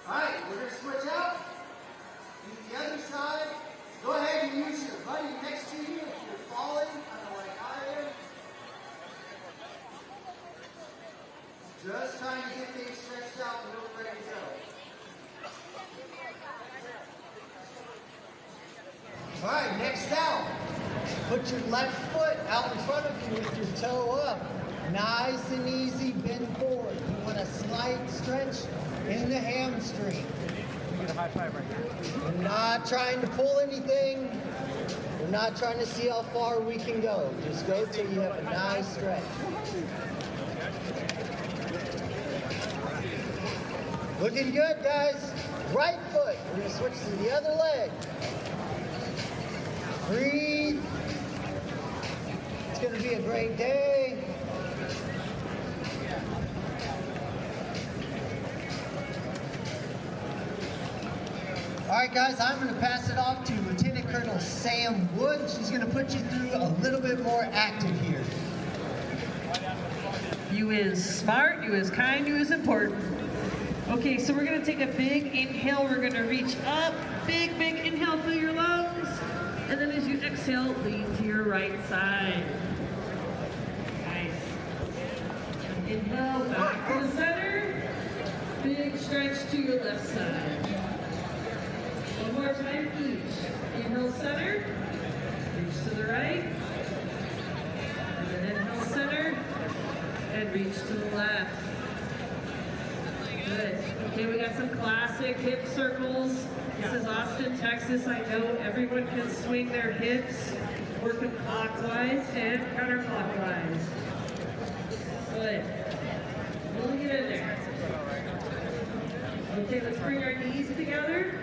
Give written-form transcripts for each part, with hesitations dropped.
Alright, we're going to switch out. Use the other side. Go ahead and use your buddy next to you if you're falling, kind of like I am. Just trying to get things stretched out and we're ready to go. Alright, next down. Put your left foot out in front of you with your toe up. Nice and easy, bend forward. You want a slight stretch in the hamstring. We get a high five right here. We're not trying to pull anything. We're not trying to see how far we can go. Just go till you have a nice stretch. Looking good, guys. Right foot. We're going to switch to the other leg. Breathe. It's going to be a great day. All right, guys, I'm going to pass it off to Lieutenant Colonel Sam Wood. She's going to put you through a little bit more active here. You is smart, you is kind, you is important. Okay, so we're going to take a big inhale. We're going to reach up. Big, big inhale through your lungs. And then as you exhale, lean to your right side. Nice. Inhale, back to the center. Big stretch to your left side. One more time each. Inhale, center. Reach to the right. And then inhale, center. And reach to the left. Good. Okay, we got some classic hip circles. This is Austin, Texas. I know everyone can swing their hips, working clockwise and counterclockwise. Good. We'll get in there. Okay, let's bring our knees together.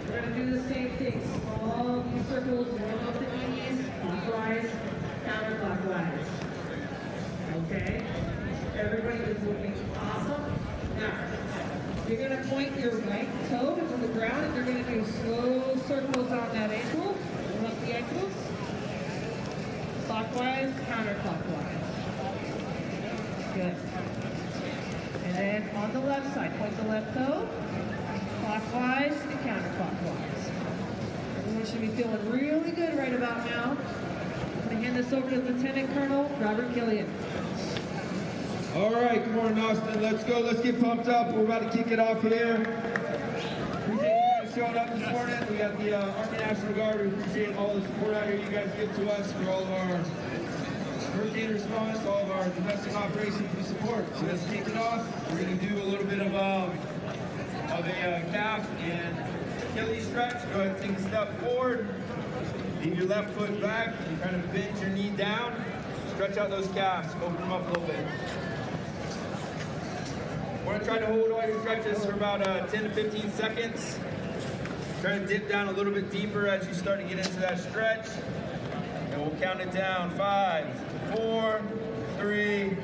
We're going to do the same thing. Small circles, warm up the knees, clockwise, counterclockwise. Okay? Everybody is looking awesome. Now, you're going to point your right toe to the ground and you're going to do slow circles on that ankle. Warm up the ankles. Clockwise, counterclockwise. Good. And then on the left side, point the left toe. Clockwise and counterclockwise. Everyone should be feeling really good right about now. I'm going to hand this over to Lieutenant Colonel Robert Killian. All right, good morning, Austin. Let's go. Let's get pumped up. We're about to kick it off here. Appreciate you guys showing up this morning. We got the Army National Guard. We appreciate all the support out here you guys give to us for all of our hurricane response, all of our domestic operations we support. So let's kick it off. We're going to do a little bit of a calf and Achilles stretch. Go ahead and take a step forward. Leave your left foot back and kind of bend your knee down. Stretch out those calves. Open them up a little bit. We're going to try to hold all your stretches for about 10 to 15 seconds. Try to dip down a little bit deeper as you start to get into that stretch. And we'll count it down. 5, 4, 3,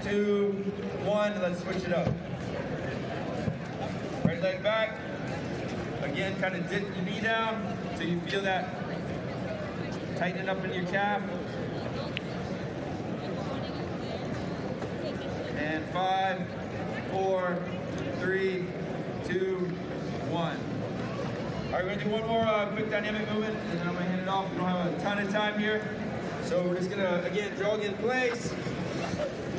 2, 1. Let's switch it up. Right leg back. Again, kind of dip your knee down so you feel that tightening up in your calf. And 5, 4, 3, 2, 1. All right, we're going to do one more quick dynamic movement, and then I'm going to hand it off. We don't have a ton of time here. So we're just going to, again, jog in place. Do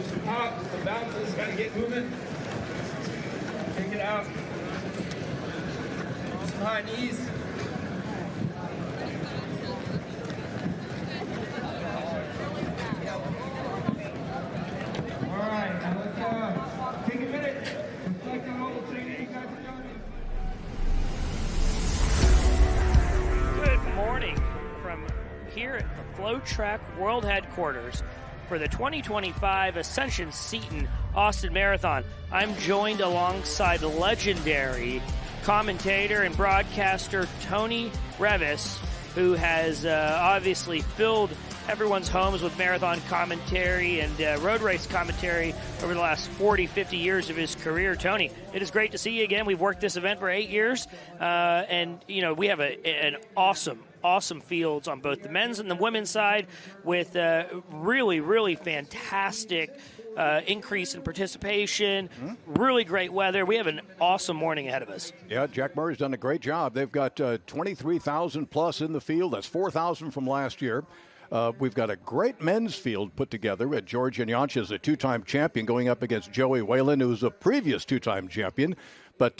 some hops, some bounces, kind of get moving. Take it out. Some high knees. All right, now let's take a minute. Reflect on all the training you guys are doing. Good morning from here at the FloTrack World Headquarters for the 2025 Ascension Seton Austin Marathon. I'm joined alongside legendary commentator and broadcaster Tony Revis, who has obviously filled everyone's homes with marathon commentary and road race commentary over the last 40, 50 years of his career. Tony, it is great to see you again. We've worked this event for 8 years, and you know we have an awesome fields on both the men's and the women's side with really, really fantastic increase in participation, really great weather. We have an awesome morning ahead of us. Yeah, Jack Murray's done a great job. They've got 23,000 plus in the field. That's 4,000 from last year. We've got a great men's field put together. George Yanyancha is a two-time champion going up against Joey Whalen, who's a previous two-time champion. But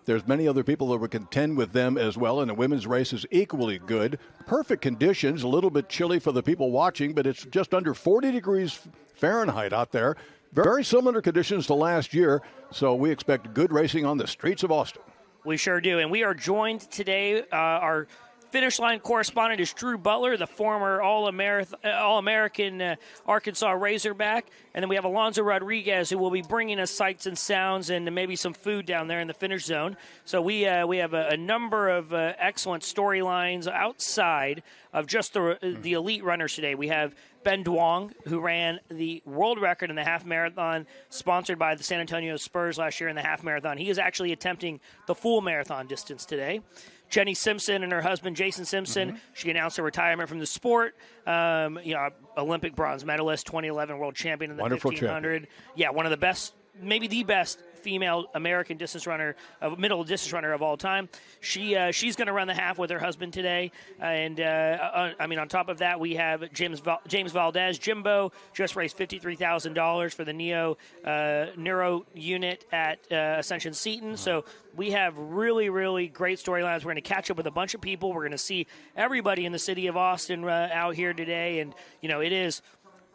there's many other people that would contend with them as well, and the women's race is equally good. Perfect conditions, a little bit chilly for the people watching, but it's just under 40 degrees Fahrenheit out there. Very similar conditions to last year, so we expect good racing on the streets of Austin. We sure do, and we are joined today, our finish line correspondent is Drew Butler, the former All-American Arkansas Razorback. And then we have Alonzo Rodriguez, who will be bringing us sights and sounds and maybe some food down there in the finish zone. So we have a number of excellent storylines outside of just the elite runners today. We have Ben Duong, who ran the world record in the half marathon, sponsored by the San Antonio Spurs last year in the half marathon. He is actually attempting the full marathon distance today. Jenny Simpson and her husband, Jason Simpson, she announced her retirement from the sport. Olympic bronze medalist, 2011 world champion in the Wonderful 1500. Champion. Yeah, one of the best, maybe the best female American distance runner, middle distance runner of all time. She's going to run the half with her husband today. And, on top of that, we have James Valdez. Jimbo just raised $53,000 for the Neuro unit at Ascension Seton. So we have really, really great storylines. We're going to catch up with a bunch of people. We're going to see everybody in the city of Austin out here today. And, it is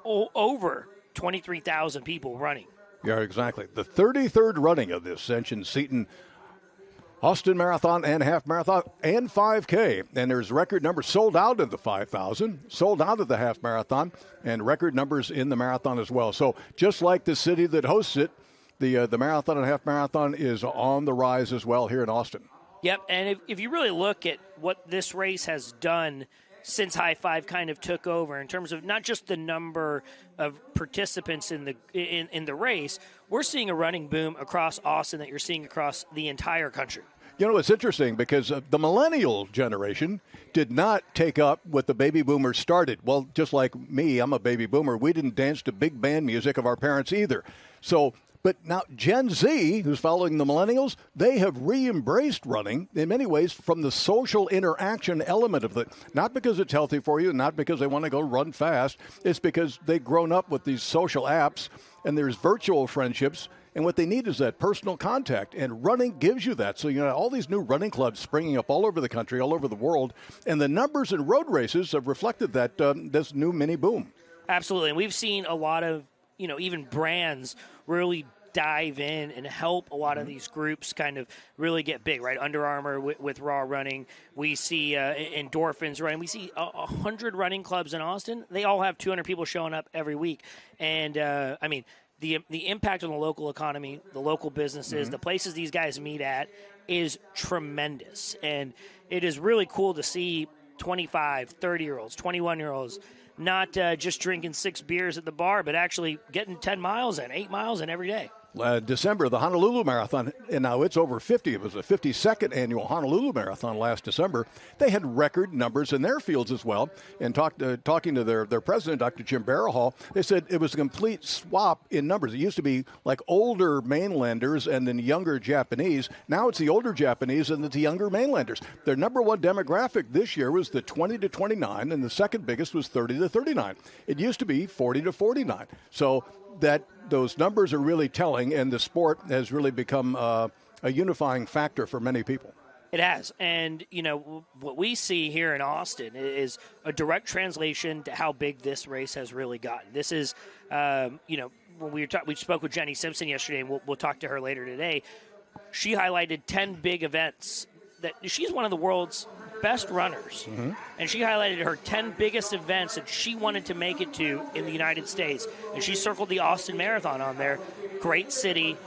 over 23,000 people running. Yeah, exactly. The 33rd running of the Ascension Seton Austin Marathon and Half Marathon and 5K. And there's record numbers sold out in the 5,000, sold out at the Half Marathon, and record numbers in the marathon as well. So just like the city that hosts it, the marathon and half marathon is on the rise as well here in Austin. Yep, and if you really look at what this race has done since High Five kind of took over in terms of not just the number of participants in the race, we're seeing a running boom across Austin that you're seeing across the entire country. It's interesting because the millennial generation did not take up what the baby boomers started. Well, just like me, I'm a baby boomer. We didn't dance to big band music of our parents either. But now Gen Z, who's following the millennials, they have re-embraced running in many ways from the social interaction element of it. Not because it's healthy for you, not because they want to go run fast. It's because they've grown up with these social apps, and there's virtual friendships, and what they need is that personal contact, and running gives you that. So all these new running clubs springing up all over the country, all over the world, and the numbers in road races have reflected that this new mini boom. Absolutely, and we've seen a lot of, even brands really dive in and help a lot of these groups kind of really get big, right? Under Armour with Raw running. We see Endorphins running. We see 100 running clubs in Austin. They all have 200 people showing up every week. And, the impact on the local economy, the local businesses, the places these guys meet at is tremendous. And it is really cool to see 25, 30-year-olds, 21-year-olds not just drinking 6 beers at the bar, but actually getting 10 miles in, 8 miles in every day. December, the Honolulu Marathon, and now it's over 50. It was a 52nd annual Honolulu Marathon last December. They had record numbers in their fields as well. And talking to their president, Dr. Jim Barrahall, they said it was a complete swap in numbers. It used to be like older mainlanders and then younger Japanese. Now it's the older Japanese and the younger mainlanders. Their number one demographic this year was the 20 to 29, and the second biggest was 30 to 39. It used to be 40 to 49. So that those numbers are really telling, and the sport has really become a unifying factor for many people. It has. And, what we see here in Austin is a direct translation to how big this race has really gotten. This is, when we spoke with Jenny Simpson yesterday, and we'll talk to her later today. She highlighted 10 big events that she's one of the world's best runners, and she highlighted her 10 biggest events that she wanted to make it to in the United States, and she circled the Austin Marathon on there. Great city,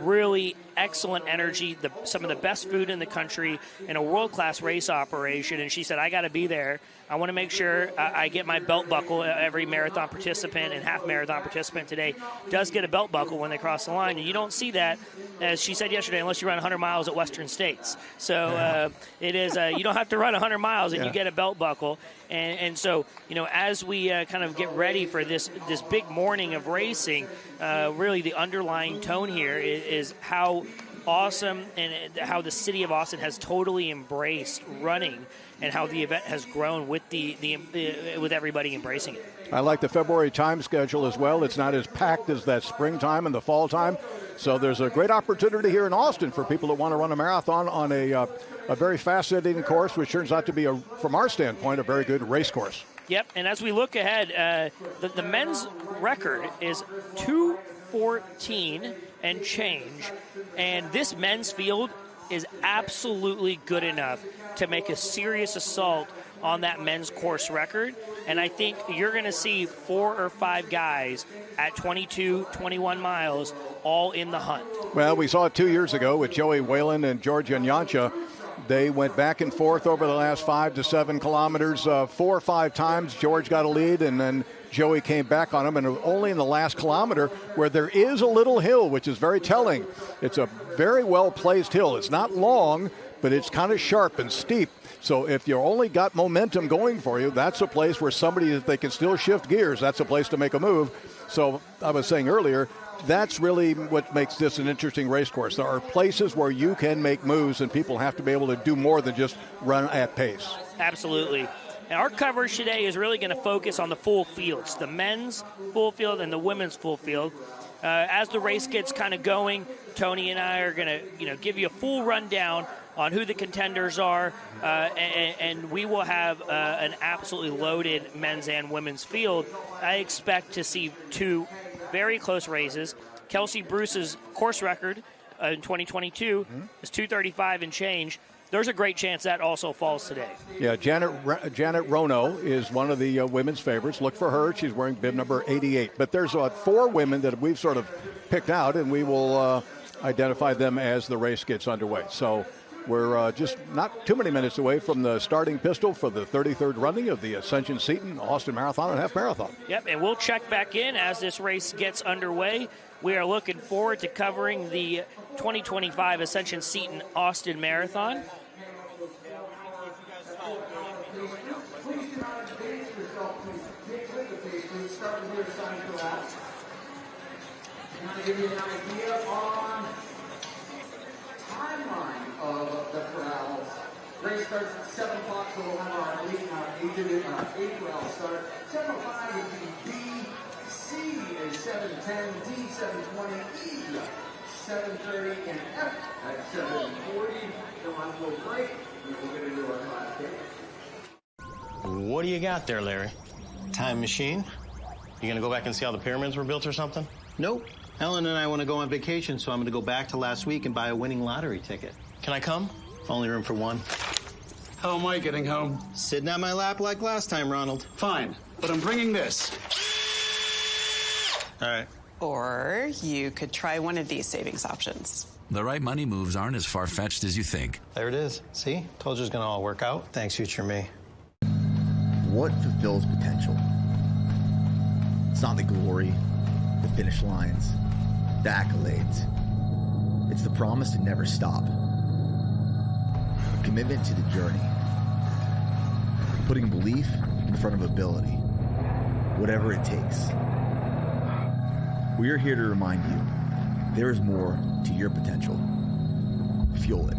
really excellent energy, some of the best food in the country, and a world-class race operation. And she said, I got to be there. I want to make sure I get my belt buckle. Every marathon participant and half marathon participant today does get a belt buckle when they cross the line. And you don't see that, as she said yesterday, unless you run 100 miles at Western States. So it is you don't have to run 100 miles and you get a belt buckle. And so, as we kind of get ready for this big morning of racing, really the underlying tone here is how awesome and how the city of Austin has totally embraced running and how the event has grown with with everybody embracing it. I like the February time schedule as well. It's not as packed as that springtime and the fall time. So there's a great opportunity here in Austin for people that want to run a marathon on a very fascinating course, which turns out to be, from our standpoint, a very good race course. Yep, and as we look ahead, the men's record is 2:14 and change, and this men's field is absolutely good enough to make a serious assault on that men's course record. And I think you're going to see 4 or 5 guys at 22, 21 miles all in the hunt. Well, we saw it 2 years ago with Joey Whalen and George Yanyancha. They went back and forth over the last 5 to 7 kilometers. 4 or 5 times George got a lead, and then Joey came back on him, and only in the last kilometer, where there is a little hill, which is very telling. It's a very well-placed hill. It's not long, but it's kind of sharp and steep. So if you only got momentum going for you, that's a place where somebody, if they can still shift gears, that's a place to make a move. So I was saying earlier, that's really what makes this an interesting race course. There are places where you can make moves, and people have to be able to do more than just run at pace. Absolutely. And our coverage today is really going to focus on the full fields, the men's full field and the women's full field. As the race gets kind of going, Tony and I are going to, give you a full rundown on who the contenders are, and we will have an absolutely loaded men's and women's field. I expect to see 2 very close races. Kelsey Bruce's course record in 2022 is 2:35 and change. There's a great chance that also falls today. Yeah, Janet Rono is one of the women's favorites. Look for her. She's wearing bib number 88. But there's 4 women that we've sort of picked out, and we will identify them as the race gets underway. So we're just not too many minutes away from the starting pistol for the 33rd running of the Ascension Seton Austin Marathon and Half Marathon. Yep, and we'll check back in as this race gets underway. We are looking forward to covering the 2025 Ascension Seton Austin Marathon. To give you an idea on timeline of the corrals. Race starts at 7 o'clock, so we'll have our 8 corral start. 7:05 would be B, C is 7:10, D 7:20, E 7:30, and F at 7:40. We'll have a little break, and we're going to do our 5K. What do you got there, Larry? Time machine? You gonna go back and see how the pyramids were built or something? Nope. Ellen and I want to go on vacation, so I'm going to go back to last week and buy a winning lottery ticket. Can I come? Only room for one. How am I getting home? Sitting on my lap like last time, Ronald. Fine, but I'm bringing this. All right. Or you could try one of these savings options. The right money moves aren't as far-fetched as you think. There it is. See? Told you it's going to all work out. Thanks, future me. What fulfills potential? It's not the glory, the finish lines, the accolades. It's the promise to never stop. A commitment to the journey. Putting belief in front of ability. Whatever it takes. We are here to remind you, there is more to your potential. Fuel it.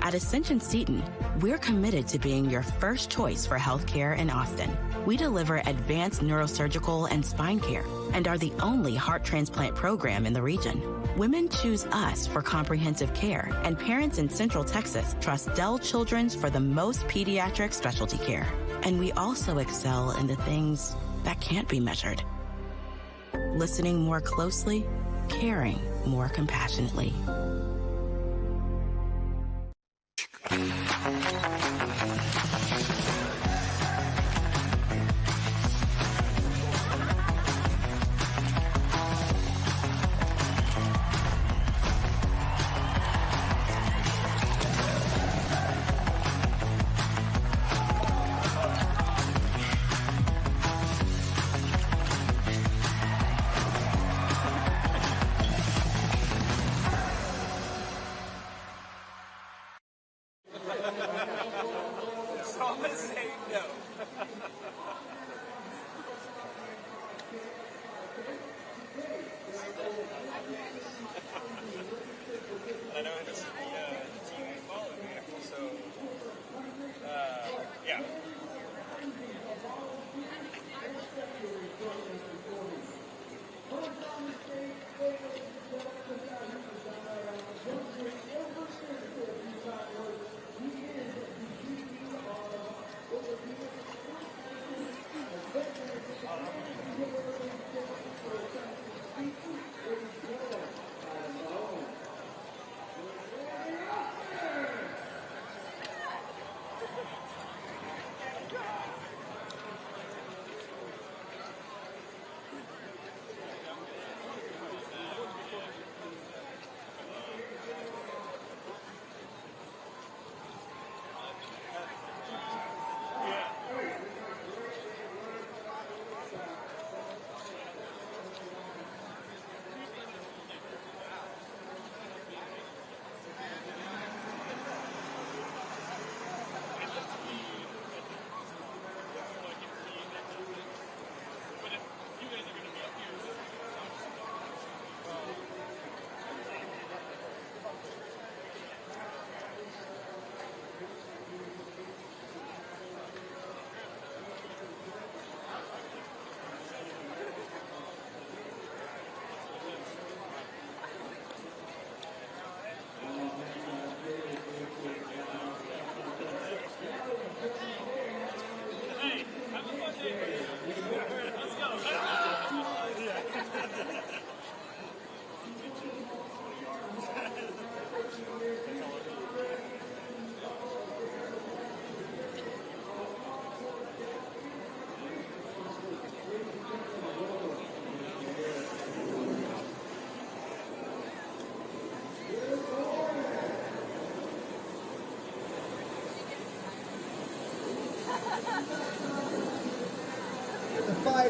At Ascension Seton, we're committed to being your first choice for healthcare in Austin. We deliver advanced neurosurgical and spine care and are the only heart transplant program in the region. Women choose us for comprehensive care, and parents in Central Texas trust Dell Children's for the most pediatric specialty care. And we also excel in the things that can't be measured. Listening more closely, caring more compassionately.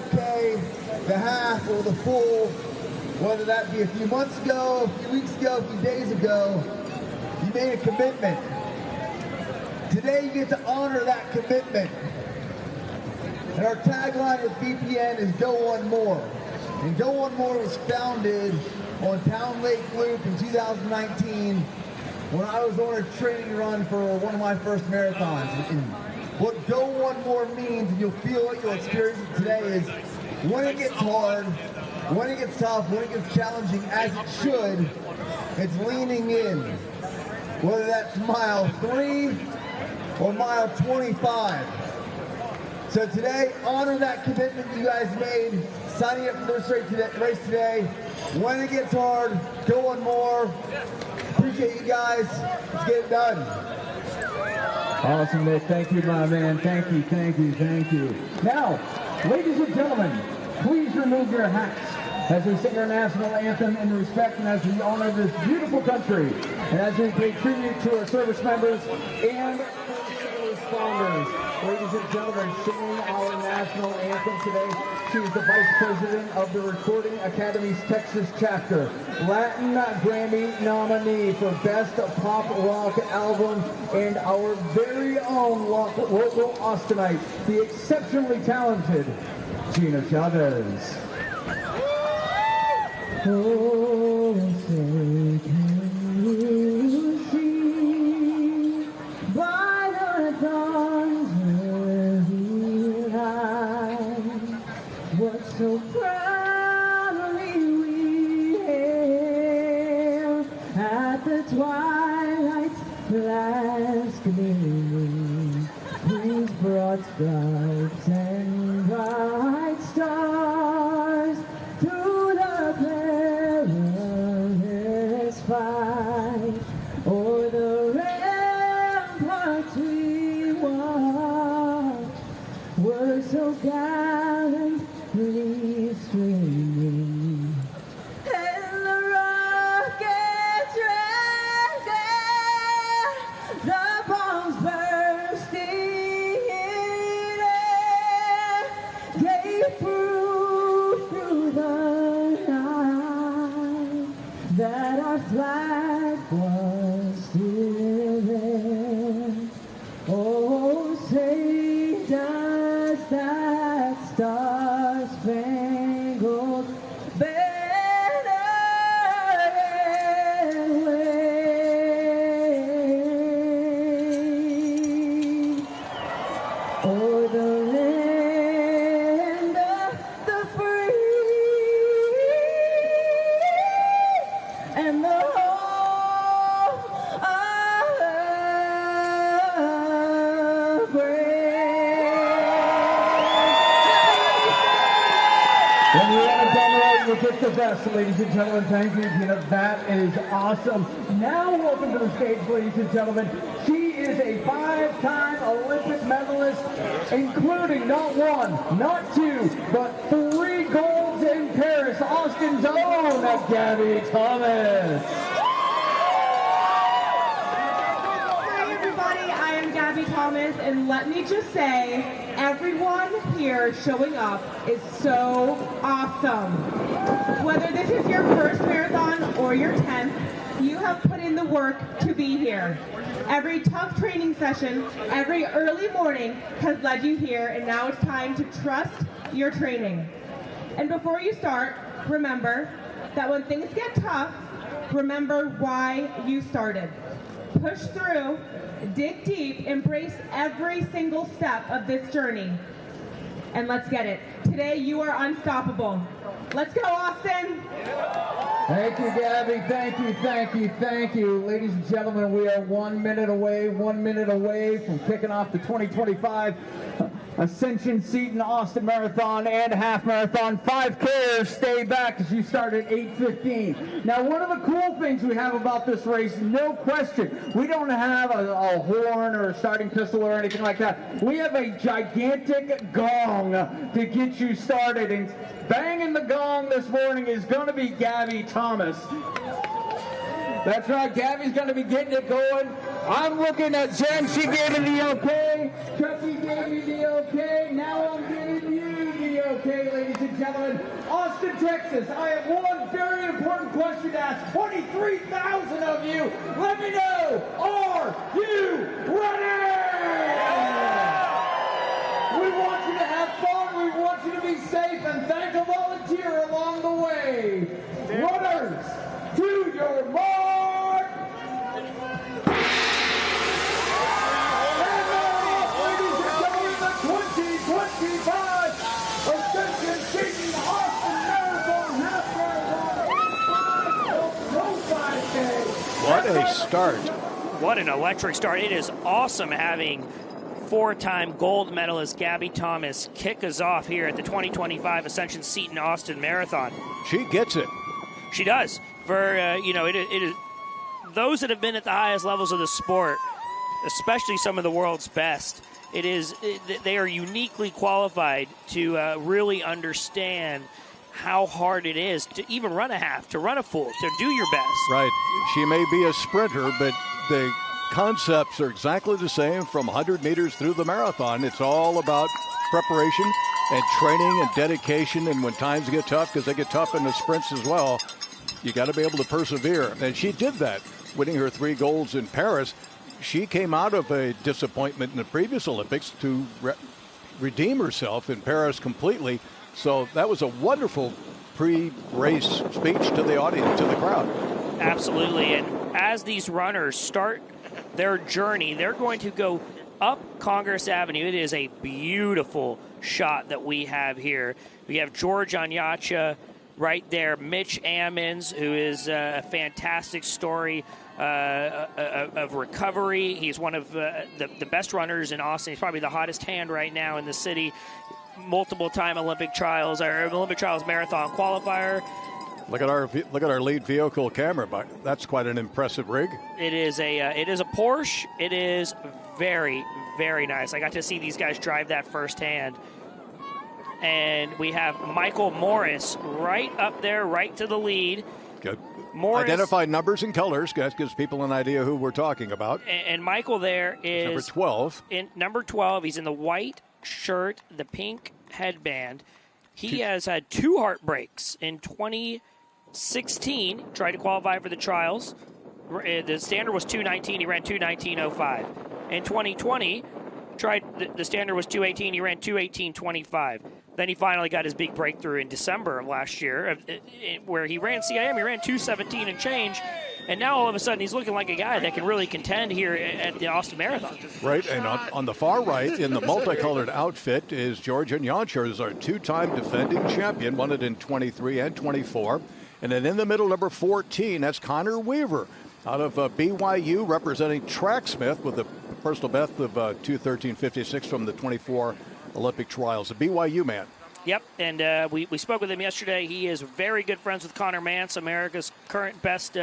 5K, the half, or the full, whether that be a few months ago, a few weeks ago, a few days ago, you made a commitment. Today you get to honor that commitment. And our tagline with BPN is Go One More. And Go One More was founded on Town Lake Loop in 2019 when I was on a training run for one of my first marathons. And what Go One More means, and you'll feel it, you'll experience it today, is when it gets hard, when it gets tough, when it gets challenging, as it should, it's leaning in. Whether that's mile 3 or mile 25. So today, honor that commitment you guys made, signing up for this race today. When it gets hard, go one more. Appreciate you guys. Let's get it done. Awesome, Nick. Thank you, my man. Thank you, thank you, thank you. Now, ladies and gentlemen, please remove your hats as we sing our national anthem in respect and as we honor this beautiful country and as we pay tribute to our service members and responders. Ladies and gentlemen, singing our national anthem today, she is the Vice President of the Recording Academy's Texas chapter, Latin Grammy nominee for Best Pop Rock Album, and our very own local Austinite, the exceptionally talented Gina Chavez. Oh, say can you see by the dawn's early light what so proudly we hailed at the twilight's last gleaming, whose broad stripes and bright stars through the perilous fight o'er the ramparts we walked were so gallantly streaming, and the rockets ran there, the bombs bursting in air gave proof through the night that our flag was still there. Oh, say does that star-spangled banner yet wave o'er the land of the free and the home of the When you want to come right, you get the best, ladies and gentlemen. Thank you, Gina. That is awesome. Now, welcome to the stage, ladies and gentlemen. She is a 5-time Olympic medalist, including not 1, not 2, but 3 golds in Paris. Austin's own Gabby Thomas. Hi, everybody. I am Gabby Thomas, and let me just say, everyone here showing up is so awesome. Whether this is your first marathon or your 10th, you have put in the work to be here. Every tough training session, every early morning has led you here, and now it's time to trust your training. And before you start, remember that when things get tough, remember why you started. Push through, dig deep, embrace every single step of this journey. And let's get it. Today you are unstoppable. Let's go, Austin! Thank you, Gabby. Thank you, thank you, thank you. Ladies and gentlemen, we are 1 minute away from kicking off the 2025 Ascension Seton Austin Marathon and Half Marathon. 5Kers, stay back as you start at 8:15. Now, one of the cool things we have about this race, no question, we don't have a horn or a starting pistol or anything like that. We have a gigantic gong to get you started, and banging the gong this morning is going to be Gabby Thomas. That's right, Gabby's going to be getting it going. I'm looking at Jen, she gave me the okay. Chucky gave me the okay. Now I'm giving you the okay, ladies and gentlemen. Austin, Texas, I have one very important question to ask 23,000 of you. Let me know, are you ready? We want you to have fun, we want you to be safe, and thank a volunteer along the way. Runners, to your mark! And now, ladies and gentlemen, the 2025 Ascension Seton Austin Marathon Half Marathon. What a start. What an electric start. It is awesome having four-time gold medalist Gabby Thomas kick us off here at the 2025 Ascension Seton Austin Marathon. She gets it. She does. For, it is those that have been at the highest levels of the sport, especially some of the world's best, they are uniquely qualified to really understand how hard it is to even run a half, to run a full, to do your best. Right. She may be a sprinter, but the concepts are exactly the same from 100 meters through the marathon. It's all about preparation and training and dedication, and when times get tough, because they get tough in the sprints as well, you got to be able to persevere. And she did that, winning her 3 golds in Paris. She came out of a disappointment in the previous Olympics to redeem herself in Paris completely. So that was a wonderful pre-race speech to the audience, to the crowd. Absolutely. And as these runners start their journey, they're going to go up Congress Avenue. It is a beautiful shot that we have here. We have George Onyacha right there, Mitch Ammons, who is a fantastic story of recovery. He's one of the best runners in Austin. He's probably the hottest hand right now in the city. Multiple-time Olympic trials marathon qualifier. Look at our lead vehicle camera. That's quite an impressive rig. It is a Porsche. It is very, very nice. I got to see these guys drive that firsthand. And we have Michael Morris right up there, right to the lead. Good. Morris, identify numbers and colors. That gives people an idea who we're talking about. And Michael there is number 12. Number 12. He's in the white shirt, the pink headband. He has had 2 heartbreaks in 2016. Tried to qualify for the trials. The standard was 2:19. He ran 2:19.05. In 2020, the standard was 2:18. He ran 2:18.25. Then he finally got his big breakthrough in December of last year, where he ran CIM. He ran 2:17 and change. And now all of a sudden he's looking like a guy that can really contend here at the Austin Marathon. Right, and on the far right in the multicolored outfit is George Onyacha, who's our 2-time defending champion, won it in 23 and 24. And then in the middle, number 14, that's Connor Weaver out of BYU, representing Tracksmith with a personal best of 2:13.56 from the 24 Olympic trials. A BYU man. Yep, and we spoke with him yesterday. He is very good friends with Connor Mance, America's current best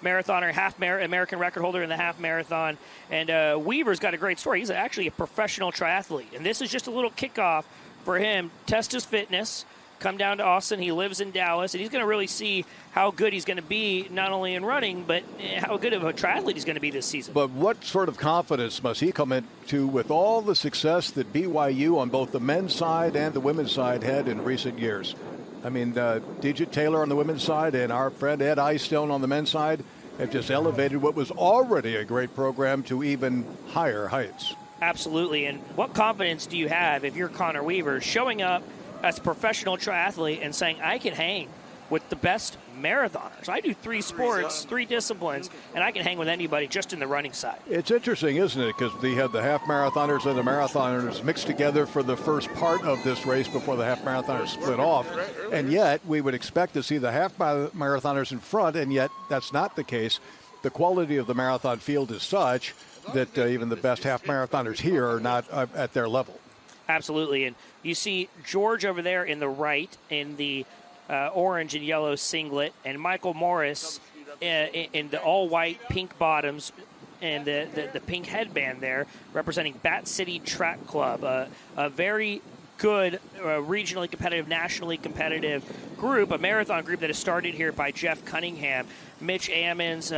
marathoner, American record holder in the half marathon. And Weaver's got a great story. He's actually a professional triathlete, and this is just a little kickoff for him. Test his fitness, come down to Austin. He lives in Dallas, and he's going to really see how good he's going to be, not only in running, but how good of a triathlete he's going to be this season. But what sort of confidence must he come into with all the success that BYU on both the men's side and the women's side had in recent years? I mean, DJ Taylor on the women's side and our friend Ed Eyestone on the men's side have just elevated what was already a great program to even higher heights. Absolutely. And what confidence do you have if you're Connor Weaver showing up as a professional triathlete and saying, I can hang with the best marathoners? I do 3 sports, 3 disciplines, and I can hang with anybody just in the running side. It's interesting, isn't it? Because we had the half marathoners and the marathoners mixed together for the first part of this race before the half marathoners split off. And yet we would expect to see the half marathoners in front, and yet that's not the case. The quality of the marathon field is such that even the best half marathoners here are not at their level. Absolutely. And you see George over there in the right in the orange and yellow singlet, and Michael Morris in the all-white pink bottoms and the pink headband there, representing Bat City Track Club, a very good regionally competitive, nationally competitive group, a marathon group that is started here by Jeff Cunningham, Mitch Ammons,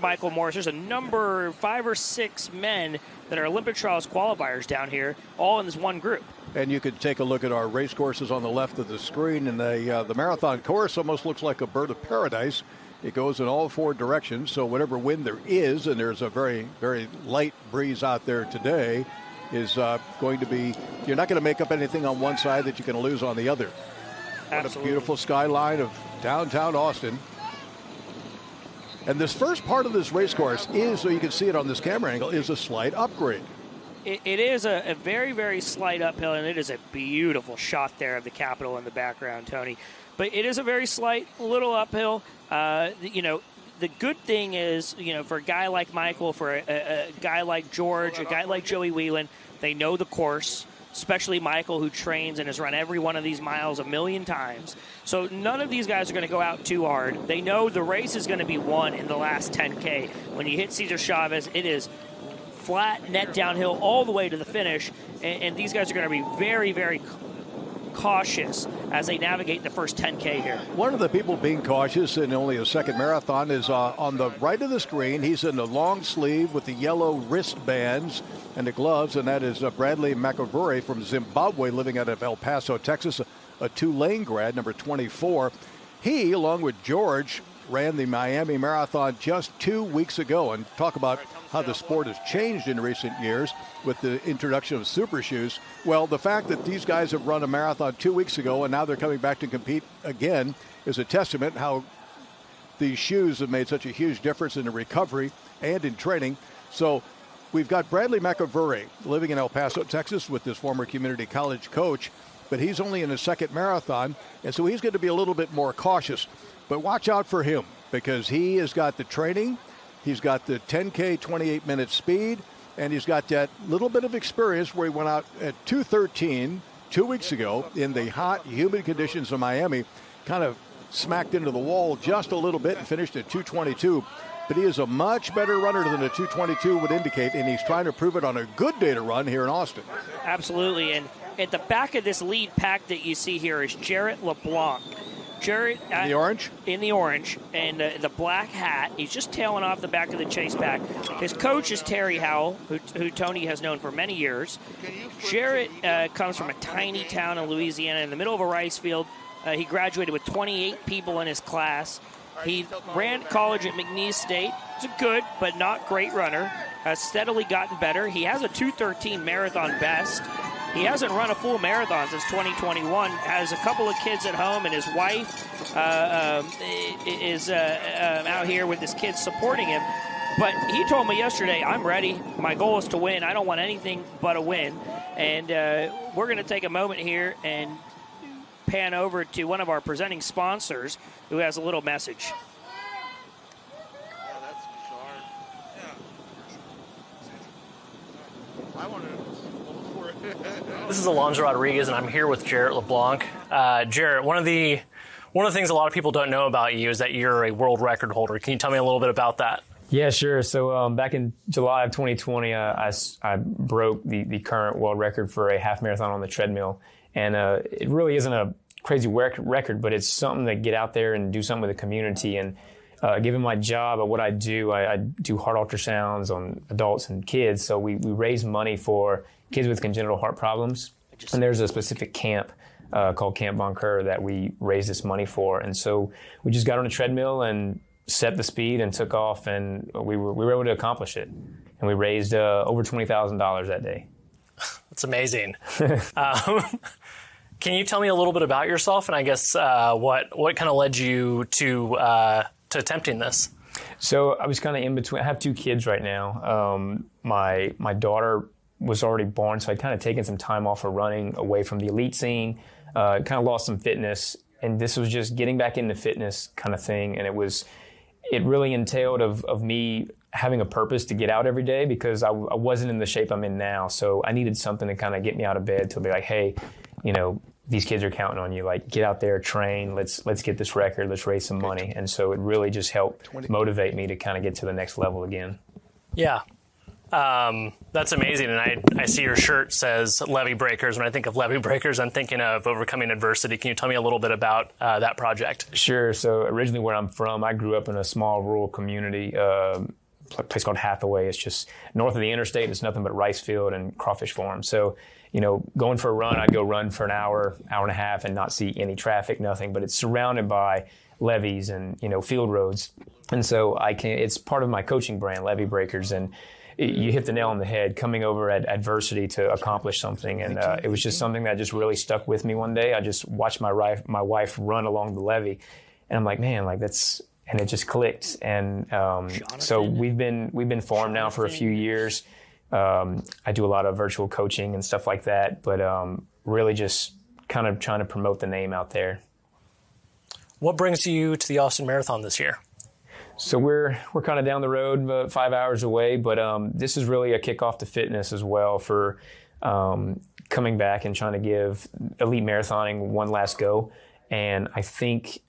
Michael Morris. There's a number 5 or 6 men that are Olympic trials qualifiers down here, all in this one group. And you can take a look at our race courses on the left of the screen. And the marathon course almost looks like a bird of paradise. It goes in all 4 directions. So whatever wind there is, and there's a very, very light breeze out there today, is going to be, you're not going to make up anything on one side that you can lose on the other. What a beautiful skyline of downtown Austin. And this first part of this race course is, so you can see it on this camera angle, is a slight upgrade. It is a very, very slight uphill, and it is a beautiful shot there of the Capitol in the background, Tony. But it is a very slight little uphill. You know, the good thing is, you know, for a guy like Michael, for a guy like George, a guy like Joey Whelan, they know the course, especially Michael, who trains and has run every one of these miles a million times. So none of these guys are going to go out too hard. They know the race is going to be won in the last 10K. When you hit Cesar Chavez, it is flat, net downhill all the way to the finish, and these guys are going to be very, very cautious as they navigate the first 10K here. One of the people being cautious in only a second marathon is on the right of the screen. He's in the long sleeve with the yellow wristbands and the gloves, and that is Bradley McAvoy from Zimbabwe, living out of El Paso, Texas, a Tulane grad, number 24. He, along with George, ran the Miami Marathon just 2 weeks ago, and talk about how the sport has changed in recent years with the introduction of super shoes. Well, the fact that these guys have run a marathon 2 weeks ago and now they're coming back to compete again is a testament how these shoes have made such a huge difference in the recovery and in training. So we've got Bradley McAvoy living in El Paso, Texas, with his former community college coach, but he's only in his second marathon, and so he's going to be a little bit more cautious. But watch out for him, because he has got the training, he's got the 10K 28-minute speed, and he's got that little bit of experience where he went out at 2:13 2 weeks ago in the hot, humid conditions of Miami, kind of smacked into the wall just a little bit and finished at 2:22. But he is a much better runner than a 2:22 would indicate, and he's trying to prove it on a good day to run here in Austin. Absolutely, and at the back of this lead pack that you see here is Jarrett LeBlanc. Jarrett in the orange? In the orange, and the black hat. He's just tailing off the back of the chase pack. His coach is Terry Howell, who Tony has known for many years. Jarrett comes from a tiny town in Louisiana in the middle of a rice field. He graduated with 28 people in his class. He ran college at McNeese State. He's a good but not great runner. Has steadily gotten better. He has a 2:13 marathon best. He hasn't run a full marathon since 2021. Has a couple of kids at home, and his wife is out here with his kids supporting him. But he told me yesterday, I'm ready. My goal is to win. I don't want anything but a win. And we're going to take a moment here and pan over to one of our presenting sponsors who has a little message. This is Alonso Rodriguez, and I'm here with Jarrett LeBlanc. Jarrett, one of the things a lot of people don't know about you is that you're a world record holder. Can you tell me a little bit about that? Yeah, sure. So back in July of 2020, I broke the current world record for a half marathon on the treadmill. And it really isn't a crazy record, but it's something to get out there and do something with the community. And given my job, what I do heart ultrasounds on adults and kids. So we raise money for kids with congenital heart problems. And there's a specific camp called Camp Boncoeur that we raise this money for. And so we just got on a treadmill and set the speed and took off, and we were able to accomplish it. And we raised over $20,000 that day. That's amazing. Can you tell me a little bit about yourself, and I guess what kind of led you to attempting this? So I was kind of in between. I have two kids right now. My daughter was already born, so I'd kind of taken some time off of running away from the elite scene, kind of lost some fitness, and this was just getting back into fitness kind of thing. And it really entailed of me having a purpose to get out every day, because I wasn't in the shape I'm in now. So I needed something to kind of get me out of bed to be like, hey, these kids are counting on you. Like, get out there, train. Let's get this record. Let's raise some money. And so it really just helped motivate me to kind of get to the next level again. Yeah. That's amazing. And I see your shirt says Levee Breakers. When I think of Levee Breakers, I'm thinking of overcoming adversity. Can you tell me a little bit about that project? Sure. So originally where I'm from, I grew up in a small rural community, a place called Hathaway. It's just north of the interstate. It's nothing but rice field and crawfish farm. So, going for a run, I'd go run for an hour and a half and not see any traffic, nothing. But it's surrounded by levees and, field roads. And so it's part of my coaching brand, Levee Breakers. And you hit the nail on the head, coming over at adversity to accomplish something. And it was just something that just really stuck with me one day. I just watched my wife run along the levee. And I'm like, man, and it just clicked. And so we've been formed now for a few years. I do a lot of virtual coaching and stuff like that, but really just kind of trying to promote the name out there. What brings you to the Austin Marathon this year? So we're kind of down the road, about 5 hours away, but this is really a kickoff to fitness as well for coming back and trying to give elite marathoning one last go. And I think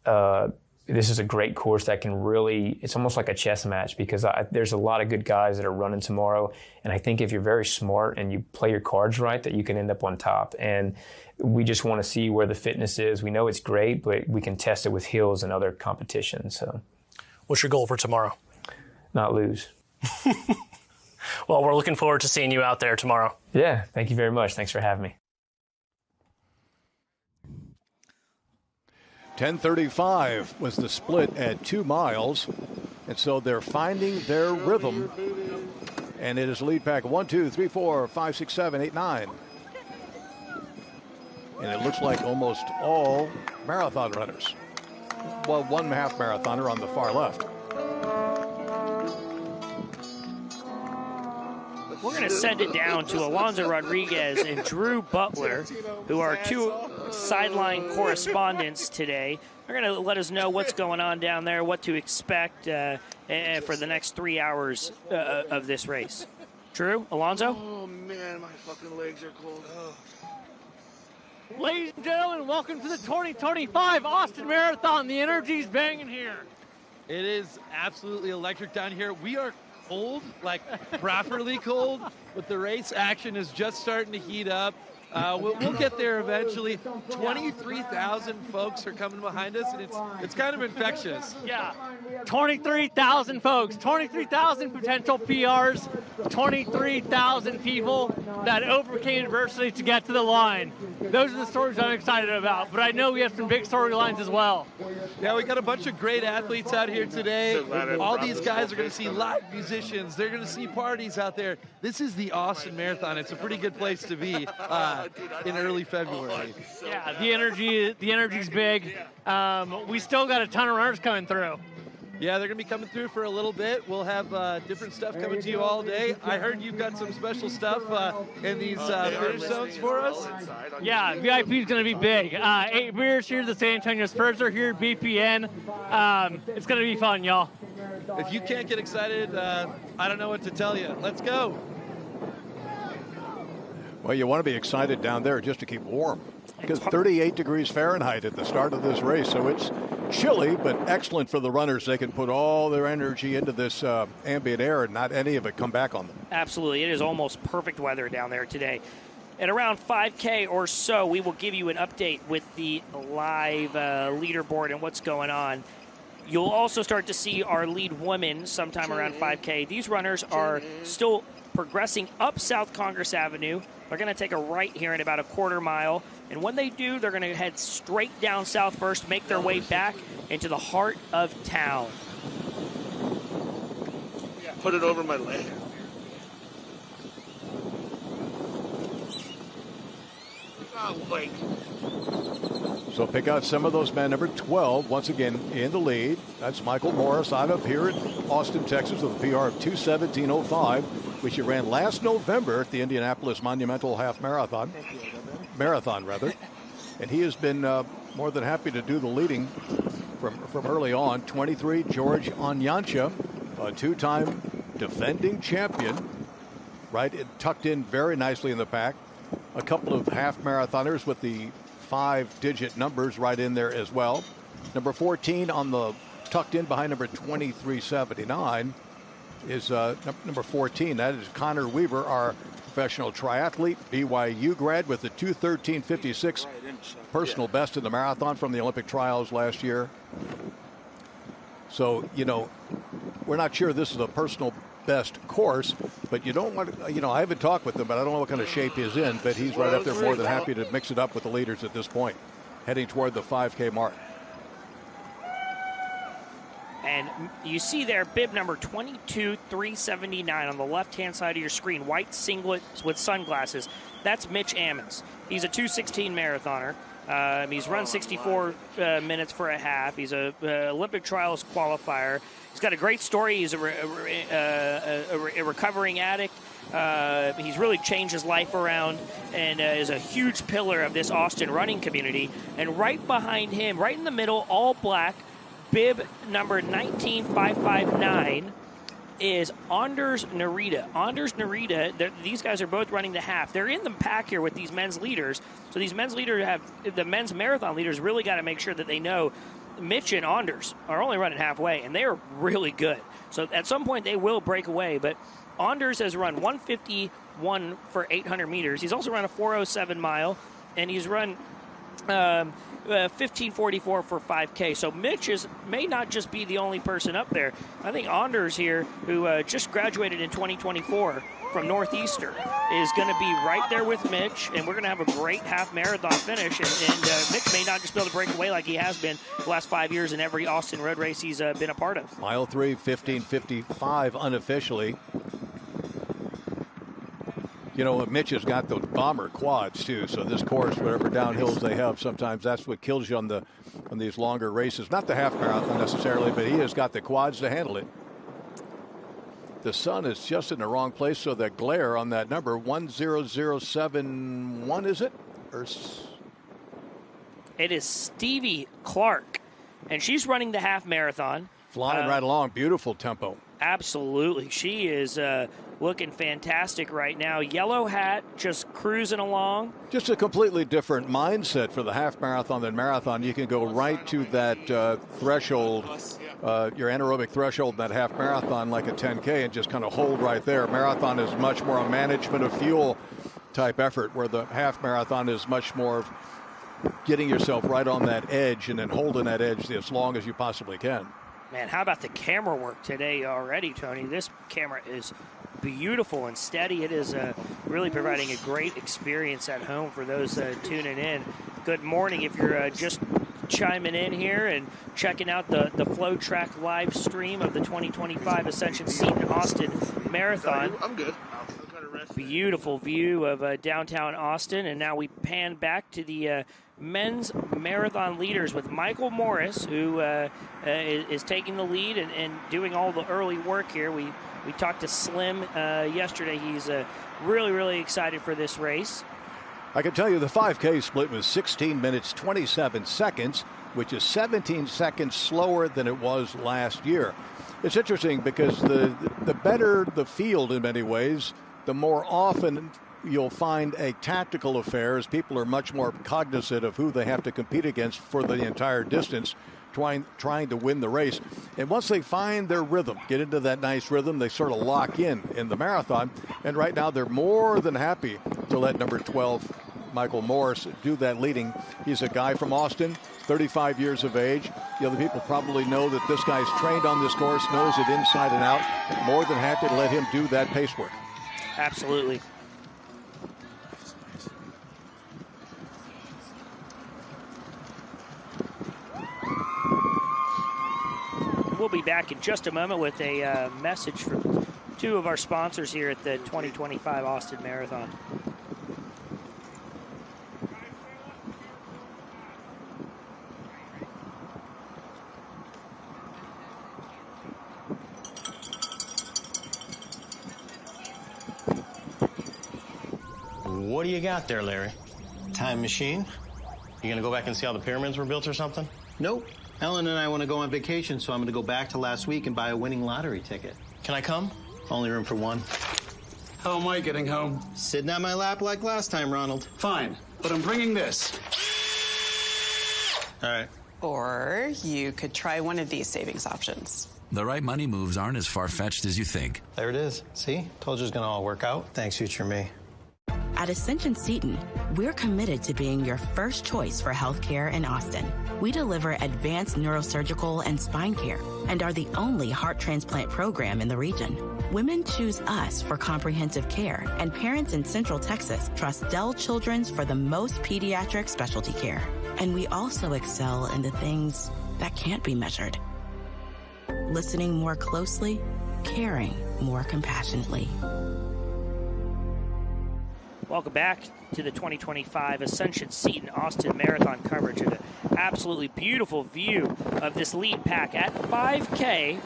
this is a great course that can really, it's almost like a chess match, because there's a lot of good guys that are running tomorrow. And I think if you're very smart and you play your cards right, that you can end up on top. And we just want to see where the fitness is. We know it's great, but we can test it with hills and other competitions. So, what's your goal for tomorrow? Not lose. Well, we're looking forward to seeing you out there tomorrow. Yeah, thank you very much. Thanks for having me. 10:35 was the split at 2 miles, and so they're finding their rhythm, and it is lead pack 1, 2, 3, 4, 5, 6, 7, 8, 9. And it looks like almost all marathon runners. Well, one half marathoner on the far left. We're going to send it down to Alonzo Rodriguez and Drew Butler, who are two sideline correspondents today. They're going to let us know what's going on down there, what to expect for the next 3 hours of this race. Drew, Alonzo? Oh, man, my fucking legs are cold. Oh. Ladies and gentlemen, welcome to the 2025 Austin Marathon. The energy's banging here. It is absolutely electric down here. We are cold, like properly cold, but the race action is just starting to heat up. We'll get there eventually. 23,000 folks are coming behind us, and it's kind of infectious. Yeah, 23,000 folks, 23,000 potential PRs, 23,000 people that overcame adversity to get to the line. Those are the stories I'm excited about, but I know we have some big storylines as well. Yeah, we got a bunch of great athletes out here today. All these guys are going to see live musicians. They're going to see parties out there. This is the Austin Marathon. It's a pretty good place to be in early February. Yeah, the energy's big. We still got a ton of runners coming through. Yeah, they're going to be coming through for a little bit. We'll have different stuff coming to you all day. I heard you've got some special stuff in these finish zones for us. Yeah, VIP is going to be big. 8 beers here. The San Antonio Spurs are here. BPN. It's going to be fun, y'all. If you can't get excited, I don't know what to tell you. Let's go. Well, you want to be excited down there just to keep warm, because 38 degrees Fahrenheit at the start of this race, so it's chilly, but excellent for the runners. They can put all their energy into this ambient air and not any of it come back on them. Absolutely. It is almost perfect weather down there today. At around 5K or so, we will give you an update with the live leaderboard and what's going on. You'll also start to see our lead women sometime around 5K. These runners are still progressing up South Congress Avenue. They're going to take a right here in about a quarter mile. And when they do, they're going to head straight down South First, make their way back into the heart of town. Put it over my leg. Oh, wait. So pick out some of those men. Number 12, once again, in the lead. That's Michael Morris out of here in Austin, Texas, with a PR of 2:17:05, which he ran last November at the Indianapolis Monumental Half Marathon. And he has been more than happy to do the leading from early on. 23, George Onyancha, a two-time defending champion, right? It tucked in very nicely in the pack. A couple of half marathoners with the 5-digit numbers right in there as well. Number 14 on the tucked in behind number 2379 is number 14. That is Connor Weaver, our professional triathlete, BYU grad with the 2:13:56 personal best in the marathon from the Olympic trials last year. So, you know, we're not sure this is a personal best course, but you don't want to, I haven't talked with him, but I don't know what kind of shape he's in, but he's right up there, more than happy to mix it up with the leaders at this point, heading toward the 5K mark. And you see there, bib number 22,379 on the left-hand side of your screen, white singlet with sunglasses. That's Mitch Ammons. He's a 2:16 marathoner. He's run 64 minutes for a half. He's a Olympic trials qualifier. He's got a great story. He's a recovering addict. He's really changed his life around and is a huge pillar of this Austin running community. And right behind him, right in the middle, all black, bib number 19559 is Anders Narita. Anders Narita, these guys are both running the half. They're in the pack here with these men's leaders. So these men's leaders the men's marathon leaders really got to make sure that they know Mitch and Anders are only running halfway, and they are really good. So at some point they will break away, but Anders has run 151 for 800 meters. He's also run a 407 mile, and he's run 1544 for 5K. So Mitch may not just be the only person up there. I think Anders here, who just graduated in 2024 from Northeastern, is going to be right there with Mitch, and we're going to have a great half marathon finish. And Mitch may not just be able to break away like he has been the last 5 years in every Austin road race he's been a part of. Mile 3, 15:55 unofficially. Mitch has got those bomber quads too. So this course, whatever downhills they have, sometimes that's what kills you on these longer races. Not the half marathon necessarily, but he has got the quads to handle it. The sun is just in the wrong place, so that glare on that number 10071, is it? It is Stevie Clark, and she's running the half marathon. Flying right along, beautiful tempo. Absolutely, she is looking fantastic right now. Yellow hat, just cruising along. Just a completely different mindset for the half marathon than marathon. You can go right to that threshold, your anaerobic threshold in that half marathon like a 10K, and just kind of hold right there. Marathon is much more a management of fuel type effort, where the half marathon is much more of getting yourself right on that edge and then holding that edge as long as you possibly can. Man, how about the camera work today already, Tony? This camera is beautiful and steady. It is really providing a great experience at home for those tuning in. Good morning if you're just chiming in here and checking out the FloTrack live stream of the 2025 Ascension Seton Austin Marathon. I'm good. Beautiful view of downtown Austin, and now we pan back to the men's marathon leaders with Michael Morris, who is taking the lead and doing all the early work here. We talked to Slim yesterday. He's really, really excited for this race. I can tell you the 5K split was 16 minutes, 27 seconds, which is 17 seconds slower than it was last year. It's interesting because the better the field in many ways, the more often you'll find a tactical affair, as people are much more cognizant of who they have to compete against for the entire distance, trying to win the race. And once they find their rhythm, get into that nice rhythm, they sort of lock in the marathon. And right now they're more than happy to let number 12, Michael Morris, do that leading. He's a guy from Austin, 35 years of age. The other people probably know that this guy's trained on this course, knows it inside and out. More than happy to let him do that pace work. Absolutely. We'll be back in just a moment with a message from two of our sponsors here at the 2025 Austin Marathon. What do you got there, Larry? Time machine? You gonna go back and see how the pyramids were built or something? Nope. Ellen and I want to go on vacation, so I'm going to go back to last week and buy a winning lottery ticket. Can I come? Only room for one. How am I getting home? Sitting on my lap like last time, Ronald. Fine, but I'm bringing this. All right. Or you could try one of these savings options. The right money moves aren't as far-fetched as you think. There it is. See? Told you it was going to all work out. Thanks, future me. At Ascension Seton, we're committed to being your first choice for healthcare in Austin. We deliver advanced neurosurgical and spine care and are the only heart transplant program in the region. Women choose us for comprehensive care, and parents in Central Texas trust Dell Children's for the most pediatric specialty care. And we also excel in the things that can't be measured. Listening more closely, caring more compassionately. Welcome back to the 2025 Ascension Seton Austin Marathon coverage of an absolutely beautiful view of this lead pack. At 5K,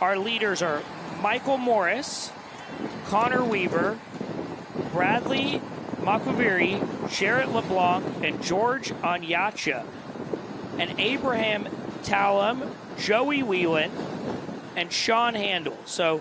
our leaders are Michael Morris, Connor Weaver, Bradley Makaviri, Jarrett LeBlanc, and George Onyacha. And Abraham Talum, Joey Whelan, and Sean Handel. So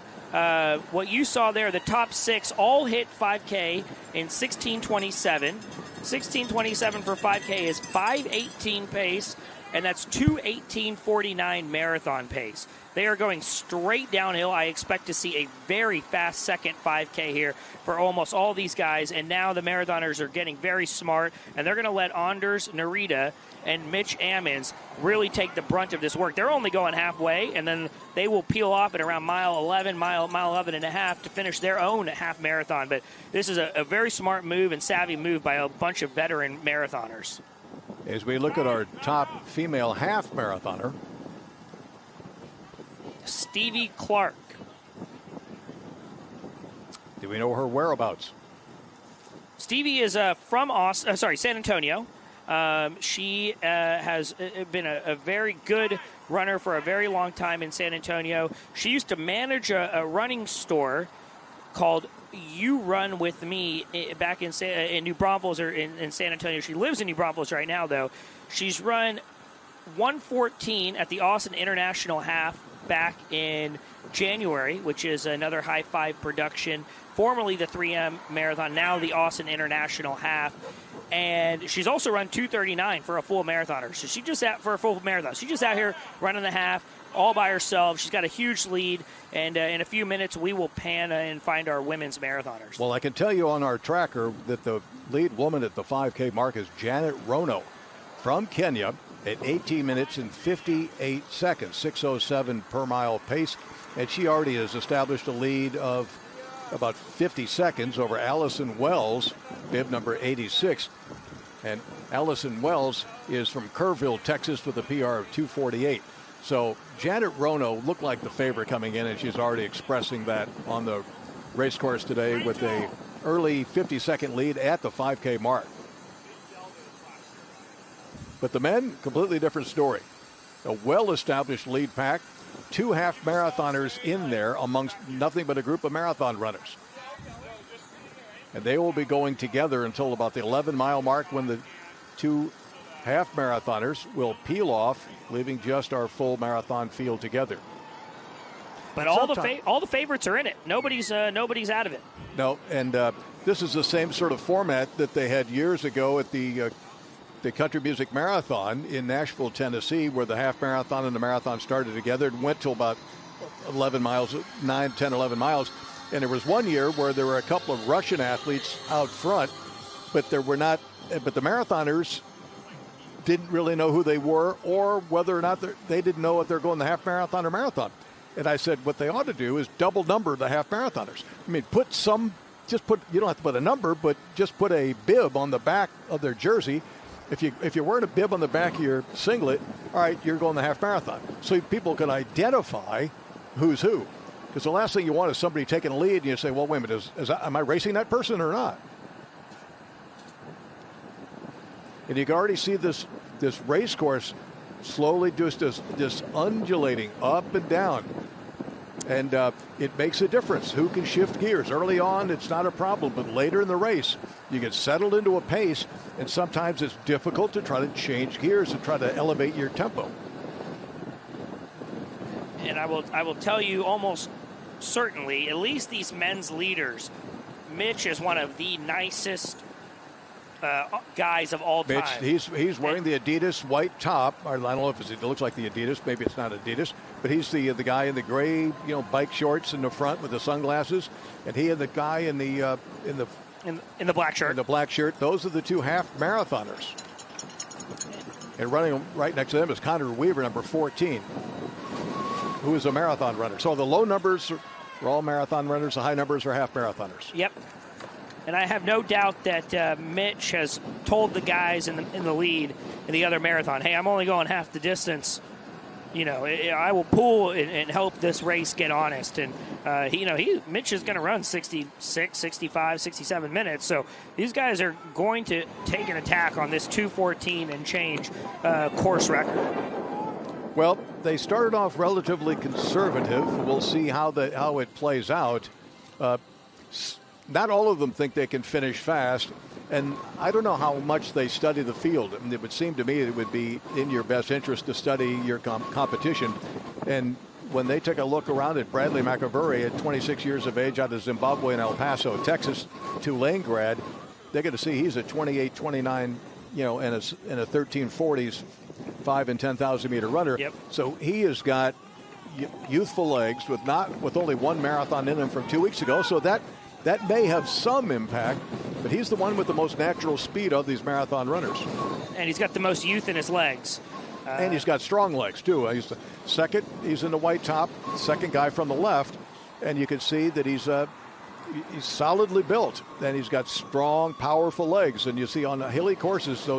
what you saw there, the top 6 all hit 5K in 16:27. 16:27 for 5K is 5:18 pace, and that's 2:18:49 marathon pace. They are going straight downhill. I expect to see a very fast second 5K here for almost all these guys, and now the marathoners are getting very smart, and they're going to let Anders Narita and Mitch Ammons really take the brunt of this work. They're only going halfway, and then they will peel off at around mile 11 and a half to finish their own half marathon. But this is a very smart move and savvy move by a bunch of veteran marathoners. As we look at our top female half marathoner, Stevie Clark. Do we know her whereabouts? Stevie is from San Antonio. She has been a very good runner for a very long time in San Antonio. She used to manage a running store called You Run With Me back in New Braunfels or in San Antonio. She lives in New Braunfels right now, though. She's run 1:14 at the Austin International Half back in January, which is another High Five production, formerly the 3M Marathon, now the Austin International Half. And she's also run 2:39 for a full marathoner. So she just out for a full marathon. She's just out here running the half all by herself. She's got a huge lead, and in a few minutes we will pan and find our women's marathoners. Well, I can tell you on our tracker that the lead woman at the 5K mark is Janet Rono from Kenya at 18 minutes and 58 seconds, 6:07 per mile pace, and she already has established a lead of about 50 seconds over Allison Wells, bib number 86. And Allison Wells is from Kerrville, Texas, with a PR of 2:48. So Janet Rono looked like the favorite coming in, and she's already expressing that on the race course today with a early 50-second lead at the 5K mark. But the men, completely different story. A well-established lead pack, 2 half marathoners in there amongst nothing but a group of marathon runners. And they will be going together until about the 11-mile mark when the 2 half marathoners will peel off, leaving just our full marathon field together. But all the favorites are in it. Nobody's out of it. No, and this is the same sort of format that they had years ago at the Country Music Marathon in Nashville, Tennessee, where the half marathon and the marathon started together and went till about 11 miles, 9, 10, 11 miles. And there was one year where there were a couple of Russian athletes out front, but the marathoners didn't really know who they were or whether or not they didn't know if they're going the half marathon or marathon. And I said, what they ought to do is double number the half marathoners. I mean, you don't have to put a number, but just put a bib on the back of their jersey. If you're wearing a bib on the back of your singlet, all right, you're going the half marathon. So people can identify who's who. Because the last thing you want is somebody taking a lead and you say, well, wait a minute, am I racing that person or not? And you can already see this race course slowly just undulating up and down. And it makes a difference. Who can shift gears? Early on, it's not a problem, but later in the race, you get settled into a pace, and sometimes it's difficult to try to change gears and try to elevate your tempo. And I will tell you almost certainly, at least these men's leaders, Mitch is one of the nicest guys of all time. Mitch, he's wearing the Adidas white top. I don't know if it looks like the Adidas. Maybe it's not Adidas, but he's the guy in the gray, bike shorts in the front with the sunglasses, and he and the guy in the In the black shirt. In the black shirt. Those are the 2 half marathoners. And running right next to them is Connor Weaver, number 14, who is a marathon runner. So the low numbers are all marathon runners. The high numbers are half marathoners. Yep. And I have no doubt that Mitch has told the guys in the lead in the other marathon, hey, I'm only going half the distance. You know, I will pull and help this race get honest. And, Mitch is going to run 66, 65, 67 minutes. So these guys are going to take an attack on this 2:14 and change course record. Well, they started off relatively conservative. We'll see how it plays out. Not all of them think they can finish fast, and I don't know how much they study the field. I mean, it would seem to me it would be in your best interest to study your competition. And when they took a look around at Bradley McAvoy at 26 years of age out of Zimbabwe and El Paso, Texas, Tulane grad, they're going to see he's a 28-29, in a 1340s 5 and 10,000 meter runner. Yep. So he has got youthful legs with only one marathon in him from 2 weeks ago. So that may have some impact, but he's the one with the most natural speed of these marathon runners. And he's got the most youth in his legs. And he's got strong legs, too. He's the second. He's in the white top, second guy from the left. And you can see that he's solidly built. And he's got strong, powerful legs. And you see on the hilly courses,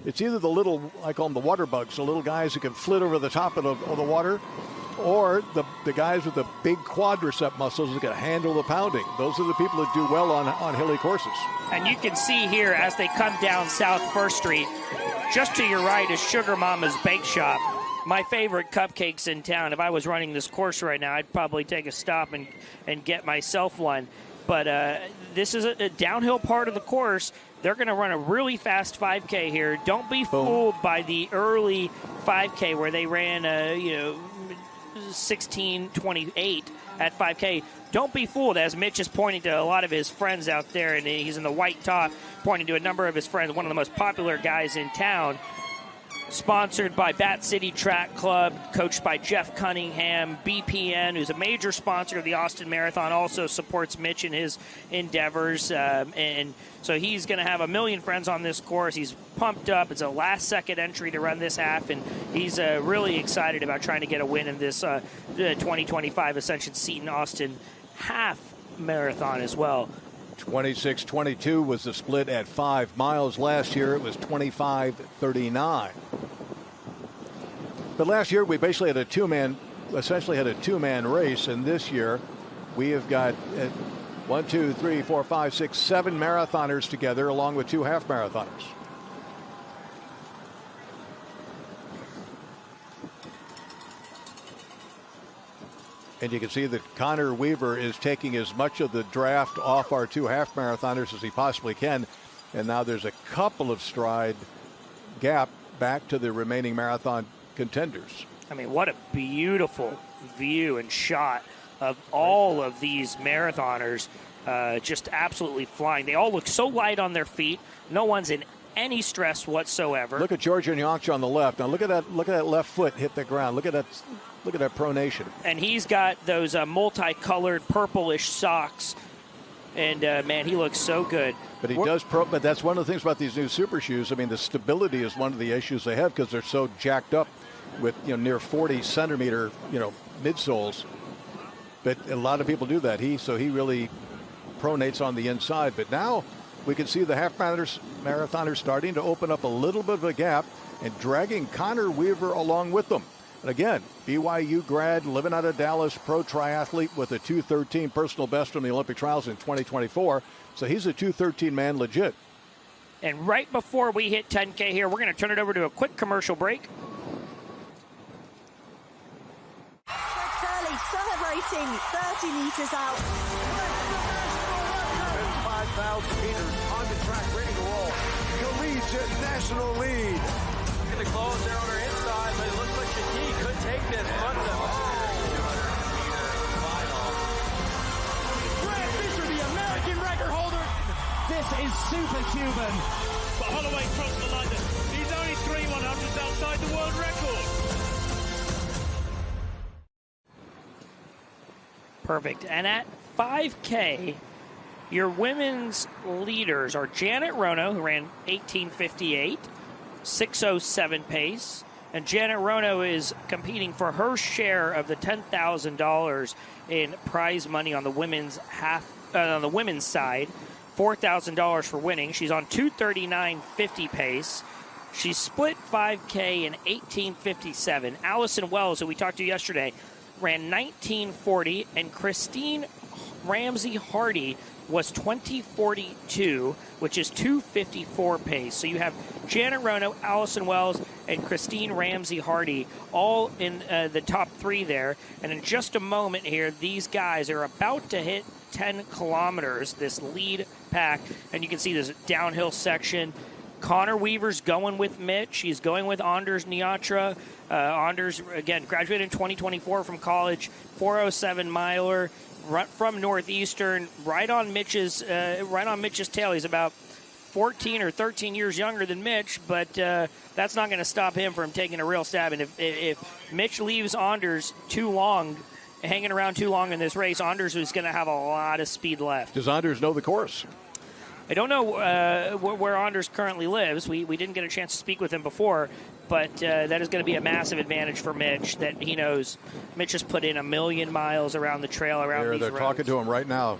it's either the little, I call them the water bugs, the little guys who can flit over the top of the water, or the guys with the big quadricep muscles that can handle the pounding. Those are the people that do well on hilly courses. And you can see here as they come down South 1st Street, just to your right is Sugar Mama's Bake Shop. My favorite cupcakes in town. If I was running this course right now, I'd probably take a stop and get myself one. But this is a downhill part of the course. They're going to run a really fast 5K here. Don't be fooled by the early 5K where they ran 16:28 at 5K. Don't be fooled, as Mitch is pointing to a lot of his friends out there, and he's in the white top, pointing to a number of his friends, one of the most popular guys in town. Sponsored by Bat City Track Club, coached by Jeff Cunningham. BPN, who's a major sponsor of the Austin Marathon, also supports Mitch in his endeavors. And so he's going to have a million friends on this course. He's pumped up. It's a last-second entry to run this half, and he's really excited about trying to get a win in this 2025 Ascension Seton Austin half marathon as well. 26-22 was the split at 5 miles. Last year it was 25-39. But last year we basically had a two-man race, and this year we have got 1, 2, 3, 4, 5, 6, 7 marathoners together, along with 2 half marathoners. And you can see that Connor Weaver is taking as much of the draft off our 2 half marathoners as he possibly can. And now there's a couple of stride gap back to the remaining marathon contenders. I mean, what a beautiful view and shot of all of these marathoners just absolutely flying. They all look so light on their feet. No one's in any stress whatsoever. Look at Georgia Nyongcha on the left. Now look at that left foot hit the ground. Look at that pronation. And he's got those multicolored purplish socks. And man, he looks so good. But but that's one of the things about these new super shoes. I mean, the stability is one of the issues they have because they're so jacked up with near 40 centimeter midsoles. But a lot of people do that. He really pronates on the inside. But now we can see the half marathoners starting to open up a little bit of a gap and dragging Connor Weaver along with them. And again, BYU grad, living out of Dallas, pro triathlete with a 2:13 personal best from the Olympic trials in 2024. So he's a 2:13 man legit. And right before we hit 10K here, we're going to turn it over to a quick commercial break. Early, celebrating 30 meters out. 5,000 meters on the track, ready to roll. Collegiate national lead. The close there on her inside, but it looks like Shaki could take this front to Brad Fisher, the American record holder. This is Super Cuban. But Holloway crossed the London. He's only 3/100ths outside the world record. Perfect. And at 5K, Your women's leaders are Janet Rono, who ran 18:58, 6:07 pace. And Janet Rono is competing for her share of the $10,000 in prize money on the women's side, $4,000 for winning. She's on 2:39.50 pace. She split 5K in 18:57. Allison Wells, who we talked to yesterday, ran 19:40, and Christine Ramsey Hardy was 20:42, which is 2:54 pace. So you have Janet Rono, Allison Wells, and Christine Ramsey Hardy all in the top three there. And in just a moment here, these guys are about to hit 10 kilometers, this lead pack. And you can see this downhill section. Connor Weaver's going with Mitch. He's going with Anders Niatra. Anders, again, graduated in 2024 from college, 407 miler. From Northeastern, right on Mitch's tail. He's about 14 or 13 years younger than Mitch, but that's not going to stop him from taking a real stab. And if Mitch leaves Anders hanging around too long in this race, Anders is going to have a lot of speed left. Does Anders know the course? I don't know where Anders currently lives. We didn't get a chance to speak with him before, but that is going to be a massive advantage for Mitch that he knows. Mitch has put in 1 million miles around the trail, around these roads. They're talking to him right now.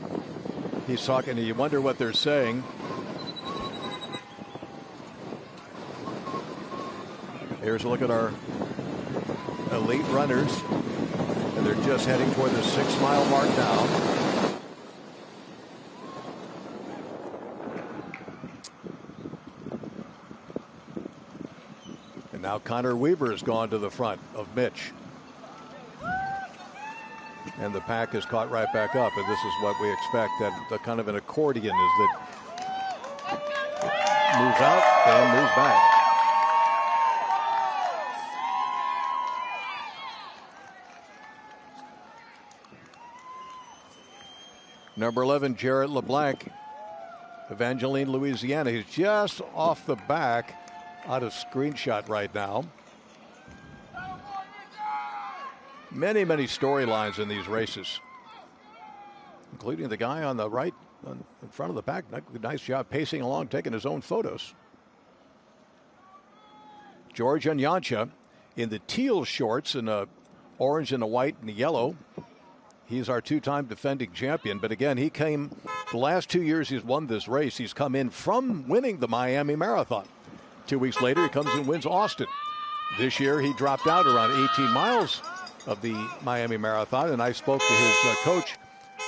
He's talking, and you wonder what they're saying. Here's a look at our elite runners, and they're just heading toward the 6 mile mark now. And now Connor Weaver has gone to the front of Mitch. And the pack is caught right back up, and this is what we expect, that the kind of an accordion is that moves out and moves back. Number 11, Jarrett LeBlanc, Evangeline, Louisiana. He's just off the back, out of screenshot right now. Many, many storylines in these races, including the guy on the right in front of the pack. Nice job pacing along, taking his own photos. George Onyancha in the teal shorts and the orange and the white and the yellow. He's our two-time defending champion. But again, he came the last 2 years he's won this race. He's come in from winning the Miami Marathon. 2 weeks later, he comes and wins Austin. This year, he dropped out around 18 miles of the Miami Marathon. And I spoke to his coach,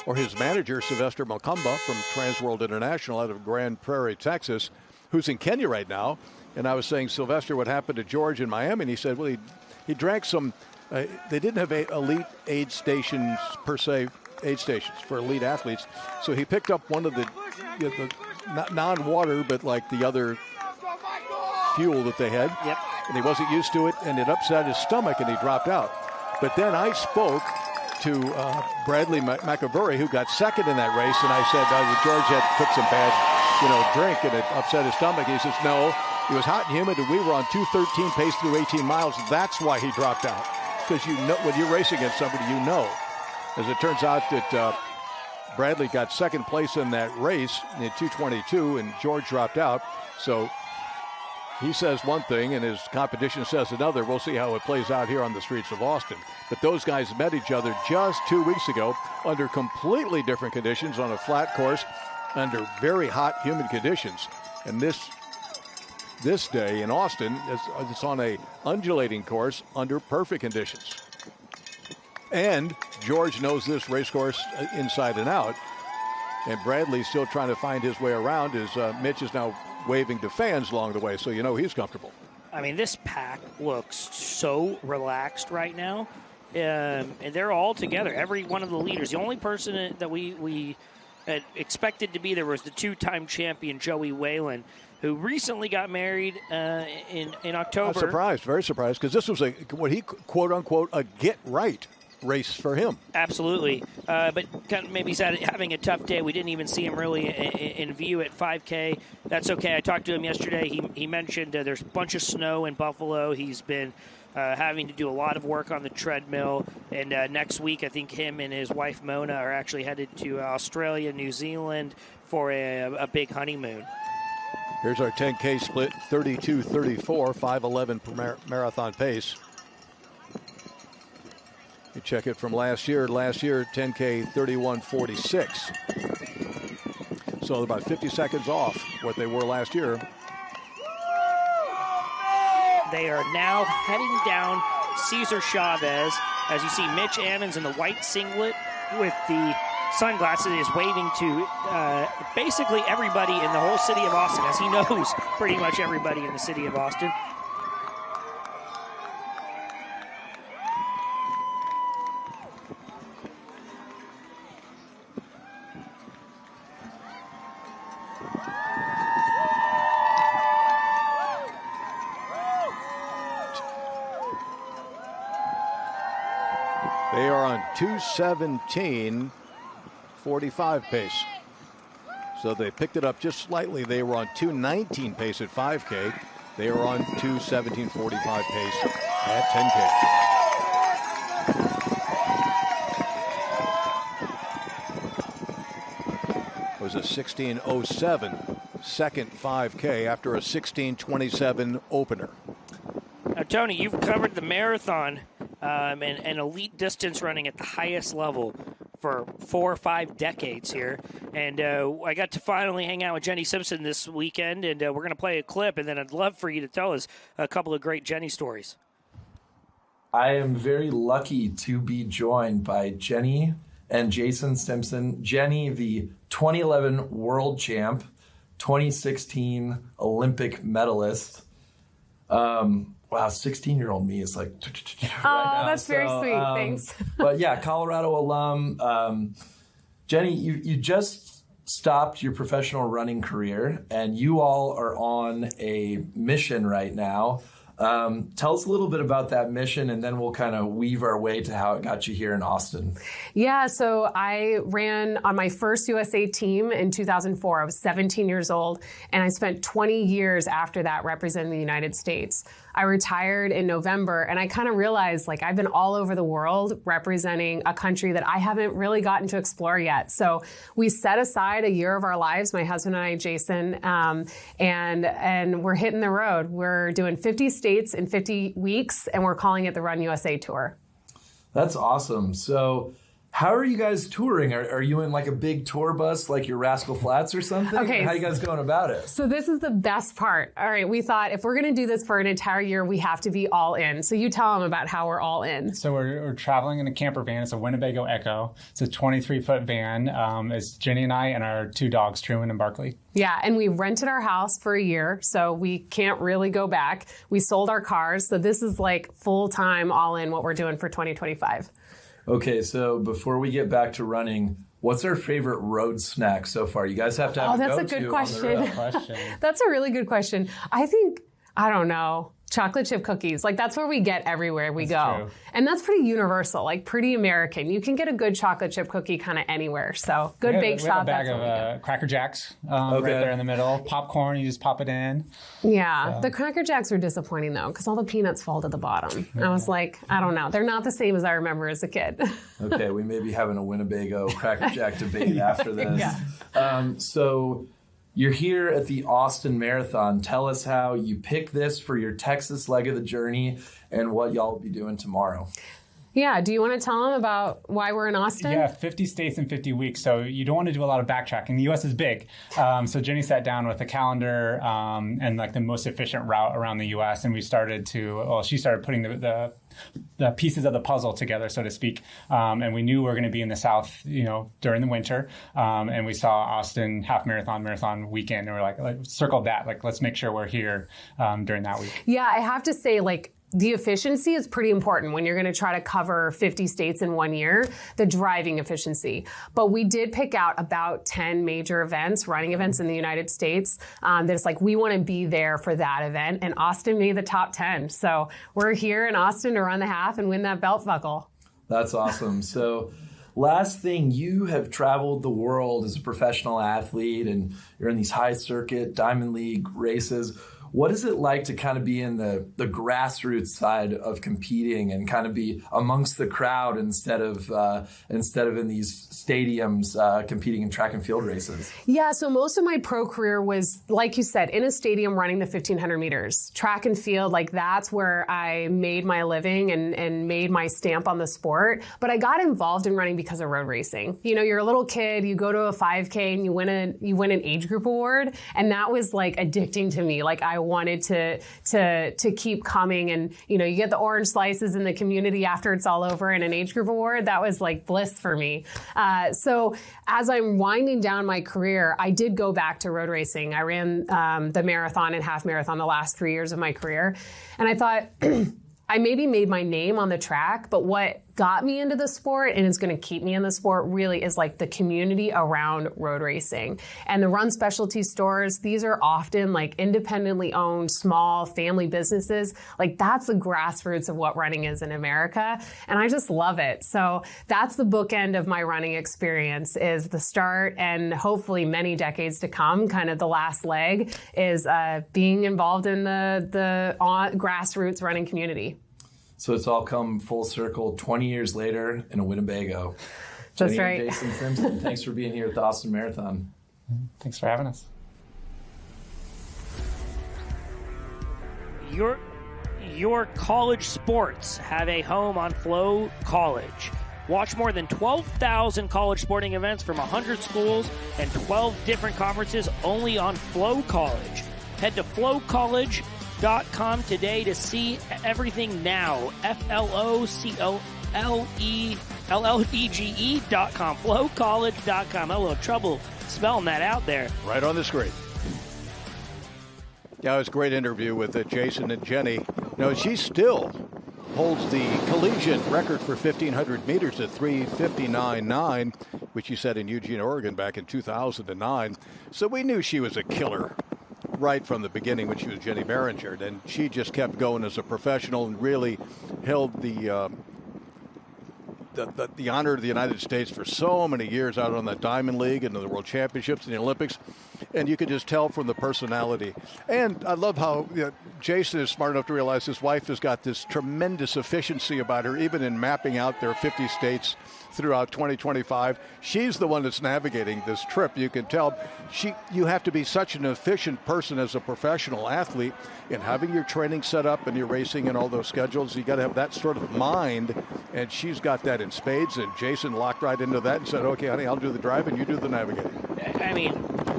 or his manager, Sylvester Macumba from Transworld International out of Grand Prairie, Texas, who's in Kenya right now. And I was saying, Sylvester, what happened to George in Miami? And he said, well, he drank some. They didn't have elite aid stations, per se, aid stations for elite athletes. So he picked up one of the not non-water, but like the other fuel that they had. Yep. And he wasn't used to it, and it upset his stomach, and he dropped out. But then I spoke to Bradley McAvoy, who got second in that race, and I said, George took some bad, drink, and it upset his stomach. He says, no, it was hot and humid, and we were on 2:13 pace through 18 miles. That's why he dropped out. Because when you're racing against somebody, As it turns out that Bradley got second place in that race in 2:22, and George dropped out. So he says one thing, and his competition says another. We'll see how it plays out here on the streets of Austin. But those guys met each other just 2 weeks ago under completely different conditions on a flat course, under very hot, humid conditions. And this day in Austin, it's on a undulating course under perfect conditions. And George knows this race course inside and out. And Bradley's still trying to find his way around as Mitch is now waving to fans along the way, so he's comfortable. I mean, this pack looks so relaxed right now. And they're all together, every one of the leaders. The only person that we had expected to be there was the two-time champion, Joey Whalen, who recently got married in October. I'm surprised, very surprised, because this was what he, quote-unquote, a get-right race for him. Absolutely. But kind of maybe he's having a tough day. We didn't even see him really in view at 5K. That's okay. I talked to him yesterday. He mentioned there's a bunch of snow in Buffalo. He's been having to do a lot of work on the treadmill. And next week, I think him and his wife Mona are actually headed to Australia, New Zealand for a big honeymoon. Here's our 10K split, 32-34, 5:11 per marathon pace. You check it from last year. Last year, 10K, 31:46. So about 50 seconds off what they were last year. They are now heading down Cesar Chavez. As you see, Mitch Ammons in the white singlet with the sunglasses is waving to basically everybody in the whole city of Austin, as he knows pretty much everybody in the city of Austin. They are on 2:17:45 pace. So they picked it up just slightly. They were on 2:19 pace at 5K. They are on 2:17:45 pace at 10K. It was a 16:07 second 5K after a 16:27 opener. Now, Tony, you've covered the marathon and elite distance running at the highest level for 4 or 5 decades here. And I got to finally hang out with Jenny Simpson this weekend, and we're going to play a clip, and then I'd love for you to tell us a couple of great Jenny stories. I am very lucky to be joined by Jenny and Jason Simpson. Jenny, the 2011 world champ, 2016 Olympic medalist. Wow, 16-year-old me is like right now. That's very sweet. Thanks. But yeah, Colorado alum. Jenny, you just stopped your professional running career, and you all are on a mission right now. Tell us a little bit about that mission, and then we'll kind of weave our way to how it got you here in Austin. Yeah, so I ran on my first USA team in 2004. I was 17 years old, and I spent 20 years after that representing the United States. I retired in November, and I kind of realized, like, I've been all over the world representing a country that I haven't really gotten to explore yet. So we set aside a year of our lives, my husband and I, Jason, and we're hitting the road. We're doing 50 states in 50 weeks, and we're calling it the Run USA Tour. That's awesome. So how are you guys touring? Are you in like a big tour bus like your Rascal Flatts or something? Okay. How are you guys going about it? So this is the best part. All right, we thought if we're going to do this for an entire year, we have to be all in. So you tell them about how we're all in. So we're traveling in a camper van. It's a Winnebago Echo. It's a 23-foot van. It's Jenny and I and our 2 dogs, Truman and Barkley. Yeah, and we rented our house for a year, so we can't really go back. We sold our cars, so this is like full-time, all in what we're doing for 2025. Okay, so before we get back to running, what's our favorite road snack so far? You guys have to have that's a good question. That's a really good question. I don't know. Chocolate chip cookies. Like, that's where we get everywhere we go. True. And that's pretty universal, like pretty American. You can get a good chocolate chip cookie kind of anywhere. So good bake shop. We have a bag of Cracker Jacks right there in the middle. Popcorn, you just pop it in. Yeah. The Cracker Jacks were disappointing, though, because all the peanuts fall to the bottom. I was like, I don't know. They're not the same as I remember as a kid. Okay, we may be having a Winnebago Cracker Jack debate after this. Yeah. So you're here at the Austin Marathon. Tell us how you picked this for your Texas leg of the journey and what y'all will be doing tomorrow. Yeah, do you want to tell them about why we're in Austin? Yeah, 50 states in 50 weeks, so you don't want to do a lot of backtracking. The U.S. is big. So Jenny sat down with a calendar and like the most efficient route around the U.S., and she started putting the pieces of the puzzle together, so to speak. And we knew we were going to be in the South, during the winter. And we saw Austin marathon weekend, and we're like circled that. Like, let's make sure we're here during that week. Yeah, I have to say, the efficiency is pretty important when you're going to try to cover 50 states in 1 year, the driving efficiency. But we did pick out about 10 major events, running events in the United States, that it's like we want to be there for that event. And Austin made the top 10. So we're here in Austin to run the half and win that belt buckle. That's awesome. So last thing, you have traveled the world as a professional athlete, and you're in these high circuit Diamond League races. What is it like to kind of be in the grassroots side of competing and kind of be amongst the crowd instead of in these stadiums competing in track and field races? Yeah, so most of my pro career was, like you said, in a stadium running the 1,500 meters. Track and field, like that's where I made my living and made my stamp on the sport. But I got involved in running because of road racing. You know, you're a little kid, you go to a 5K and you win an age group award, and that was like addicting to me. Like I wanted to keep coming, and you know, you get the orange slices in the community after it's all over and an age group award. That was like bliss for me. So as I'm winding down my career, I did go back to road racing. I ran the marathon and half marathon the last 3 years of my career, and I thought I maybe made my name on the track, but what got me into the sport and is going to keep me in the sport really is like the community around road racing. And the run specialty stores, these are often like independently owned, small family businesses. Like that's the grassroots of what running is in America. And I just love it. So that's the bookend of my running experience, is the start, and hopefully many decades to come, kind of the last leg is being involved in the grassroots running community. So it's all come full circle 20 years later in a Winnebago. That's Jenny right. and Jason Simpson, thanks for being here at the Austin Marathon. Thanks for having us. Your college sports have a home on Flow College. Watch more than 12,000 college sporting events from 100 schools and 12 different conferences only on Flow College. Head to flowcollege.com today to see everything now. FLOCOLLEGE.com. Flowcollege.com. A little trouble spelling that out there. Right on the screen. Yeah, it was a great interview with Jason and Jenny. No, she still holds the collegiate record for 1,500 meters at 3:59.9, which she set in Eugene, Oregon back in 2009. So we knew she was a killer right from the beginning when she was Jenny Behringer, and she just kept going as a professional and really held the honor of the United States for so many years out on the Diamond League and the World Championships and the Olympics. And you could just tell from the personality. And I love how Jason is smart enough to realize his wife has got this tremendous efficiency about her, even in mapping out their 50 states throughout 2025. She's the one that's navigating this trip. You can tell you have to be such an efficient person as a professional athlete in having your training set up and your racing and all those schedules. You got to have that sort of mind, and she's got that in spades. And Jason locked right into that and said, okay, honey, I'll do the driving, you do the navigating. I mean,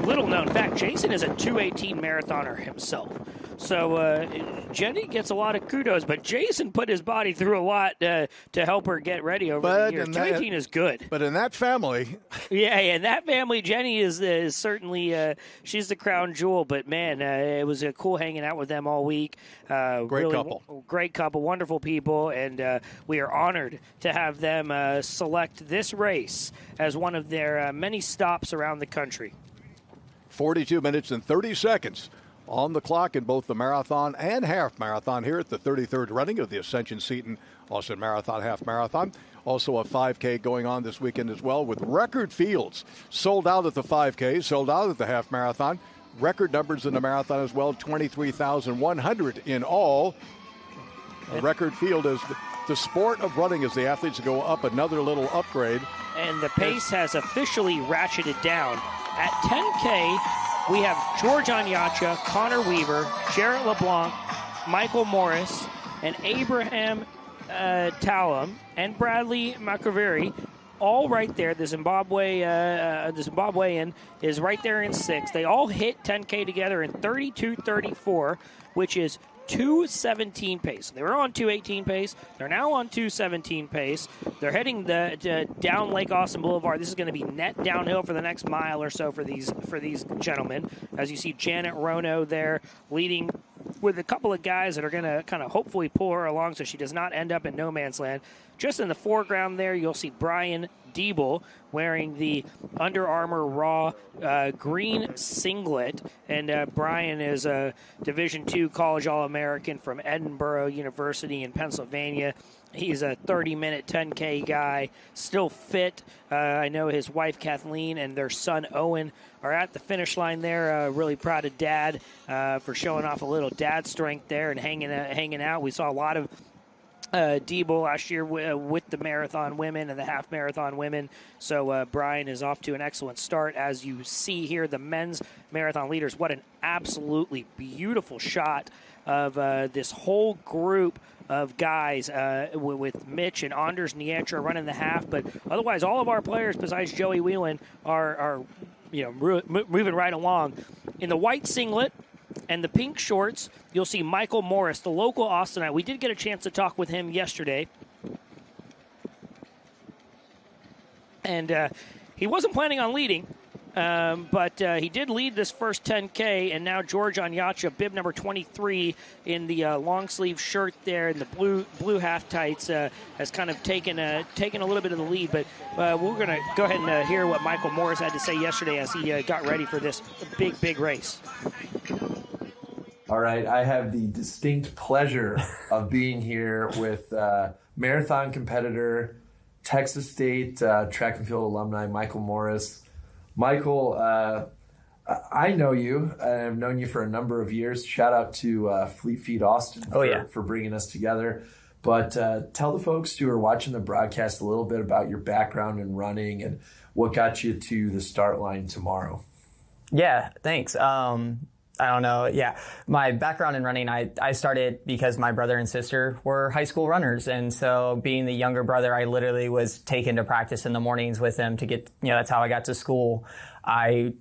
little known fact, Jason is a 2:18 marathoner himself. So Jenny gets a lot of kudos, but Jason put his body through a lot to help her get ready over the years. 2:18 is good. But in that family... yeah, in that family, Jenny is certainly, she's the crown jewel. But, man, it was cool hanging out with them all week. Great couple, wonderful people, and we are honored to have them select this race as one of their many stops around the country. 42 minutes and 30 seconds on the clock in both the marathon and half marathon here at the 33rd running of the Ascension Seton Austin Marathon half marathon. Also a 5K going on this weekend as well, with record fields. Sold out at the 5K, sold out at the half marathon. Record numbers in the marathon as well, 23,100 in all. A record field as the sport of running as the athletes go up another little upgrade. And the pace has officially ratcheted down. At 10K, we have George Anyacha, Connor Weaver, Jarrett LeBlanc, Michael Morris, and Abraham Talam, and Bradley McAvery, all right there. The Zimbabwean is right there in 6th. They all hit 10K together in 32:34, which is 2:17 pace. They were on 2:18 pace. They're now on 2:17 pace. They're heading down Lake Austin Boulevard. This is going to be net downhill for the next mile or so for these gentlemen. As you see, Janet Rono there leading with a couple of guys that are going to kind of hopefully pull her along so she does not end up in no man's land. Just in the foreground there, you'll see Brian Diebel wearing the Under Armour Raw green singlet. And Brian is a Division II College All-American from Edinburgh University in Pennsylvania. He's a 30-minute 10K guy, still fit. I know his wife Kathleen and their son Owen are at the finish line there. Really proud of Dad for showing off a little dad strength there and hanging out. We saw a lot of Debo last year with the marathon women and the half marathon women. So Brian is off to an excellent start. As you see here, the men's marathon leaders, what an absolutely beautiful shot of this whole group of guys with Mitch and Anders Nietra running the half. But otherwise, all of our players besides Joey Whelan are moving right along. In the white singlet and the pink shorts, you'll see Michael Morris, the local Austinite. We did get a chance to talk with him yesterday. And he wasn't planning on leading, but he did lead this first 10K, and now George Onyacha, bib number 23, in the long sleeve shirt there and the blue half tights, has kind of taken a little bit of the lead. But we're going to go ahead and hear what Michael Morris had to say yesterday as he got ready for this big race. All right, I have the distinct pleasure of being here with marathon competitor, Texas State track and field alumni, Michael Morris. Michael, I know you. I've known you for a number of years. Shout out to Fleet Feet Austin for bringing us together. But tell the folks who are watching the broadcast a little bit about your background in running and what got you to the start line tomorrow. Yeah, thanks. I don't know. Yeah, my background in running, I started because my brother and sister were high school runners. And so being the younger brother, I literally was taken to practice in the mornings with them to get, that's how I got to school. I'm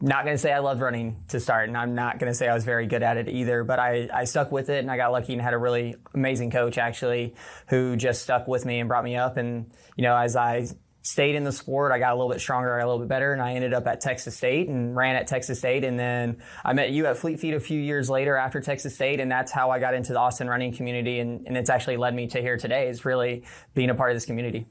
not going to say I loved running to start, and I'm not going to say I was very good at it either, but I stuck with it, and I got lucky and had a really amazing coach, actually, who just stuck with me and brought me up. And, as I stayed in the sport, I got a little bit stronger, I got a little bit better, and I ended up at Texas State and ran at Texas State. And then I met you at Fleet Feet a few years later after Texas State, and that's how I got into the Austin running community. And it's actually led me to here today, is really being a part of this community.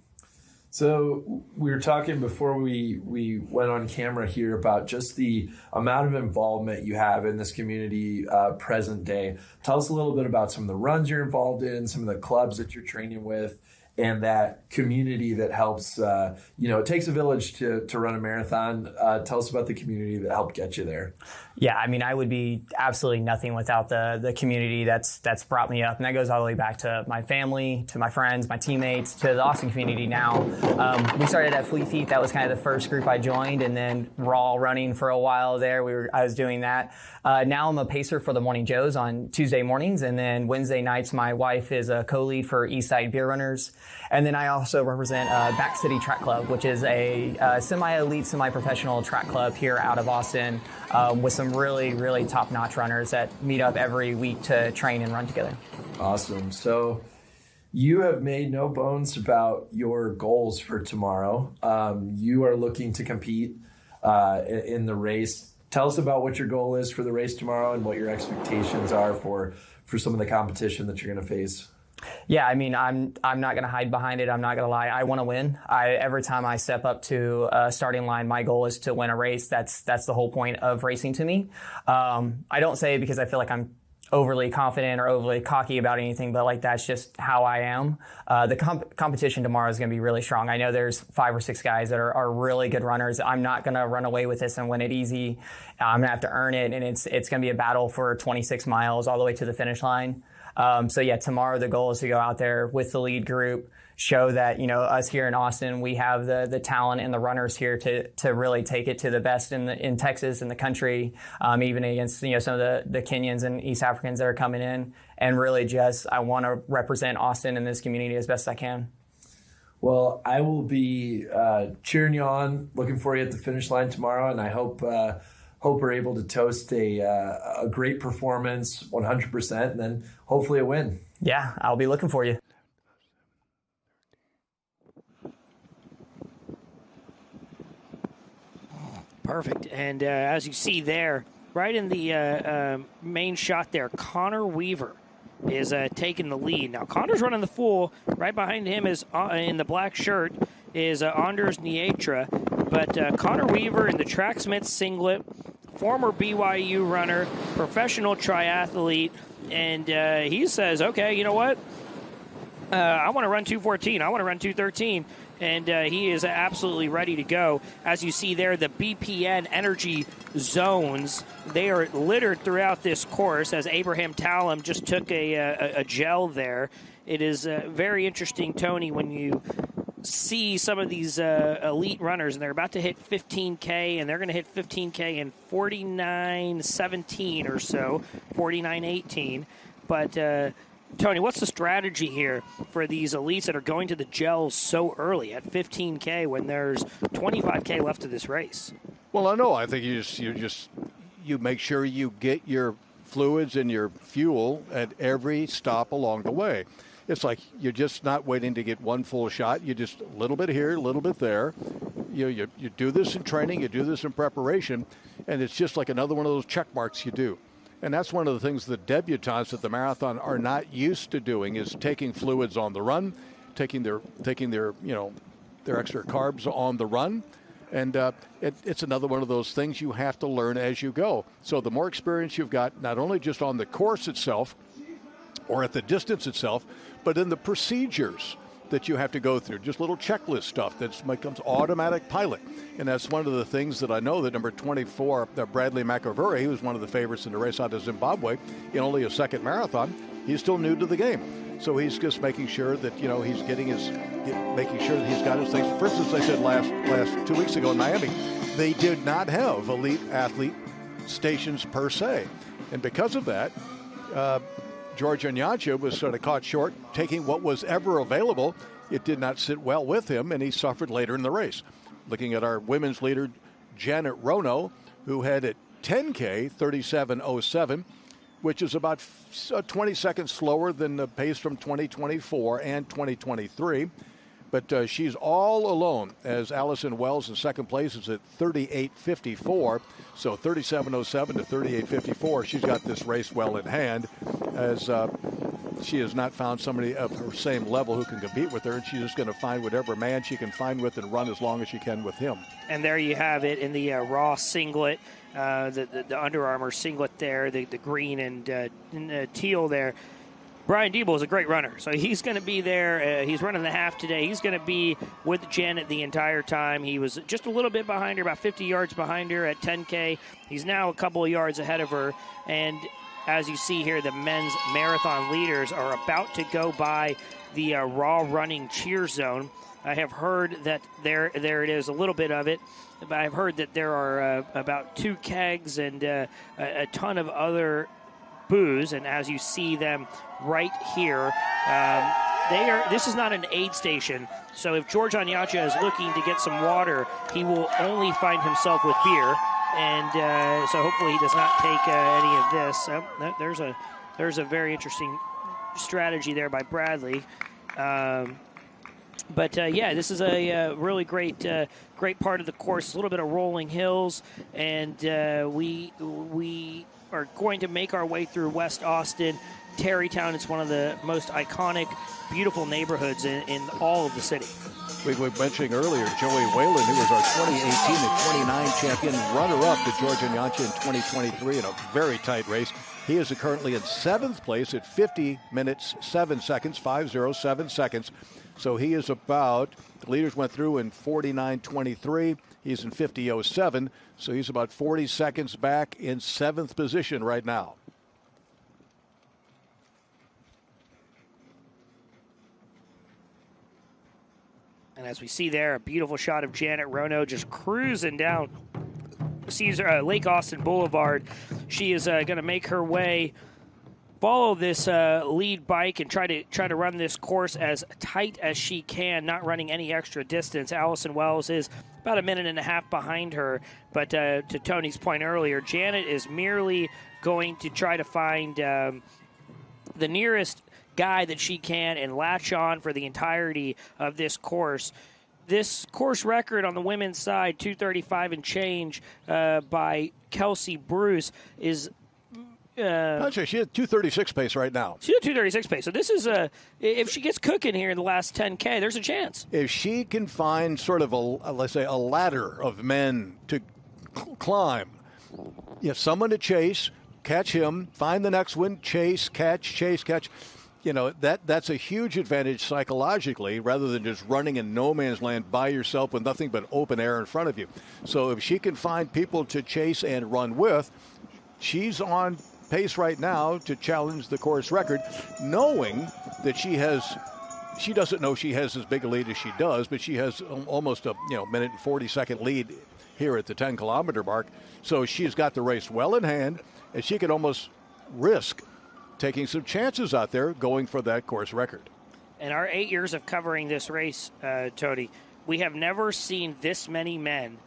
So we were talking before we went on camera here about just the amount of involvement you have in this community present day. Tell us a little bit about some of the runs you're involved in, some of the clubs that you're training with, and that community that helps, it takes a village to run a marathon. Tell us about the community that helped get you there. Yeah, I would be absolutely nothing without the community that's brought me up. And that goes all the way back to my family, to my friends, my teammates, to the Austin community now. We started at Fleet Feet. That was kind of the first group I joined, and then raw running for a while there. I was doing that. Now I'm a pacer for the Morning Joes on Tuesday mornings, and then Wednesday nights my wife is a co-lead for Eastside Beer Runners. And then I also represent Back City Track Club, which is a semi-elite, semi-professional track club here out of Austin with some really, really top-notch runners that meet up every week to train and run together. Awesome. So you have made no bones about your goals for tomorrow. You are looking to compete in the race. Tell us about what your goal is for the race tomorrow and what your expectations are for some of the competition that you're going to face. Yeah, I'm not going to hide behind it. I'm not going to lie. I want to win. Every time I step up to a starting line, my goal is to win a race. That's the whole point of racing to me. I don't say it because I feel like I'm overly confident or overly cocky about anything, but that's just how I am. The competition tomorrow is going to be really strong. I know there's 5 or 6 guys that are really good runners. I'm not going to run away with this and win it easy. I'm going to have to earn it, and it's going to be a battle for 26 miles all the way to the finish line. Tomorrow the goal is to go out there with the lead group, show that, us here in Austin, we have the talent and the runners here to really take it to the best in Texas and the country, even against, some of the Kenyans and East Africans that are coming in. And really I want to represent Austin in this community as best I can. Well, I will be cheering you on, looking for you at the finish line tomorrow, and I hope we're able to toast a great performance, 100%, and then hopefully a win. Yeah, I'll be looking for you. Perfect. And as you see there, right in the main shot there, Connor Weaver is taking the lead. Now, Connor's running the full. Right behind him is, in the black shirt, is Anders Nietra. But Connor Weaver in the Tracksmith singlet, former BYU runner, professional triathlete, and he says, okay, you know what? I want to run 2:14. I want to run 2:13. And he is absolutely ready to go. As you see there, the BPN energy zones, they are littered throughout this course as Abraham Talum just took a gel there. It is very interesting, Tony, when you see some of these elite runners, and they're about to hit 15K, and they're going to hit 15K in 49:17 or so, 49:18. But Tony, what's the strategy here for these elites that are going to the gels so early at 15K when there's 25K left of this race? Well, I know. I think you make sure you get your fluids and your fuel at every stop along the way. It's like you're just not waiting to get one full shot. You just a little bit here, a little bit there. You do this in training, you do this in preparation, and it's just like another one of those check marks you do. And that's one of the things the debutantes at the marathon are not used to doing, is taking fluids on the run, taking their extra carbs on the run. And it's another one of those things you have to learn as you go. So the more experience you've got, not only just on the course itself or at the distance itself, but in the procedures that you have to go through, just little checklist stuff that becomes automatic pilot. And that's one of the things that I know that number 24, Bradley McAvoy, he was one of the favorites in the race out of Zimbabwe in only a second marathon. He's still new to the game. So he's just making sure that, he's making sure that he's got his things. For instance, they said last 2 weeks ago in Miami, they did not have elite athlete stations per se. And because of that, George Onyancha was sort of caught short, taking what was ever available. It did not sit well with him, and he suffered later in the race. Looking at our women's leader, Janet Rono, who had at 10K, 37:07, which is about 20 seconds slower than the pace from 2024 and 2023. But she's all alone, as Allison Wells in second place is at 38:54. So 37:07 to 38:54. She's got this race well in hand, as she has not found somebody of her same level who can compete with her, and she's just going to find whatever man she can find with and run as long as she can with him. And there you have it in the raw singlet, the Under Armour singlet there, the green and teal there. Brian Diebel is a great runner, so he's going to be there. He's running the half today. He's going to be with Janet the entire time. He was just a little bit behind her, about 50 yards behind her at 10K. He's now a couple of yards ahead of her. And as you see here, the men's marathon leaders are about to go by the raw running cheer zone. I have heard that there it is, a little bit of it. But I've heard that there are about 2 kegs and a ton of other booze, and as you see them right here, this is not an aid station, so if George Onyancha is looking to get some water, he will only find himself with beer, and so hopefully he does not take any of this. There's a very interesting strategy there by Bradley. But this is a really great part of the course. It's a little bit of rolling hills, and we are going to make our way through West Austin. Terrytown is one of the most iconic, beautiful neighborhoods in all of the city. We were mentioning earlier Joey Whalen, who was our 2018 and 29 champion, runner-up to George Onyancha in 2023 in a very tight race. He is currently in 7th place at 50 minutes, 7 seconds, 5:07 seconds. So he is about, the leaders went through in 49:23. He's in 50:07. So he's about 40 seconds back in 7th position right now. And as we see there, a beautiful shot of Janet Rono just cruising down Lake Austin Boulevard. She is going to make her way, follow this lead bike and try to run this course as tight as she can, not running any extra distance. Allison Wells is about a minute and a half behind her. But to Tony's point earlier, Janet is merely going to try to find the nearest guy that she can and latch on for the entirety of this course. This course record on the women's side, 2:35 and change by Kelsey Bruce, is Actually, she had 2:36 pace right now. She had 2:36 pace. So this is if she gets cooking here in the last 10K, there's a chance. If she can find sort of let's say a ladder of men to climb, someone to chase, catch him, find the next one, chase, catch, that's a huge advantage psychologically, rather than just running in no man's land by yourself with nothing but open air in front of you. So if she can find people to chase and run with, she's on pace right now to challenge the course record, knowing that she doesn't know she has as big a lead as she does, but she has almost a minute and 40-second lead here at the 10-kilometer mark. So she's got the race well in hand, and she could almost risk taking some chances out there going for that course record. In our 8 years of covering this race, Tony, we have never seen this many men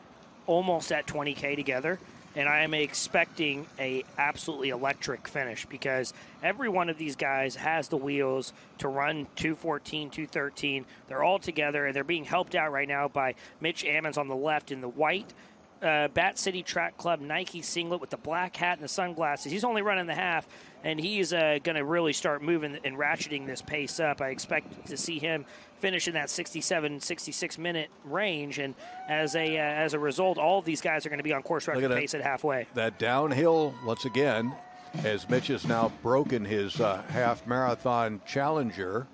almost at 20K together. And I am expecting a absolutely electric finish, because every one of these guys has the wheels to run 2:14, 2:13. They're all together, and they're being helped out right now by Mitch Ammons on the left in the white Bat City Track Club Nike singlet with the black hat and the sunglasses. He's only running the half, and he's going to really start moving and ratcheting this pace up. I expect to see him finish in that 67, 66-minute range, and as a result, all of these guys are going to be on course record pace at halfway. That downhill, once again, as Mitch has now broken his half marathon challenger,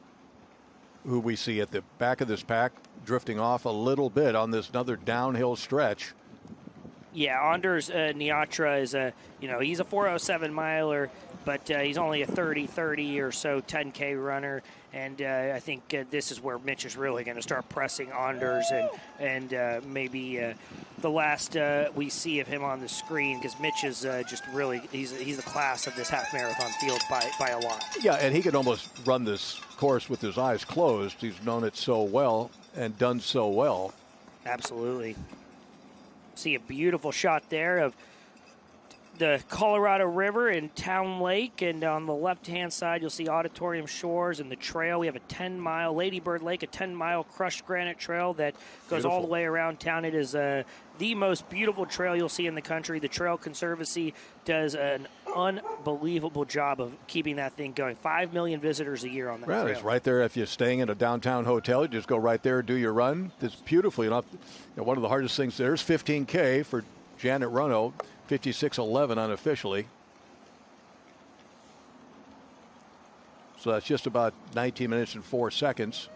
who we see at the back of this pack drifting off a little bit on this another downhill stretch. Yeah, Anders Niatra is he's a 4:07 miler, but he's only a 30 or so 10K runner, and I think this is where Mitch is really going to start pressing Anders, and maybe the last we see of him on the screen, because Mitch is just really he's the class of this half marathon field by a lot. Yeah, and he could almost run this course with his eyes closed. He's known it so well and done so well. Absolutely. See a beautiful shot there of the Colorado River and Town Lake, and on the left-hand side you'll see Auditorium Shores and the trail. We have a 10-mile Ladybird Lake, a 10-mile crushed granite trail that goes all the way around town. It is the most beautiful trail you'll see in the country. The Trail Conservancy does an unbelievable job of keeping that thing going. 5 million visitors a year on that trail. It's right there. If you're staying in a downtown hotel, you just go right there, do your run. It's beautifully enough. One of the hardest things there is 15K for Janet Runo, 56:11 unofficially. So that's just about 19 minutes and 4 seconds.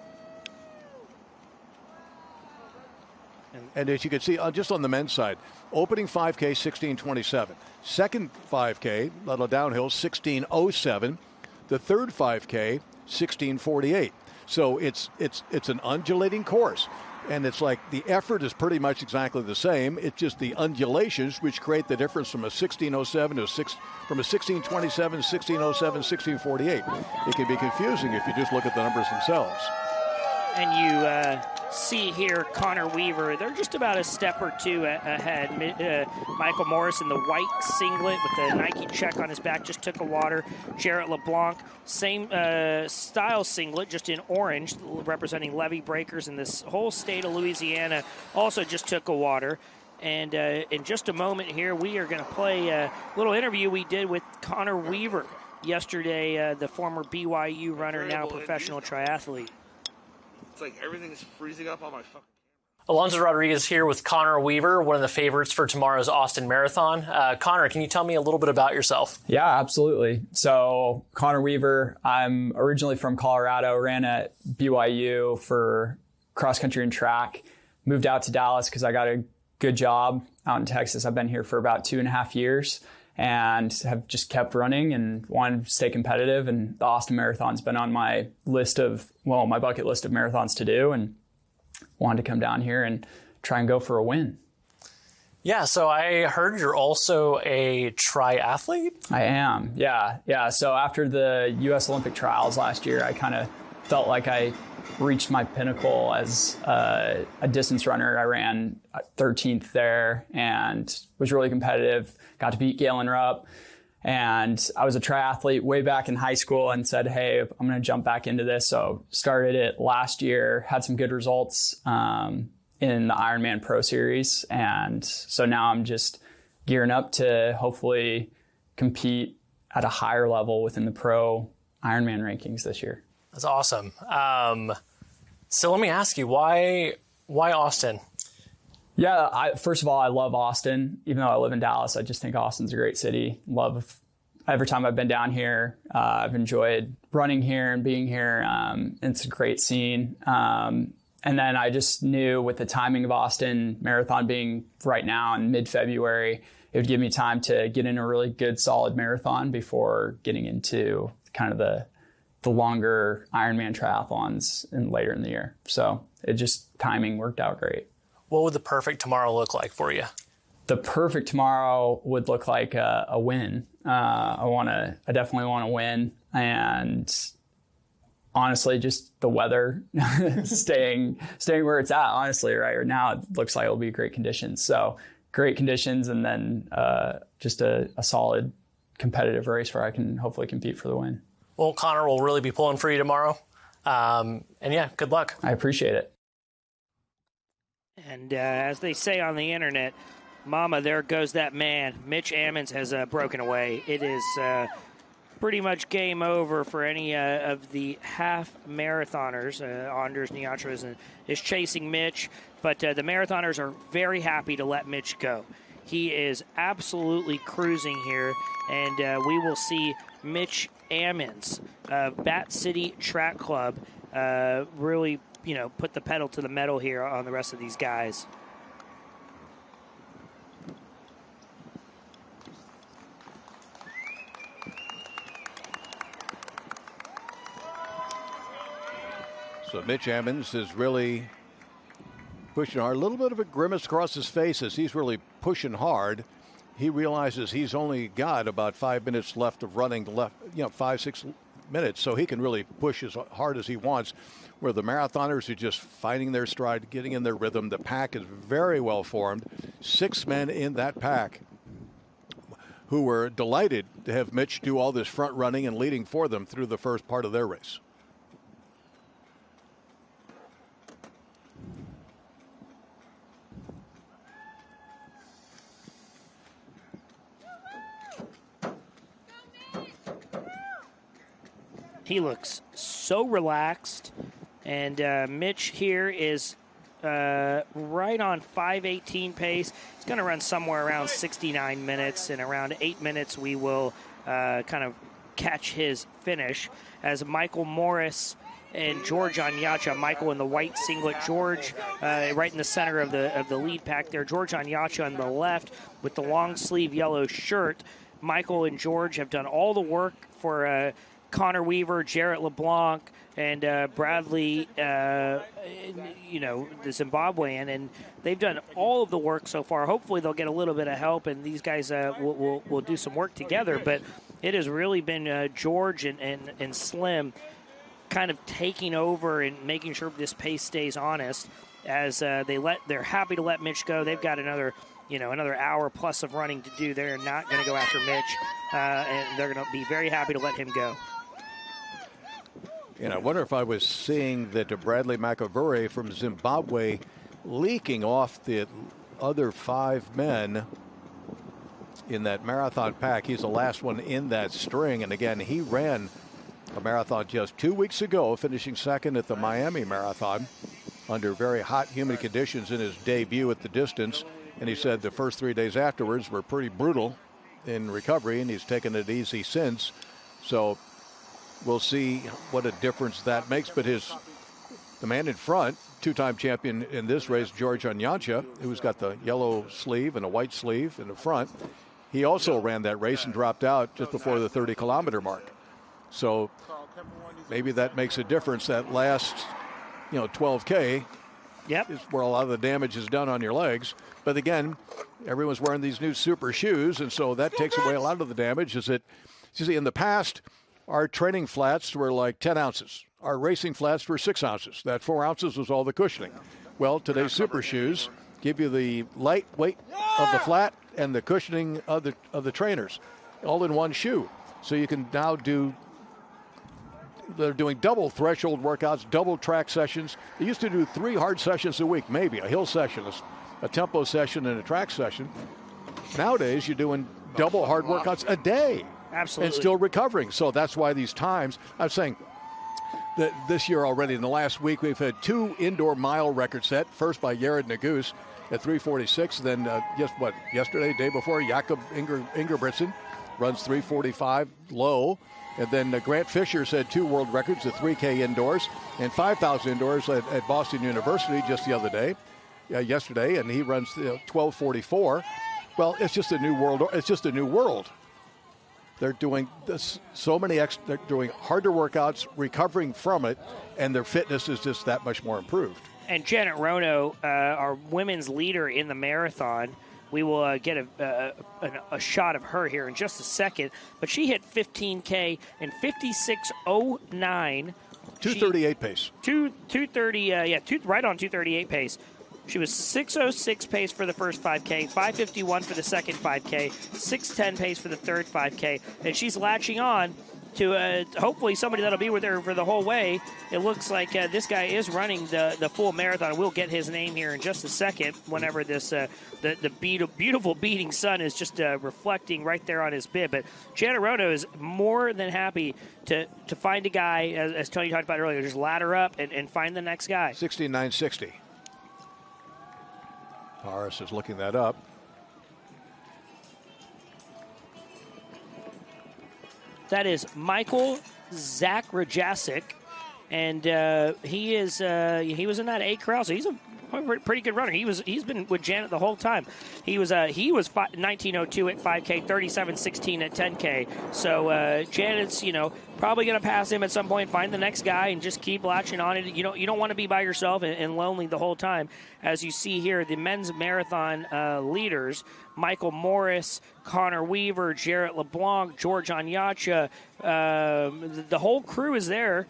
And as you can see, just on the men's side, opening 5K, 16:27. Second 5K, little downhill, 16:07. The third 5K, 16:48. So it's an undulating course. And it's like the effort is pretty much exactly the same. It's just the undulations which create the difference from a 16:07 to from a 16:27, 16:07, 16:48. It can be confusing if you just look at the numbers themselves. And you see here Connor Weaver. They're just about a step or two ahead. Michael Morris in the white singlet with the Nike check on his back just took a water. Jarrett LeBlanc, same style singlet, just in orange, representing levee breakers in this whole state of Louisiana, also just took a water. And in just a moment here, we are going to play a little interview we did with Connor Weaver yesterday, the former BYU runner, now professional triathlete. It's like everything's freezing up on my fucking. Alonso Rodriguez here with Connor Weaver, one of the favorites for tomorrow's Austin Marathon. Connor, can you tell me a little bit about yourself? Yeah, absolutely. So Connor Weaver, I'm originally from Colorado, ran at BYU for cross country and track, moved out to Dallas because I got a good job out in Texas. I've been here for about 2.5 years and have just kept running and wanted to stay competitive. And the Austin Marathon's been on my my bucket list of marathons to do, and wanted to come down here and try and go for a win. Yeah, so I heard you're also a triathlete? I am, yeah. So after the U.S. Olympic trials last year, I kind of felt like I reached my pinnacle as a distance runner. I ran 13th there and was really competitive, got to beat Galen Rupp. And I was a triathlete way back in high school and said, hey, I'm going to jump back into this. So started it last year, had some good results in the Ironman Pro Series. And so now I'm just gearing up to hopefully compete at a higher level within the pro Ironman rankings this year. That's awesome. So let me ask you, why Austin? Yeah, first of all, I love Austin. Even though I live in Dallas, I just think Austin's a great city. Every time I've been down here, I've enjoyed running here and being here. It's a great scene. And then I just knew with the timing of Austin Marathon being right now in mid-February, it would give me time to get in a really good, solid marathon before getting into kind of the longer Ironman triathlons later in the year. So it just, timing worked out great. What would the perfect tomorrow look like for you? The perfect tomorrow would look like a win. I definitely want to win. And honestly, just the weather staying where it's at, honestly, right now, it looks like it'll be great conditions. So great conditions, and then just a solid competitive race where I can hopefully compete for the win. Well, Connor will really be pulling for you tomorrow. And yeah, good luck. I appreciate it. And as they say on the internet, mama, there goes that man. Mitch Ammons has broken away. It is pretty much game over for any of the half marathoners. Anders Niatra is chasing Mitch, but the marathoners are very happy to let Mitch go. He is absolutely cruising here, and we will see Mitch Ammons of Bat City Track Club really, put the pedal to the metal here on the rest of these guys. So Mitch Ammons is really pushing hard. A little bit of a grimace across his face as he's really pushing hard. He realizes he's only got about 5 minutes left of running, 5-6 minutes, so he can really push as hard as he wants, where the marathoners are just finding their stride, getting in their rhythm. The pack is very well formed. 6 men in that pack who were delighted to have Mitch do all this front running and leading for them through the first part of their race. He looks so relaxed, and Mitch here is right on 5:18 pace. He's going to run somewhere around 69 minutes. In around 8 minutes, we will kind of catch his finish as Michael Morris and George Onyacha. Michael in the white singlet, George right in the center of the lead pack there. George Onyacha on the left with the long sleeve yellow shirt. Michael and George have done all the work for Connor Weaver, Jarrett LeBlanc, and Bradley, the Zimbabwean, and they've done all of the work so far. Hopefully they'll get a little bit of help, and these guys will do some work together. But it has really been George and Slim kind of taking over and making sure this pace stays honest as they're happy to let Mitch go. They've got another hour plus of running to do. They're not going to go after Mitch, and they're going to be very happy to let him go. And I wonder if I was seeing that Bradley McAvoy from Zimbabwe leaking off the other 5 men in that marathon pack. He's the last one in that string. And again, he ran a marathon just 2 weeks ago, finishing second at the Miami Marathon under very hot, humid conditions in his debut at the distance. And he said the first 3 days afterwards were pretty brutal in recovery, and he's taken it easy since. So we'll see what a difference that makes. But the man in front, 2-time champion in this race, George Onyacha, who's got the yellow sleeve and a white sleeve in the front, he also ran that race and dropped out just before the 30-kilometer mark. So maybe that makes a difference. That last, 12K is where a lot of the damage is done on your legs. But again, everyone's wearing these new super shoes, and so that takes away a lot of the damage. You see, in the past, our training flats were like 10 ounces. Our racing flats were 6 ounces. That 4 ounces was all the cushioning. Well, today's super shoes give you the light weight of the flat and the cushioning of the trainers, all in one shoe. So you can now they're doing double threshold workouts, double track sessions. They used to do 3 hard sessions a week, maybe a hill session, a tempo session, and a track session. Nowadays, you're doing double hard workouts a day. Absolutely. And still recovering. So that's why these times, I'm saying that this year already, in the last week, we've had 2 indoor mile records set. First by Jared Nagus at 3:46. Then yesterday, day before, Jakob Ingebrigtsen runs 3:45 low. And then Grant Fisher set 2 world records, the 3K indoors and 5,000 indoors at Boston University just the other day, yesterday, and he runs 12:44. Well, it's just a new world. It's just a new world. They're doing this, they're doing harder workouts, recovering from it, and their fitness is just that much more improved. And Janet Rono, our women's leader in the marathon, we will get a shot of her here in just a second. But she hit 15K in 56:09. 2:38 pace. 2:30, right on 2:38 pace. She was 6:06 pace for the first 5K, 5:51 for the second 5K, 6:10 pace for the third 5K. And she's latching on to hopefully somebody that'll be with her for the whole way. It looks like this guy is running the full marathon. We'll get his name here in just a second whenever this the beautiful beating sun is just reflecting right there on his bib. But Janet Rono is more than happy to find a guy, as Tony talked about earlier, just ladder up and find the next guy. 69.60. Paris is looking that up. That is Michael Zakrajasic, and he was in that 8 corral, so he's a pretty good runner. He's been with Janet the whole time. He was 19:02 at 5K, 37:16 at 10K. So Janet's probably going to pass him at some point, find the next guy, and just keep latching on it. You don't want to be by yourself and lonely the whole time. As you see here, the men's marathon leaders: Michael Morris, Connor Weaver, Jarrett LeBlanc, George Onyacha. The whole crew is there.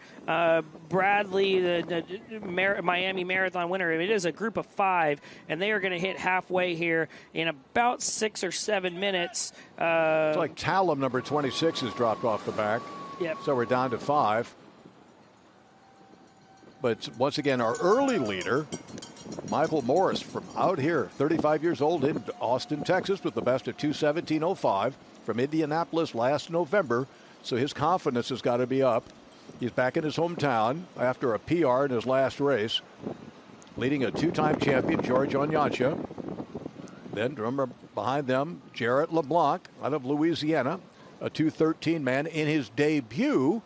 Bradley, the Miami Marathon winner. It is a group of 5, and they are going to hit halfway here in about 6 or 7 minutes. It's like Talum, number 26, has dropped off the back. Yep. So we're down to 5. But once again, our early leader, Michael Morris, from out here, 35 years old, in Austin, Texas, with the best of 2:17.05 from Indianapolis last November. So his confidence has got to be up. He's back in his hometown after a PR in his last race, leading a 2-time champion, George Onyacha. Then, remember, behind them, Jarrett LeBlanc out of Louisiana, a 2:13 man in his debut.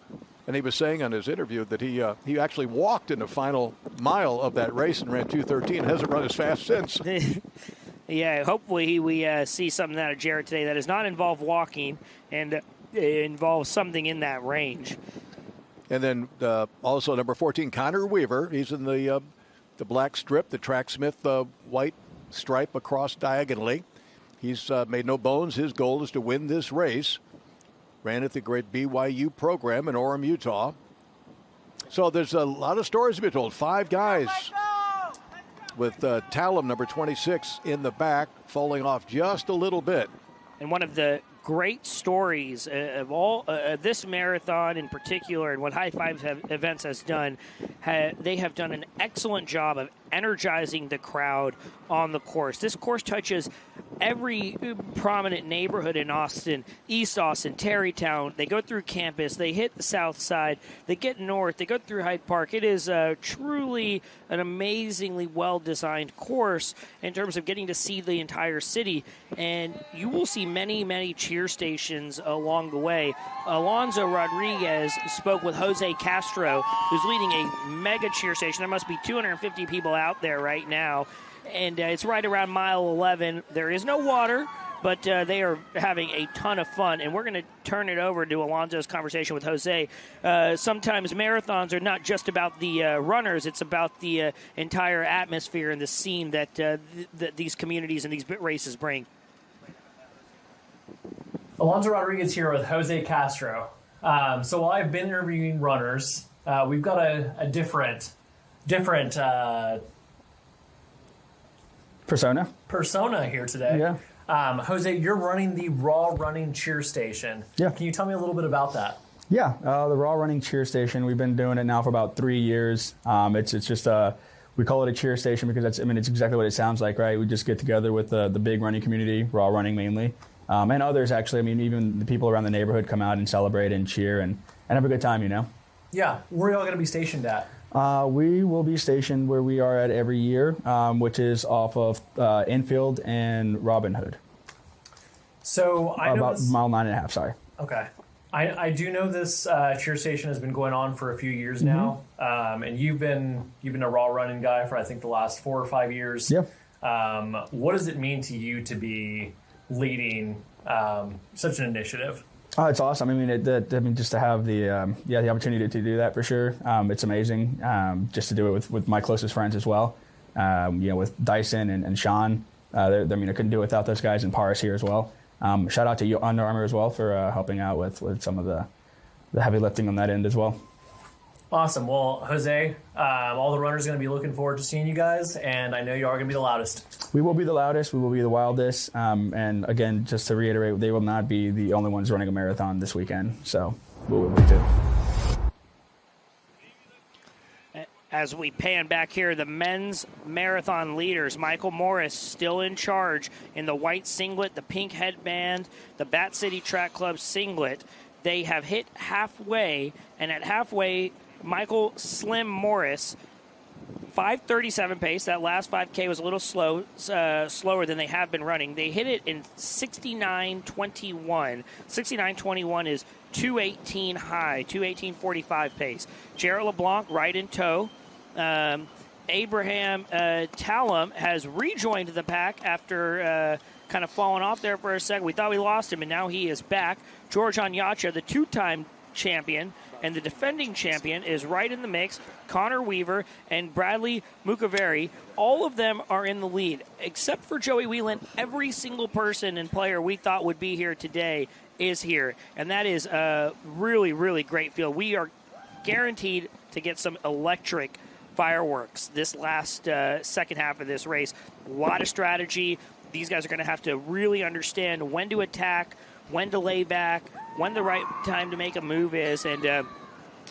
And he was saying on his interview that he actually walked in the final mile of that race and ran 2:13 and hasn't run as fast since. Yeah, hopefully we see something out of Jarrett today that does not involve walking and involves something in that range. And then also number 14, Connor Weaver. He's in the black strip, the Tracksmith white stripe across diagonally. He's made no bones. His goal is to win this race. Ran at the great BYU program in Orem, Utah. So there's a lot of stories to be told. 5 guys with Talum, number 26, in the back, falling off just a little bit. And one of the great stories of all this marathon in particular, and what High Five Events has done, they have done an excellent job of energizing the crowd on the course. This course touches every prominent neighborhood in Austin: East Austin, Tarrytown. They go through campus, they hit the south side, they get north, they go through Hyde Park. It is truly an amazingly well-designed course in terms of getting to see the entire city, and you will see many, many cheer stations along the way. Alonso Rodriguez spoke with Jose Castro, who's leading a mega cheer station. There must be 250 people out there right now, and it's right around mile 11. There is no water, but they are having a ton of fun, and we're going to turn it over to Alonso's conversation with Jose. Sometimes marathons are not just about the runners, it's about the entire atmosphere and the scene that these communities and these races bring. Alonso Rodriguez here with Jose Castro. So while I've been interviewing runners, we've got a different persona here today. Yeah. Jose, you're running the Raw Running Cheer Station. Yeah. Can you tell me a little bit about that? Yeah, the Raw Running Cheer Station. We've been doing it now for about 3 years. It's just we call it a cheer station because it's exactly what it sounds like, right? We just get together with the big running community, Raw Running mainly, and others actually. Even the people around the neighborhood come out and celebrate and cheer and have a good time, Yeah. Where are you all going to be stationed at? We will be stationed where we are at every year, which is off of Enfield and Robin Hood. So I know about mile 9.5. Sorry. Okay. I do know this cheer station has been going on for a few years now, and you've been a raw running guy for I think the last 4 or 5 years. Yeah. What does it mean to you to be leading such an initiative? Oh, it's awesome. I mean, just to have the opportunity to do that for sure. It's amazing. Just to do it with my closest friends as well. With Dyson and Sean. I couldn't do it without those guys, and Paris here as well. Shout out to Under Armour as well for helping out with some of the heavy lifting on that end as well. Awesome. Well, Jose, all the runners are going to be looking forward to seeing you guys, and I know you are going to be the loudest. We will be the loudest. We will be the wildest. And again, just to reiterate, they will not be the only ones running a marathon this weekend. So we will be too. As we pan back here, the men's marathon leaders, Michael Morris still in charge in the white singlet, the pink headband, the Bat City Track Club singlet. They have hit halfway, and at halfway, Michael Slim Morris, 5:37 pace. That last 5K was a little slower than they have been running. They hit it in 69:21. 69:21 is 2:18 high, 2:18:45 pace. Jared LeBlanc right in tow. Abraham Talum has rejoined the pack after kind of falling off there for a second. We thought we lost him, and now he is back. George Onyacha, the two-time champion and the defending champion, is right in the mix. Connor Weaver and Bradley Mukaveri, all of them are in the lead. Except for Joey Whelan, every single person and player we thought would be here today is here. And that is a really, really great field. We are guaranteed to get some electric fireworks this last second half of this race. A lot of strategy. These guys are going to have to really understand when to attack, when to lay back, when the right time to make a move is. And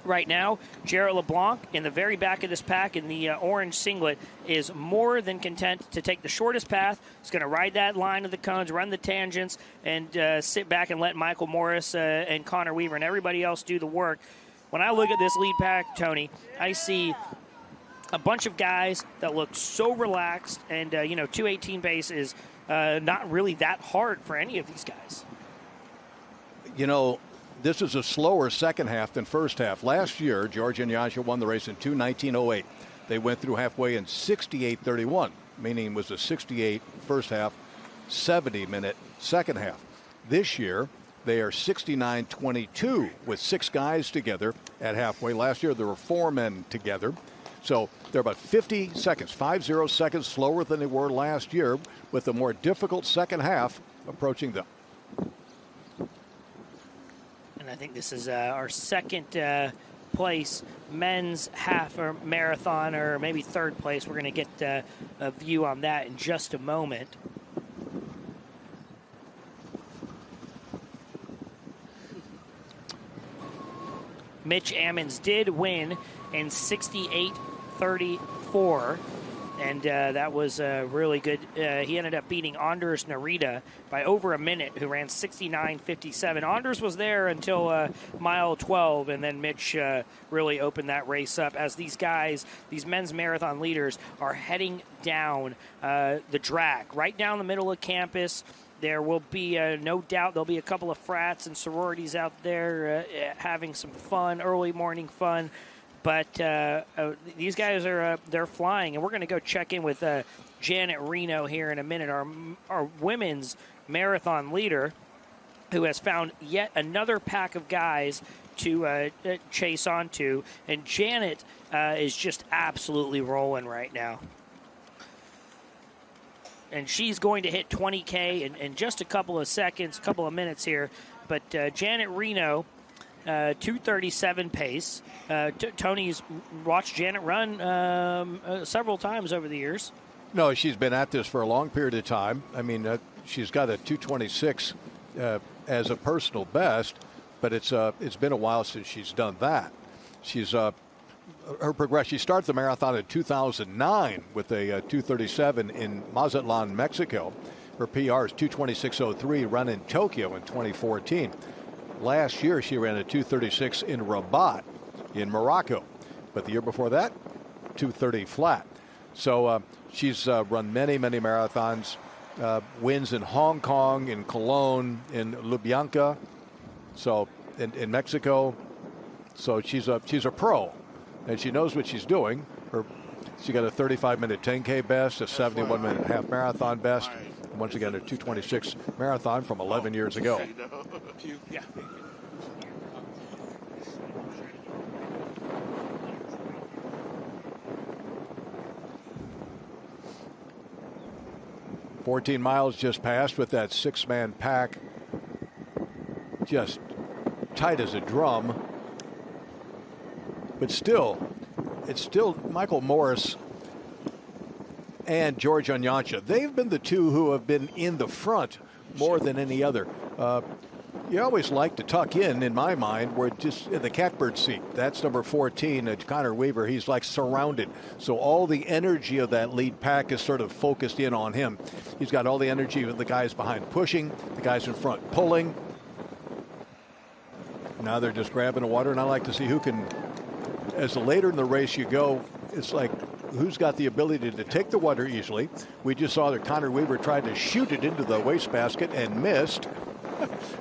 right now, Jared LeBlanc in the very back of this pack in the orange singlet is more than content to take the shortest path. He's going to ride that line of the cones, run the tangents, and sit back and let Michael Morris and Connor Weaver and everybody else do the work. When I look at this lead pack, Tony, I see a bunch of guys that look so relaxed, and 2:18 pace is not really that hard for any of these guys. This is a slower second half than first half. Last year, George Onyacha won the race in 2:19:08. They went through halfway in 68:31, meaning it was a 68 first half, 70-minute second half. This year, they are 69:22 with 6 guys together at halfway. Last year, there were 4 men together. So they're about 50 seconds slower than they were last year, with a more difficult second half approaching them. And I think this is our second place men's half or marathon, or maybe third place. We're going to get a view on that in just a moment. Mitch Ammons did win in 68:34, and that was really good. He ended up beating Anders Narita by over a minute, who ran 69:57. Anders was there until mile 12, and then Mitch really opened that race up as these guys, these men's marathon leaders, are heading down the drag, right down the middle of campus. There will be, no doubt, there'll be a couple of frats and sororities out there having some fun, early morning fun. But these guys are they're flying, and we're going to go check in with Janet Reno here in a minute, our women's marathon leader, who has found yet another pack of guys to chase onto. And Janet is just absolutely rolling right now. And she's going to hit 20K in just a couple of seconds, couple of minutes here. But Janet Reno, 2:37 pace. Tony's watched Janet run several times over the years. No, she's been at this for a long period of time. I mean, she's got a 2:26 as a personal best, but it's been a while since she's done that. She's her progression. She started the marathon in 2009 with a 2:37 in Mazatlan, Mexico. Her PR is 2:26:03 run in Tokyo in 2014. Last year, she ran a 2:36 in Rabat in Morocco. But the year before that, 2:30 flat. So she's run many, many marathons. wins in Hong Kong, in Cologne, in Lubyanka, so in Mexico. So she's a pro, and she knows what she's doing. She got a 35-minute 10K best, a 71-minute half marathon best, and once again a 2:26 marathon from 11 years ago. Yeah. 14 miles just passed with that 6-man pack just tight as a drum. But still, it's still Michael Morris and George Onyancha. They've been the two who have been in the front more than any other. You always like to tuck in my mind, where just in the catbird seat. That's number 14, Connor Weaver. He's like surrounded. So all the energy of that lead pack is sort of focused in on him. He's got all the energy of the guys behind pushing, the guys in front pulling. Now they're just grabbing the water, and I like to see who can, as later in the race you go, it's like who's got the ability to take the water easily. We just saw that Connor Weaver tried to shoot it into the wastebasket and missed.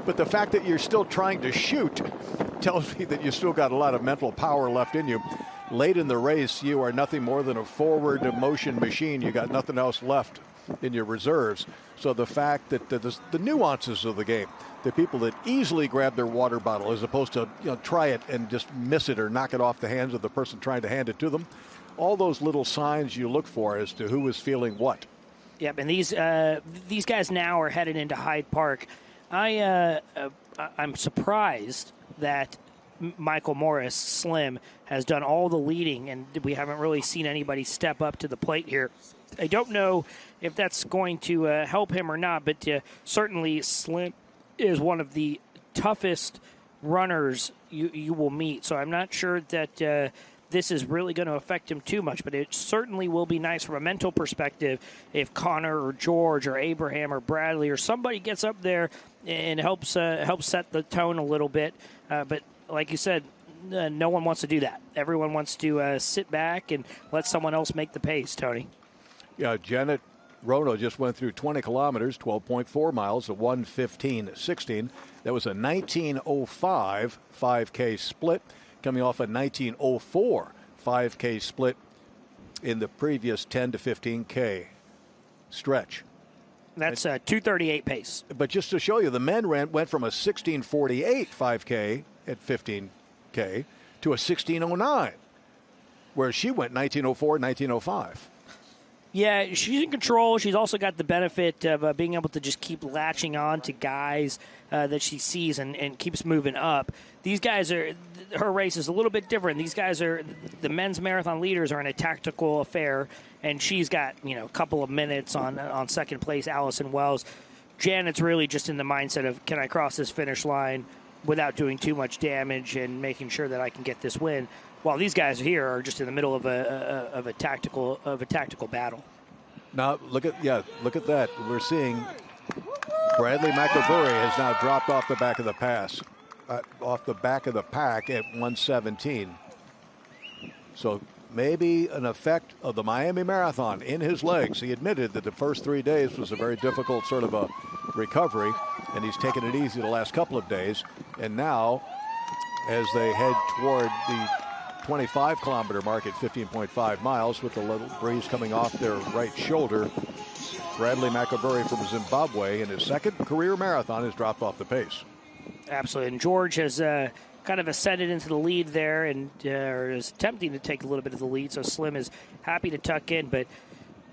But the fact that you're still trying to shoot tells me that you still got a lot of mental power left in you. Late in the race, you are nothing more than a forward motion machine. You got nothing else left in your reserves. So the fact that the nuances of the game, the people that easily grab their water bottle as opposed to try it and just miss it or knock it off the hands of the person trying to hand it to them, all those little signs you look for as to who is feeling what. Yep, and these guys now are headed into Hyde Park. I'm surprised that Michael Morris, Slim, has done all the leading, and we haven't really seen anybody step up to the plate here. I don't know if that's going to help him or not, but certainly Slim is one of the toughest runners you will meet. So I'm not sure that this is really going to affect him too much, but it certainly will be nice from a mental perspective if Connor or George or Abraham or Bradley or somebody gets up there and helps set the tone a little bit. But like you said, no one wants to do that. Everyone wants to sit back and let someone else make the pace, Tony. Yeah, Janet Rono just went through 20 kilometers, 12.4 miles, a 1:15:16. That was a 19:05 5K split, coming off a 19:04 5K split in the previous 10 to 15K stretch. That's a 2:38 pace. But just to show you, the men went from a 16:48 5K at 15K to a 16:09, where she went 19:04, 19:05. Yeah, she's in control. She's also got the benefit of being able to just keep latching on to guys that she sees and keeps moving up. These guys her race is a little bit different. These guys the men's marathon leaders are in a tactical affair, and she's got, a couple of minutes on second place, Allison Wells. Janet's really just in the mindset of, can I cross this finish line without doing too much damage and making sure that I can get this win, while these guys here are just in the middle of a tactical battle. Now look at that. We're seeing Bradley McAvoy has now dropped off the back of the pack at 1:17. So maybe an effect of the Miami Marathon in his legs. He admitted that the first 3 days was a very difficult sort of a recovery, and he's taken it easy the last couple of days. And now, as they head toward the 25-kilometer mark at 15.5 miles with a little breeze coming off their right shoulder, Bradley McAvoy from Zimbabwe in his second career marathon has dropped off the pace. Absolutely. And George has kind of ascended into the lead there and is attempting to take a little bit of the lead, so Slim is happy to tuck in. But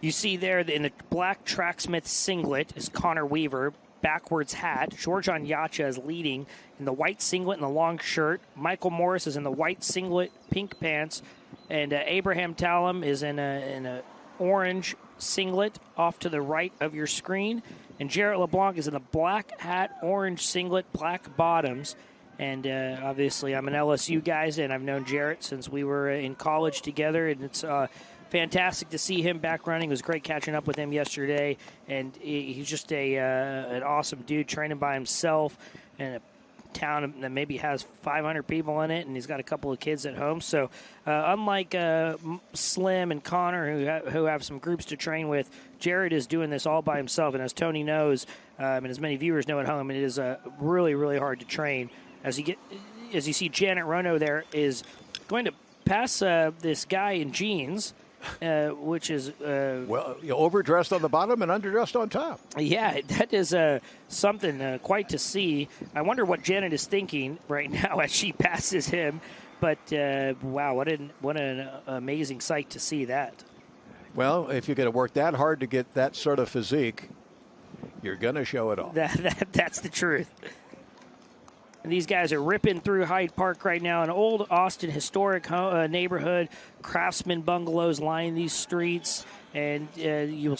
you see there in the black Tracksmith singlet is Connor Weaver, backwards hat. George Onyancha is leading in the white singlet and the long shirt. Michael Morris is in the white singlet, pink pants. And Abraham Talum is in a orange singlet off to the right of your screen. And Jarrett LeBlanc is in the black hat, orange singlet, black bottoms. And obviously I'm an LSU guy, and I've known Jarrett since we were in college together. And it's fantastic to see him back running. It was great catching up with him yesterday. And he's just an awesome dude, training by himself in a town that maybe has 500 people in it, and he's got a couple of kids at home. So unlike Slim and Connor, who have some groups to train with, Jared is doing this all by himself, and as Tony knows, and as many viewers know at home, it is really, really hard to train. As you see, Janet Rono there is going to pass this guy in jeans, which is overdressed on the bottom and underdressed on top. Yeah, that is something quite to see. I wonder what Janet is thinking right now as she passes him. But wow, what an amazing sight to see that. Well, if you're going to work that hard to get that sort of physique, you're going to show it off. That's the truth. And these guys are ripping through Hyde Park right now, an old Austin historic neighborhood. Craftsman bungalows line these streets, and you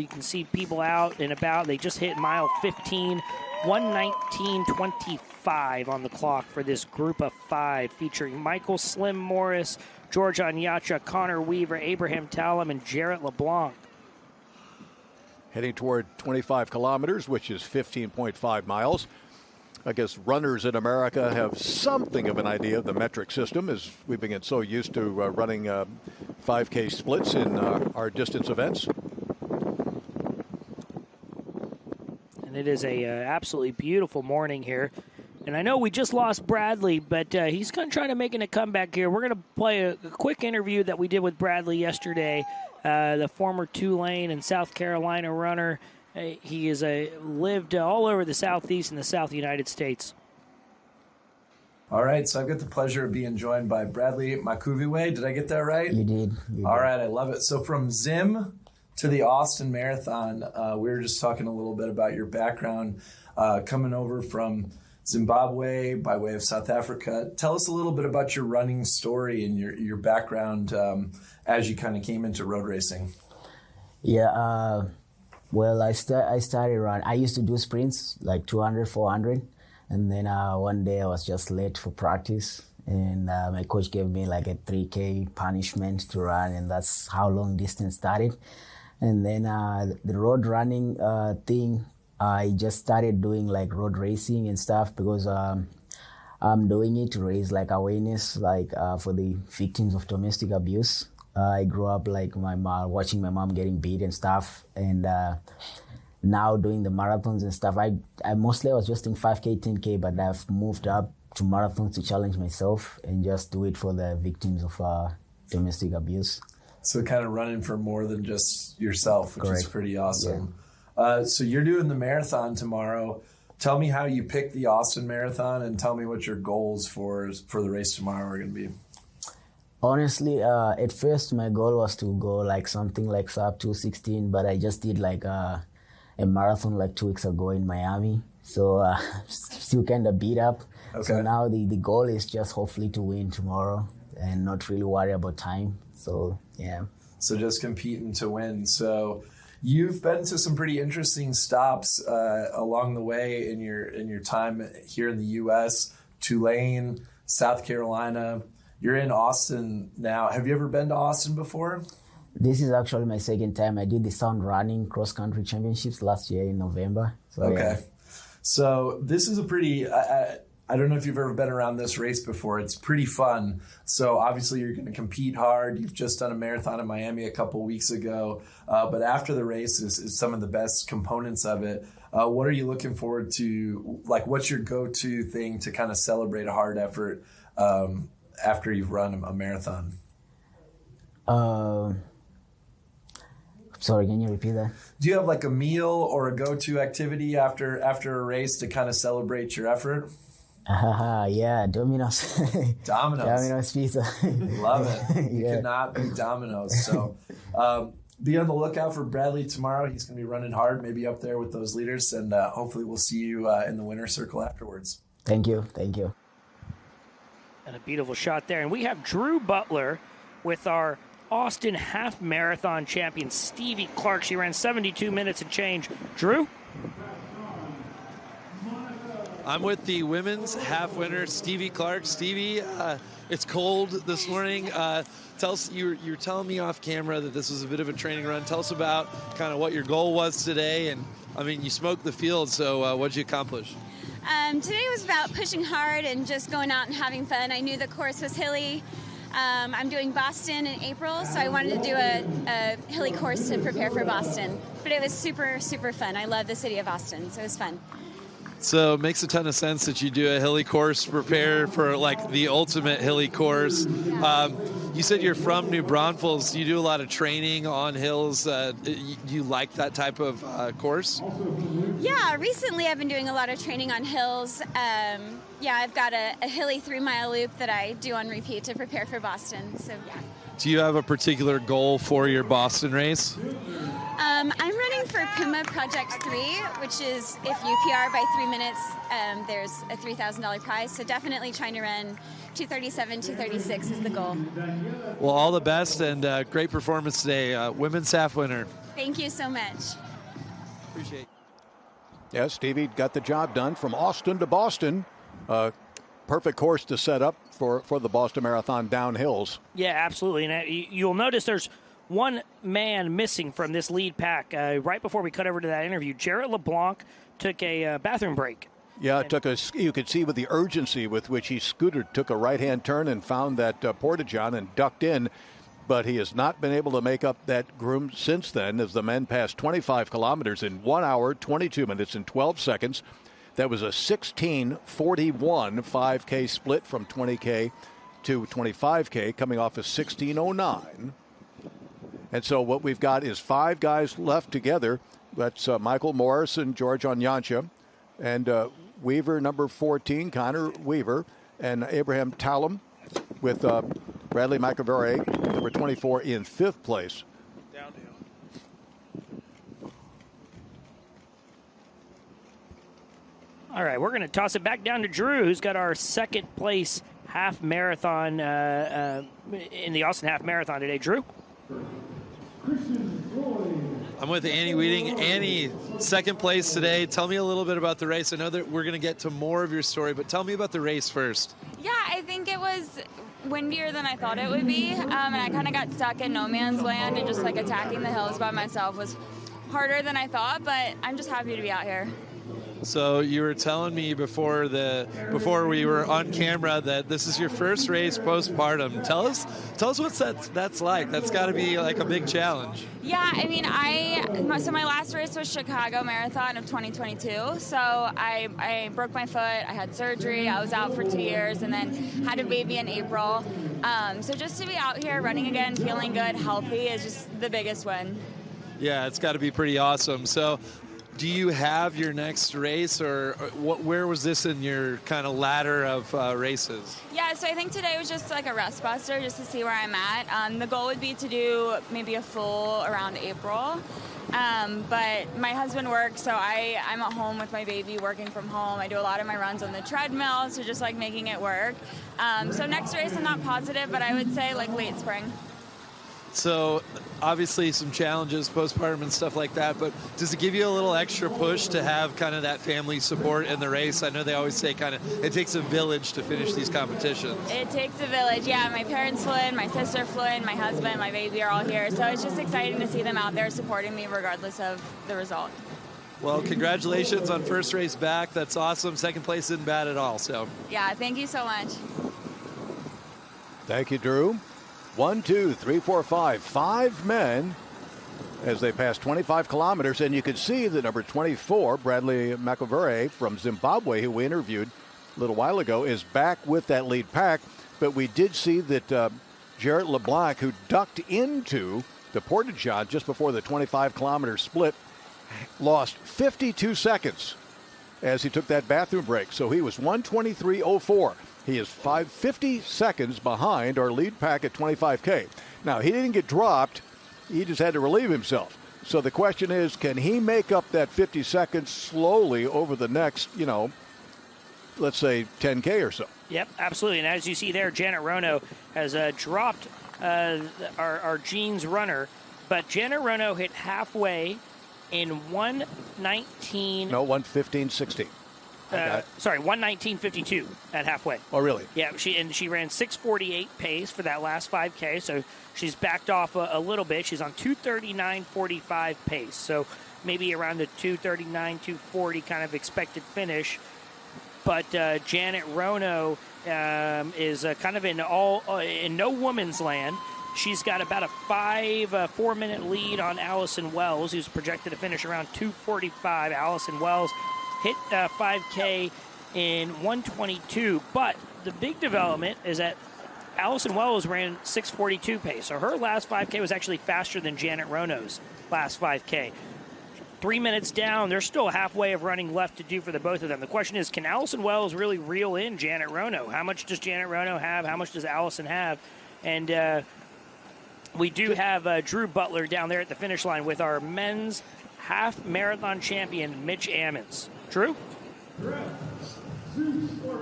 can see people out and about. They just hit mile 15, 1:19:25 on the clock for this group of 5, featuring Michael Slim Morris, George Onyacha, Connor Weaver, Abraham Talum, and Jarrett LeBlanc. Heading toward 25 kilometers, which is 15.5 miles. I guess runners in America have something of an idea of the metric system, as we've been so used to running 5K splits in our distance events. And it is a absolutely beautiful morning here. And I know we just lost Bradley, but he's going to try to make a comeback here. We're going to play a quick interview that we did with Bradley yesterday, the former Tulane and South Carolina runner. He has lived all over the Southeast and the South United States. All right, so I've got the pleasure of being joined by Bradley Makuviwe. Did I get that right? You did. All right, I love it. So from Zim to the Austin Marathon, we were just talking a little bit about your background coming over from Zimbabwe by way of South Africa. Tell us a little bit about your running story and your background as you kind of came into road racing. Yeah, well, I started running. I used to do sprints, like 200, 400. And then one day I was just late for practice. And my coach gave me like a 3K punishment to run. And that's how long distance started. And then the road running thing, I just started doing like road racing and stuff because I'm doing it to raise like awareness like for the victims of domestic abuse. I grew up like my mom, watching my mom getting beat and stuff, and now doing the marathons and stuff. I mostly was just in 5K, 10K, but I've moved up to marathons to challenge myself and just do it for the victims of domestic abuse. So kind of running for more than just yourself, which Correct. is pretty awesome. Yeah. So you're doing the marathon tomorrow. Tell me how you picked the Austin Marathon, and tell me what your goals for the race tomorrow are going to be. Honestly, at first my goal was to go like something like sub 2:16, but I just did like a marathon like 2 weeks ago in Miami, so still kind of beat up. Okay. So now the goal is just hopefully to win tomorrow and not really worry about time. So yeah. So just competing to win. So you've been to some pretty interesting stops along the way in your time here in the U.S. Tulane, South Carolina. You're in Austin now. Have you ever been to Austin before? This is actually my second time. I did the Sound Running Cross Country Championships last year in November. So, Okay. yeah. So this is a pretty, I don't know if you've ever been around this race before. It's pretty fun. So obviously you're going to compete hard. You've just done a marathon in Miami a couple weeks ago. But after the race is some of the best components of it. What are you looking forward to? Like, what's your go-to thing to kind of celebrate a hard effort after you've run a marathon? Sorry, can you repeat that? Do you have like a meal or a go-to activity after a race to kind of celebrate your effort? Yeah, Domino's. Domino's pizza. Love it. You Yeah. cannot beat Domino's. So be on the lookout for Bradley tomorrow. He's going to be running hard, maybe up there with those leaders, and hopefully we'll see you in the winner's circle afterwards. Thank you. Thank you. And a beautiful shot there. And we have Drew Butler with our Austin half marathon champion, Stevie Clark. She ran 72 minutes and change. Drew? I'm with the women's half winner, Stevie Clark. Stevie, it's cold this morning. Tell us, you're telling me off camera that this was a bit of a training run. Tell us about kind of what your goal was today. And I mean, you smoked the field, so what'd you accomplish? Today was about pushing hard and just going out and having fun. I knew the course was hilly. I'm doing Boston in April, so I wanted to do a hilly course to prepare for Boston. But it was super, super fun. I love the city of Austin, so it was fun. So it makes a ton of sense that you do a hilly course to prepare for like the ultimate hilly course. You said you're from New Braunfels. You do a lot of training on hills. You like that type of course? Yeah, recently I've been doing a lot of training on hills. I've got a hilly 3-mile loop that I do on repeat to prepare for Boston. So yeah. Do you have a particular goal for your Boston race? I'm running for Puma Project 3, which is if you PR by 3 minutes, there's a $3,000 prize. So definitely trying to run 2:37, 2:36 is the goal. Well, all the best and great performance today. Women's half winner. Thank you so much. Appreciate it. Yeah, Stevie got the job done from Austin to Boston. Perfect course to set up for the Boston Marathon downhills. Yeah, absolutely. And you'll notice there's one man missing from this lead pack. Right before we cut over to that interview, Jarrett LeBlanc took a bathroom break. Yeah, you could see with the urgency with which he scooted, took a right-hand turn and found that porta-john and ducked in. But he has not been able to make up that groom since then as the men passed 25 kilometers in 1 hour, 22 minutes, and 12 seconds. That was a 16:41 5K split from 20K to 25K, coming off a 16:09. And so what we've got is 5 guys left together. That's Michael Morris and George Onyancha, and Weaver, number 14, Connor Weaver, and Abraham Talum with Bradley McAvoy, number 24, in 5th place. All right, we're going to toss it back down to Drew, who's got our second place half marathon in the Austin Half Marathon today. Drew? I'm with Annie Weeding. Annie, second place today. Tell me a little bit about the race. I know that we're going to get to more of your story, but tell me about the race first. Yeah, I think it was windier than I thought it would be, and I kind of got stuck in no man's land, and just like attacking the hills by myself was harder than I thought, but I'm just happy to be out here. So you were telling me before we were on camera that this is your first race postpartum. Tell us what that's like. That's got to be like a big challenge. Yeah, I mean, so my last race was Chicago Marathon of 2022. So I broke my foot. I had surgery. I was out for 2 years, and then had a baby in April. So just to be out here running again, feeling good, healthy is just the biggest win. Yeah, it's got to be pretty awesome. So, do you have your next race, or where was this in your kind of ladder of races? Yeah, so I think today was just like a rest buster just to see where I'm at. The goal would be to do maybe a full around April. But my husband works, so I'm at home with my baby, working from home. I do a lot of my runs on the treadmill, so just like making it work. So next race, I'm not positive, but I would say like late spring. So obviously some challenges, postpartum and stuff like that, but does it give you a little extra push to have kind of that family support in the race? I know they always say kind of it takes a village to finish these competitions. It takes a village, yeah. My parents flew in, my sister flew in, my husband, my baby are all here. So it's just exciting to see them out there supporting me regardless of the result. Well, congratulations on first race back. That's awesome. Second place isn't bad at all. So yeah, thank you so much. Thank you, Drew. 1, 2, 3, 4, 5. 5 men as they pass 25 kilometers. And you can see the number 24, Bradley McAvoy from Zimbabwe, who we interviewed a little while ago, is back with that lead pack. But we did see that Jarrett LeBlanc, who ducked into the porta-john just before the 25-kilometer split, lost 52 seconds as he took that bathroom break. So he was 1:23.04. He is 50 seconds behind our lead pack at 25K. Now, he didn't get dropped. He just had to relieve himself. So the question is, can he make up that 50 seconds slowly over the next, let's say 10K or so? Yep, absolutely. And as you see there, Janet Rono has dropped our Jeans runner. But Janet Rono hit halfway in 1:19. No, 1:15.60. 1:19.52 at halfway. Oh, really? Yeah, she ran 6:48 pace for that last 5K, so she's backed off a little bit. She's on 2:39.45 pace, so maybe around the 2:39, 2:40 kind of expected finish. but Janet Rono is kind of in no woman's land. She's got about a 4-minute lead on Allison Wells, who's projected to finish around 2:45. Allison Wells hit 5K in 1:22, but the big development is that Allison Wells ran 6:42 pace, so her last 5K was actually faster than Janet Rono's last 5K. 3 minutes down, there's still halfway of running left to do for the both of them. The question is, can Allison Wells really reel in Janet Rono? How much does Janet Rono have? How much does Allison have? And we do have Drew Butler down there at the finish line with our men's half marathon champion, Mitch Ammons. Drew?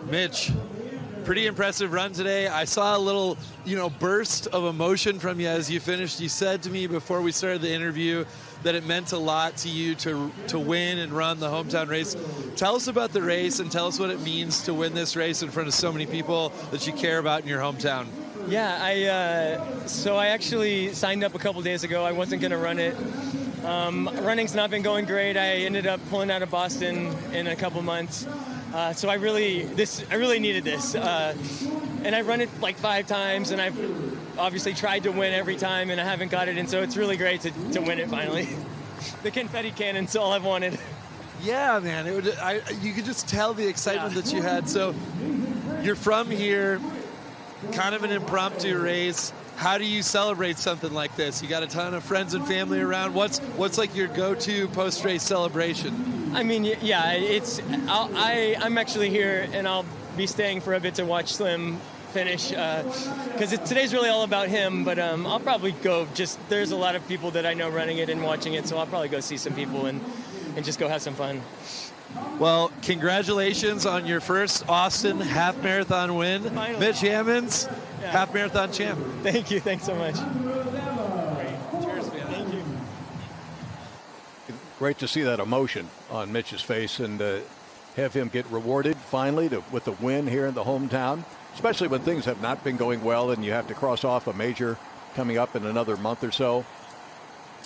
Mitch, pretty impressive run today. I saw a little, burst of emotion from you as you finished. You said to me before we started the interview that it meant a lot to you to win and run the hometown race. Tell us about the race and tell us what it means to win this race in front of so many people that you care about in your hometown. Yeah, so I actually signed up a couple days ago. I wasn't going to run it. Running's not been going great. I ended up pulling out of Boston in a couple months. So I really needed this. And I run it like 5 times, and I've obviously tried to win every time, and I haven't got it. And so it's really great to win it finally. The confetti cannon's all I've wanted. Yeah, man. You could just tell the excitement that you had. So you're from here, kind of an impromptu race. How do you celebrate something like this? You got a ton of friends and family around. What's like your go-to post-race celebration? I mean, yeah, I'm actually here, and I'll be staying for a bit to watch Slim finish because today's really all about him. But I'll probably go. There's a lot of people that I know running it and watching it, so I'll probably go see some people and just go have some fun. Well, congratulations on your first Austin half marathon win. Finally. Mitch Ammons, half marathon champ. Thank you. Thanks so much. Cheers, man. Thank you. Great to see that emotion on Mitch's face and have him get rewarded finally with the win here in the hometown, especially when things have not been going well and you have to cross off a major coming up in another month or so.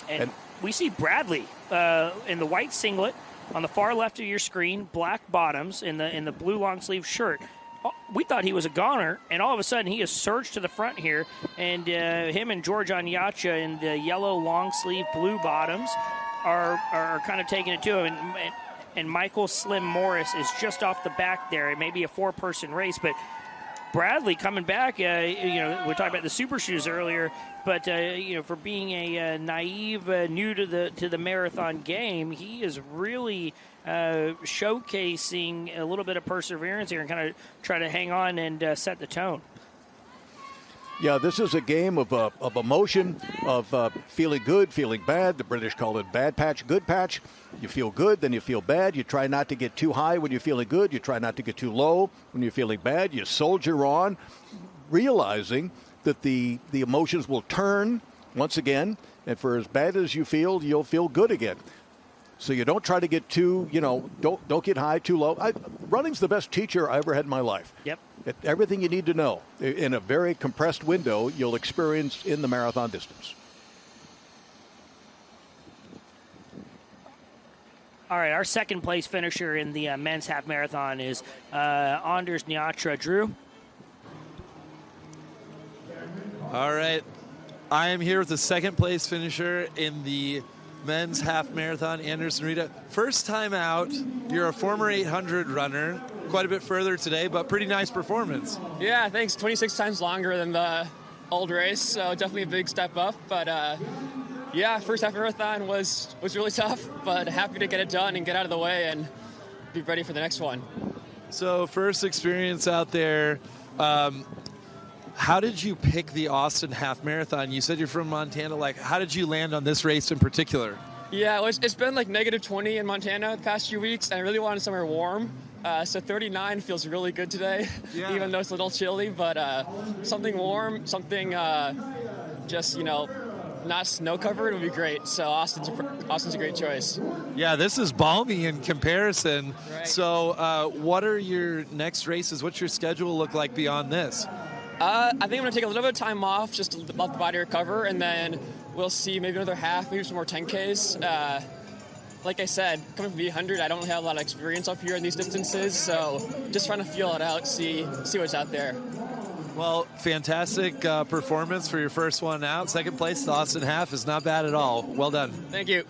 And we see Bradley in the white singlet on the far left of your screen, black bottoms in the blue long sleeve shirt. We thought he was a goner, and all of a sudden he has surged to the front here, and him and George Onyacha in the yellow long sleeve blue bottoms are kind of taking it to him, and Michael Slim Morris is just off the back there. It may be a 4-person race, but Bradley coming back, we're talking about the super shoes earlier, but for being a naive, new to the marathon game, he is really showcasing a little bit of perseverance here and kind of try to hang on and set the tone. Yeah, this is a game of emotion, of feeling good, feeling bad. The British call it bad patch, good patch. You feel good, then you feel bad. You try not to get too high when you're feeling good. You try not to get too low when you're feeling bad. You soldier on, realizing that the emotions will turn once again, and for as bad as you feel, you'll feel good again. So you don't try to get too, don't get high, too low. Running's the best teacher I ever had in my life. Yep. Everything you need to know in a very compressed window, you'll experience in the marathon distance. All right, our second place finisher in the men's half marathon is Anders Nyatra. Drew? All right. I am here with the second place finisher in the men's half marathon, Anders Nyatra. First time out, you're a former 800 runner, quite a bit further today, but pretty nice performance. Yeah, thanks. 26 times longer than the old race, so definitely a big step up. But first half marathon was really tough, but happy to get it done and get out of the way and be ready for the next one. So first experience out there. How did you pick the Austin half marathon? You said you're from Montana. How did you land on this race in particular? Yeah, it's been -20 in Montana the past few weeks, and I really wanted somewhere warm. So 39 feels really good today, even though it's a little chilly. But something warm, something not snow covered would be great. So Austin's a great choice. Yeah, this is balmy in comparison. Right. So what are your next races? What's your schedule look like beyond this? I think I'm going to take a little bit of time off just to let the body recover, and then we'll see maybe another half, maybe some more 10Ks. like I said, coming from 800, I don't really have a lot of experience up here in these distances, so just trying to feel it out, see what's out there. Well, fantastic performance for your first one out. Second place, the Austin Half, is not bad at all. Well done. Thank you.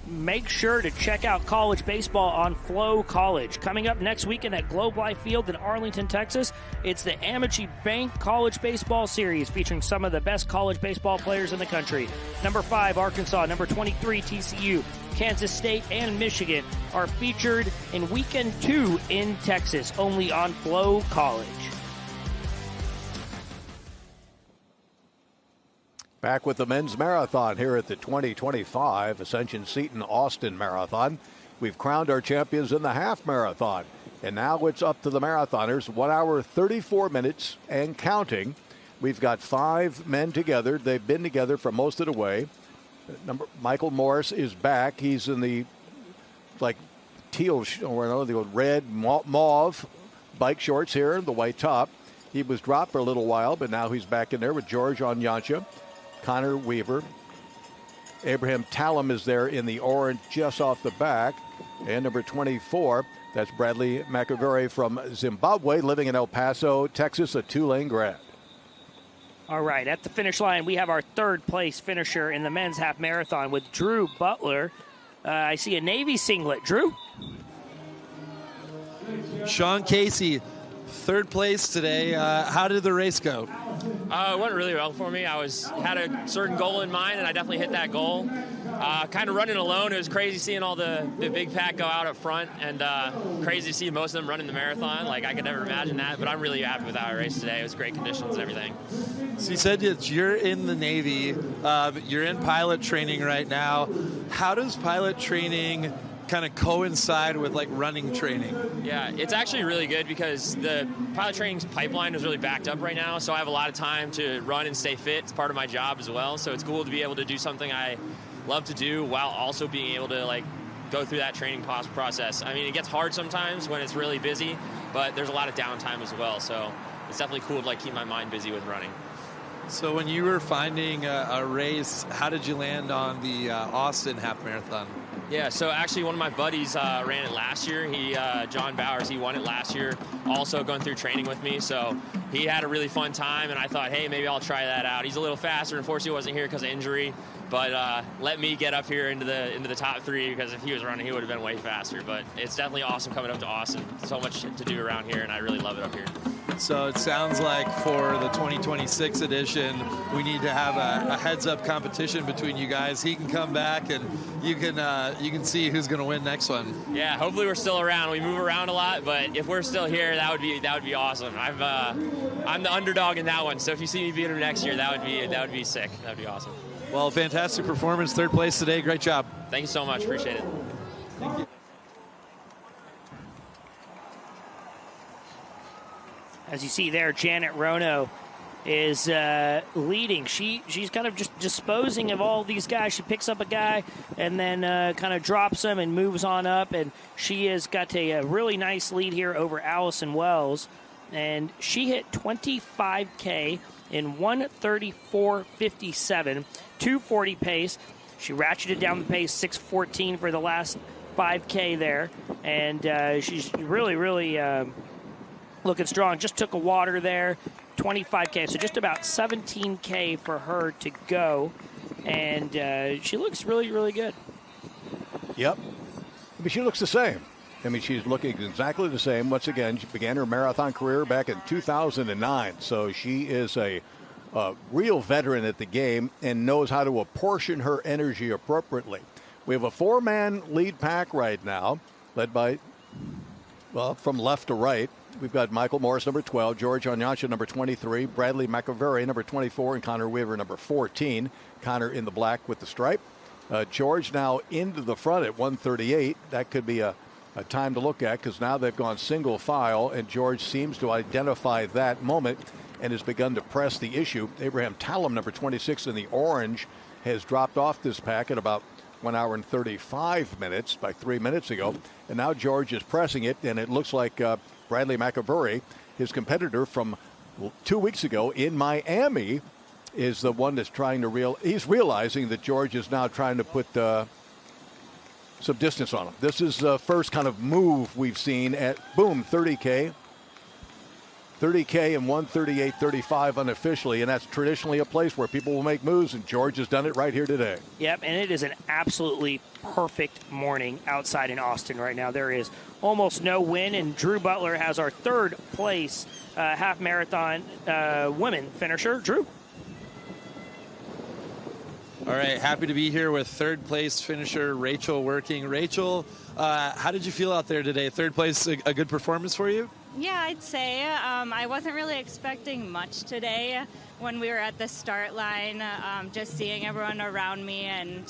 Make sure to check out college baseball on Flow College. Coming up next weekend at Globe Life Field in Arlington, Texas, it's the Amity Bank College Baseball Series featuring some of the best college baseball players in the country. Number 5, Arkansas. Number 23, TCU. Kansas State and Michigan are featured in Weekend 2 in Texas, only on Flow College. Back with the men's marathon here at the 2025 Ascension Seton Austin Marathon. We've crowned our champions in the half marathon. And now it's up to the marathoners. 1 hour, 34 minutes and counting. We've got 5 men together. They've been together for most of the way. Michael Morris is back. He's in the teal, or the red mauve bike shorts here, the white top. He was dropped for a little while, but now he's back in there with George Onyancha, Connor Weaver. Abraham Talum is there in the orange just off the back. And number 24, that's Bradley McAvoy from Zimbabwe, living in El Paso, Texas, a 2-lane grad. All right, at the finish line, we have our third place finisher in the men's half marathon with Drew Butler. I see a Navy singlet. Drew? Sean Casey, third place today. How did the race go? It went really well for me. I had a certain goal in mind, and I definitely hit that goal. Kind of running alone, it was crazy seeing all the big pack go out up front, and crazy to see most of them running the marathon. I could never imagine that, but I'm really happy with how I raced today. It was great conditions and everything. So you said that you're in the Navy. You're in pilot training right now. How does pilot training kind of coincide with running training? Yeah, it's actually really good because the pilot training's pipeline is really backed up right now, so I have a lot of time to run and stay fit. It's part of my job as well, so it's cool to be able to do something I love to do while also being able to go through that training process. I mean, it gets hard sometimes when it's really busy, but there's a lot of downtime as well, so it's definitely cool to keep my mind busy with running. So when you were finding a race, how did you land on the Austin half marathon? Yeah, so actually one of my buddies ran it last year. John Bowers, he won it last year, also going through training with me. So he had a really fun time, and I thought, hey, maybe I'll try that out. He's a little faster. Unfortunately, he wasn't here because of injury, but let me get up here into the top 3, because if he was running, he would have been way faster. But it's definitely awesome coming up to Austin. So much to do around here, and I really love it up here. So it sounds like for the 2026 edition, we need to have a heads-up competition between you guys. He can come back, and you can see who's going to win next one. Yeah, hopefully we're still around. We move around a lot, but if we're still here, that would be awesome. I'm the underdog in that one, so if you see me beat him next year, that would be sick. That would be awesome. Well, fantastic performance, third place today. Great job. Thank you so much. Appreciate it. Thank you. As you see there, Janet Rono is leading. She's kind of just disposing of all these guys. She picks up a guy and then kind of drops him and moves on up. And she has got a really nice lead here over Allison Wells. And she hit 25K in 1:34.57, 2:40 pace. She ratcheted down the pace, 6:14 for the last 5K there. And she's really looking strong. Just took a water there, 25K, so just about 17K for her to go. And she looks really, really good. Yep. I mean, she looks the same. I mean, she's looking exactly the same. Once again, she began her marathon career back in 2009. So she is a real veteran at the game and knows how to apportion her energy appropriately. We have a 4-man lead pack right now, led by, from left to right. We've got Michael Morris, number 12, George Onyancha, number 23, Bradley McAvoy, number 24, and Connor Weaver, number 14. Connor in the black with the stripe. George now into the front at 1:38. That could be a time to look at, because now they've gone single file, and George seems to identify that moment and has begun to press the issue. Abraham Talum, number 26 in the orange, has dropped off this pack at about 1 hour and 35 minutes, by 3 minutes ago. And now George is pressing it, and it looks like Bradley McAvoy, his competitor from 2 weeks ago in Miami, is the one that's trying to he's realizing that George is now trying to put some distance on him. This is the first kind of move we've seen at, boom, 30K. 30K and 1:38.35 unofficially, and that's traditionally a place where people will make moves, and George has done it right here today. Yep, and it is an absolutely perfect morning outside in Austin right now. There is almost no wind, and Drew Butler has our third place half marathon women finisher. Drew. All right, happy to be here with third place finisher Rachel Working. Rachel, how did you feel out there today? Third place, a good performance for you? Yeah, I'd say. I wasn't really expecting much today when we were at the start line, just seeing everyone around me, and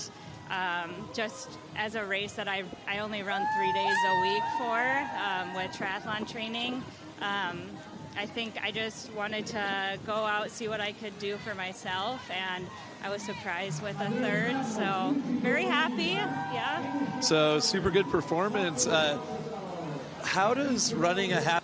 just as a race that I only run 3 days a week for with triathlon training. I think I just wanted to go out, see what I could do for myself, and I was surprised with a third, so very happy, yeah. So super good performance. How does running a half...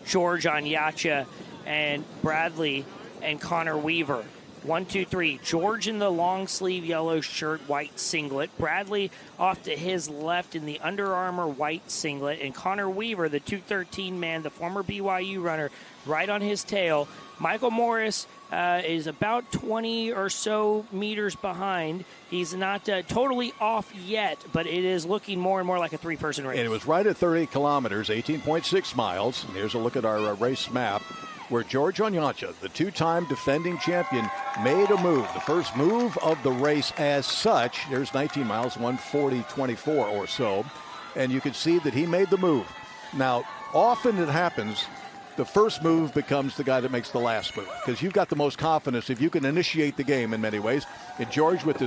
George Onyacha and Bradley and Connor Weaver. 1, 2, 3. George in the long sleeve yellow shirt, white singlet. Bradley off to his left in the Under Armour white singlet. And Connor Weaver, the 213 man, the former BYU runner, right on his tail. Michael Morris is about 20 or so meters behind. He's not totally off yet, but it is looking more and more like a three-person race. And it was right at 30 kilometers, 18.6 miles. And here's a look at our race map, where George Onyacha, the two-time defending champion, made a move. The first move of the race as such. There's 19 miles, 1:40.24 or so. And you can see that he made the move. Now, often it happens, the first move becomes the guy that makes the last move, because you've got the most confidence if you can initiate the game in many ways. And George, with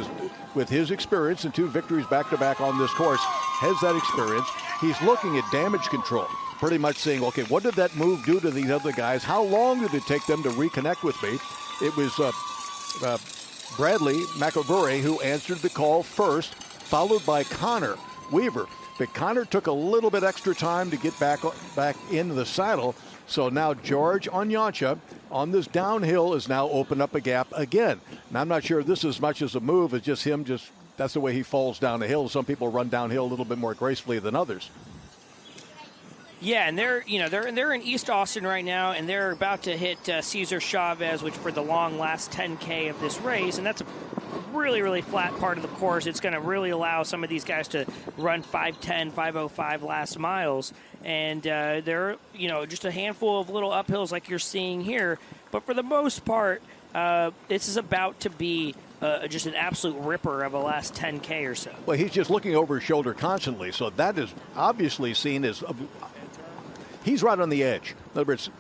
his experience and 2 victories back-to-back on this course, has that experience. He's looking at damage control, pretty much saying, okay, what did that move do to these other guys? How long did it take them to reconnect with me? It was Bradley McAvoy who answered the call first, followed by Connor Weaver. But Connor took a little bit extra time to get back into the saddle. So now George Onyacha on this downhill is now opened up a gap again. Now I'm not sure this is as much as a move as just him, that's the way he falls down the hill. Some people run downhill a little bit more gracefully than others. Yeah, and they're in East Austin right now, and they're about to hit Cesar Chavez, which for the long last 10K of this race, and that's a really, really flat part of the course. It's going to really allow some of these guys to run 5:10, 5:05 last miles, and they're just a handful of little uphills like you're seeing here. But for the most part, this is about to be just an absolute ripper of a last 10K or so. Well, he's just looking over his shoulder constantly, so that is obviously seen as he's right on the edge. In other words,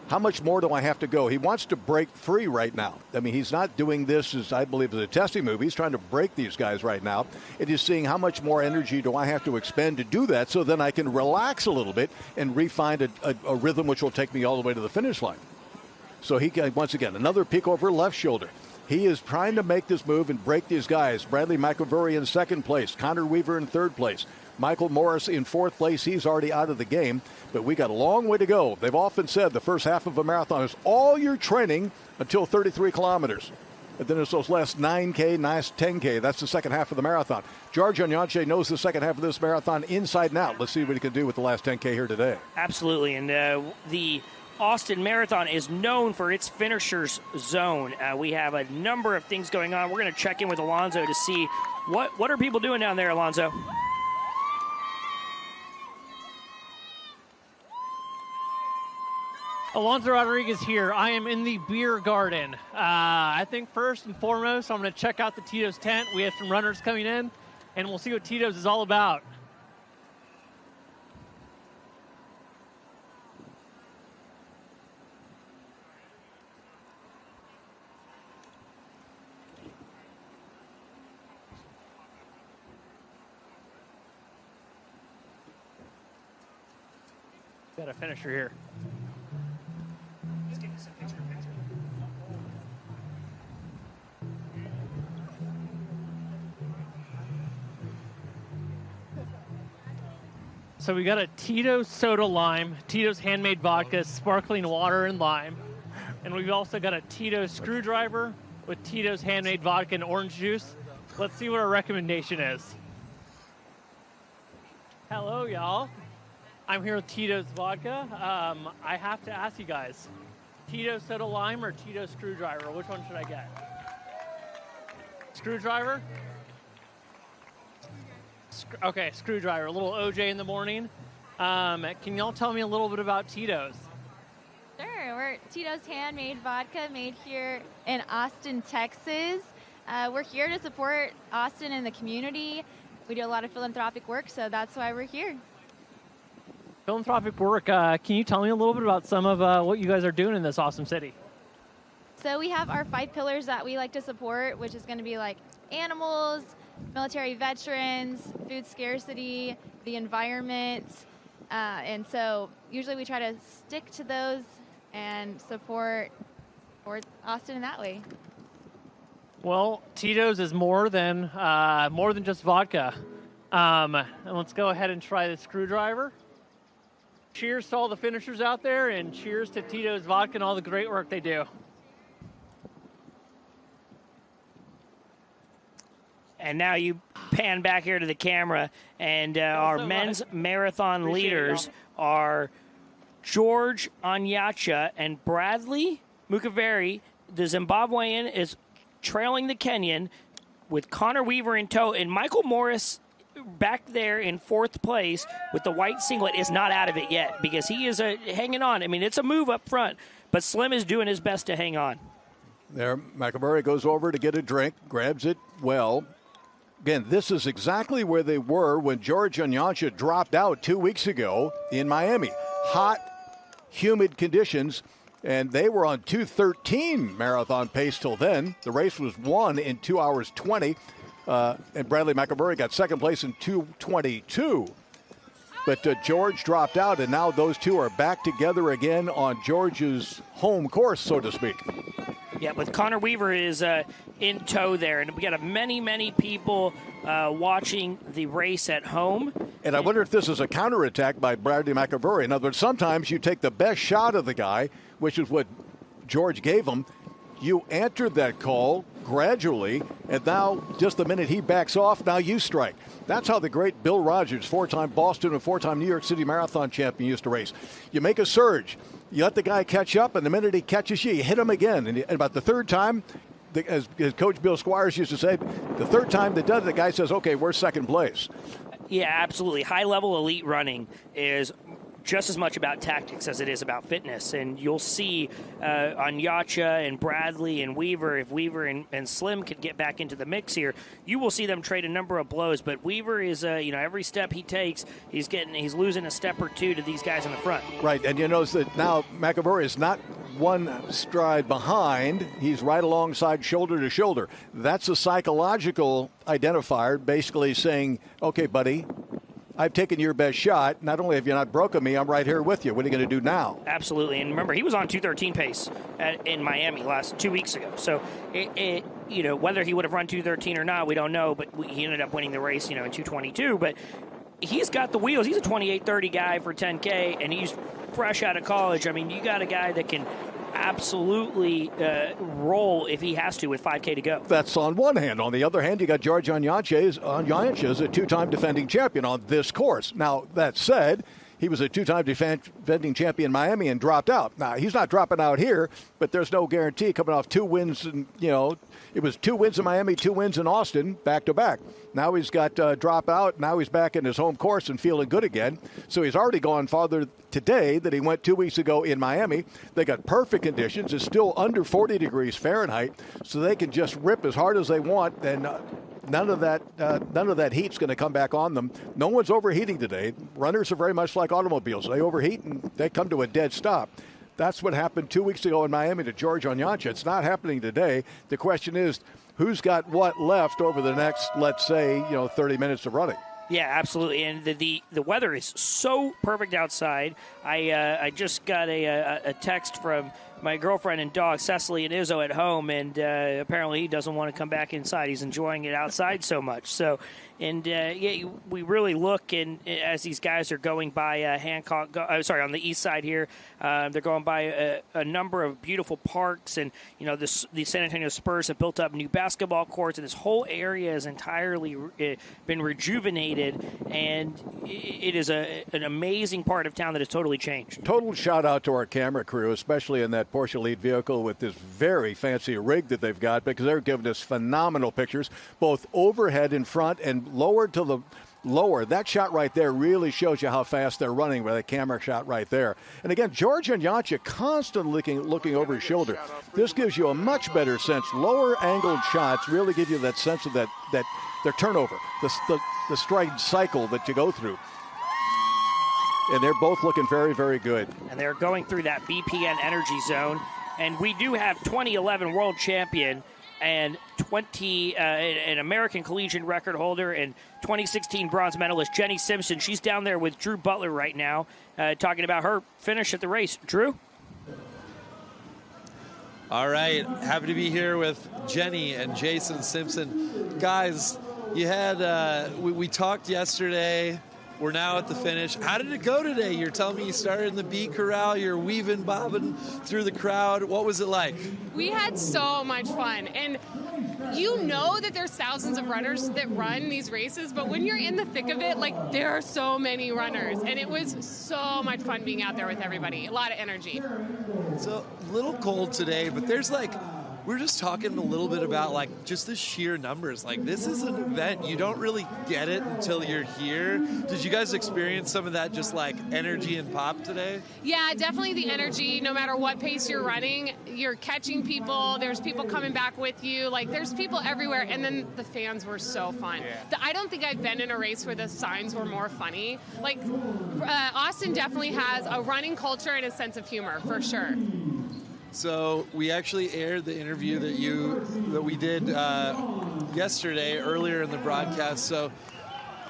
how much more do I have to go? He wants to break free right now. I mean, he's not doing this, as I believe, as a testing move. He's trying to break these guys right now. It is seeing how much more energy do I have to expend to do that, so then I can relax a little bit and refine a rhythm which will take me all the way to the finish line. So he, once again, another peek over left shoulder. He is trying to make this move and break these guys. Bradley McAvoy in second place. Connor Weaver in third place. Michael Morris in fourth place. He's already out of the game, but we got a long way to go. They've often said the first half of a marathon is all your training until 33 kilometers. And then it's those last 9K, last 10K. That's the second half of the marathon. George Onyacha knows the second half of this marathon inside and out. Let's see what he can do with the last 10K here today. Absolutely, and the Austin Marathon is known for its finishers zone. We have a number of things going on. We're going to check in with Alonzo to see what are people doing down there, Alonzo? Alonzo Rodriguez here. I am in the beer garden. I think first and foremost, I'm going to check out the Tito's tent. We have some runners coming in, and we'll see what Tito's is all about. Got a finisher here. So we got a Tito's Soda Lime, Tito's Handmade Vodka, Sparkling Water, and Lime. And we've also got a Tito's Screwdriver with Tito's Handmade Vodka and Orange Juice. Let's see what our recommendation is. Hello, y'all. I'm here with Tito's Vodka. I have to ask you guys, Tito's Soda Lime or Tito's Screwdriver? Which one should I get? Screwdriver? Okay, Screwdriver. A little OJ in the morning. Can y'all tell me a little bit about Tito's? Sure. We're Tito's Handmade Vodka, made here in Austin, Texas. We're here to support Austin and the community. We do a lot of philanthropic work, so that's why we're here. Philanthropic work. Can you tell me a little bit about some of what you guys are doing in this awesome city? So we have our 5 pillars that we like to support, which is going to be like animals, military veterans, food scarcity, the environment. And so usually we try to stick to those and support Austin in that way. Well, Tito's is more than just vodka. And let's go ahead and try the Screwdriver. Cheers to all the finishers out there, and cheers to Tito's Vodka and all the great work they do. And now you pan back here to the camera, and our men's marathon leaders are George Onyacha and Bradley Mukaveri. The Zimbabwean is trailing the Kenyan with Connor Weaver in tow, and Michael Morris back there in 4th place with the white singlet is not out of it yet because he is hanging on. I mean, it's a move up front, but Slim is doing his best to hang on. There, McAvoy goes over to get a drink, grabs it well. Again, this is exactly where they were when George Onyacha dropped out 2 weeks ago in Miami. Hot, humid conditions, and they were on 2:13 marathon pace till then. The race was won in 2 hours 20, and Bradley McAvoy got second place in 2:22. But George dropped out, and now those two are back together again on George's home course, so to speak. Yeah, but Connor Weaver is in tow there, and we got many people watching the race at home. And I wonder if this is a counterattack by Bradley McAvoy. In other words, sometimes you take the best shot of the guy, which is what George gave him. You answered that call gradually, and now just the minute he backs off, now you strike. That's how the great Bill Rogers, 4-time Boston and 4-time New York City Marathon champion, used to race. You make a surge. You let the guy catch up, and the minute he catches you, you hit him again. And about the third time, as Coach Bill Squires used to say, the third time that does it, the guy says, okay, we're second place. Yeah, absolutely. High-level elite running is just as much about tactics as it is about fitness. And you'll see Onyacha and Bradley and Weaver, if Weaver and Slim could get back into the mix here, you will see them trade a number of blows. But Weaver is, every step he takes, he's losing a step or two to these guys in the front. Right, and you notice that now McAvoy is not one stride behind. He's right alongside, shoulder to shoulder. That's a psychological identifier, basically saying, okay, buddy, I've taken your best shot. Not only have you not broken me, I'm right here with you. What are you going to do now? Absolutely. And remember, he was on 2:13 pace in Miami 2 weeks ago. So, whether he would have run 2:13 or not, we don't know. But he ended up winning the race, in 2:22. But he's got the wheels. He's a 28:30 guy for 10K, and he's fresh out of college. I mean, you got a guy that can absolutely roll if he has to with 5K to go. That's on one hand. On the other hand, you got George Onyacha is a 2-time defending champion on this course. Now, that said, he was a 2-time defending champion in Miami and dropped out. Now, he's not dropping out here, but there's no guarantee coming off 2 wins. And, it was 2 wins in Miami, 2 wins in Austin, back-to-back. Now he's got drop out. Now he's back in his home course and feeling good again. So he's already gone farther today than he went 2 weeks ago in Miami. They got perfect conditions. It's still under 40 degrees Fahrenheit, so they can just rip as hard as they want, and none of that heat's going to come back on them. No one's overheating today. Runners are very much like automobiles. They overheat and they come to a dead stop. That's what happened 2 weeks ago in Miami to George Onyacha. It's not happening today. The question is, who's got what left over the next, let's say, 30 minutes of running? Yeah, absolutely. And the weather is so perfect outside. I just got a text from my girlfriend and dog, Cecily and Izzo, at home, and apparently he doesn't want to come back inside. He's enjoying it outside so much. So, and we really look, and as these guys are going by Hancock, on the east side here, they're going by a number of beautiful parks, and the San Antonio Spurs have built up new basketball courts, and this whole area has entirely been rejuvenated, and it is an amazing part of town that has totally changed. Total shout out to our camera crew, especially in that Porsche Elite vehicle with this very fancy rig that they've got, because they're giving us phenomenal pictures, both overhead in front and lower to the lower. That shot right there really shows you how fast they're running with a camera shot right there. And again, George and Yancia constantly looking over his shoulder. This gives you a much better sense. Lower angled shots really give you that sense of that their turnover, the stride cycle that you go through. And they're both looking very, very good. And they're going through that BPN energy zone. And we do have 2011 world champion and an American collegiate record holder and 2016 bronze medalist Jenny Simpson. She's down there with Drew Butler right now, talking about her finish at the race. Drew? All right, happy to be here with Jenny and Jason Simpson. Guys, you had we talked yesterday. We're now at the finish. How did it go today? You're telling me you started in the bee corral. You're weaving, bobbing through the crowd. What was it like? We had so much fun. And you know that there's thousands of runners that run these races, but when you're in the thick of it, like, there are so many runners. And it was so much fun being out there with everybody. A lot of energy. It's a little cold today, but there's we're just talking a little bit about just the sheer numbers. This is an event. You don't really get it until you're here. Did you guys experience some of that just energy and pop today? Yeah, definitely the energy. No matter what pace you're running, you're catching people. There's people coming back with you. There's people everywhere. And then the fans were so fun. Yeah. I don't think I've been in a race where the signs were more funny. Austin definitely has a running culture and a sense of humor, for sure. So we actually aired the interview that we did yesterday, earlier in the broadcast. So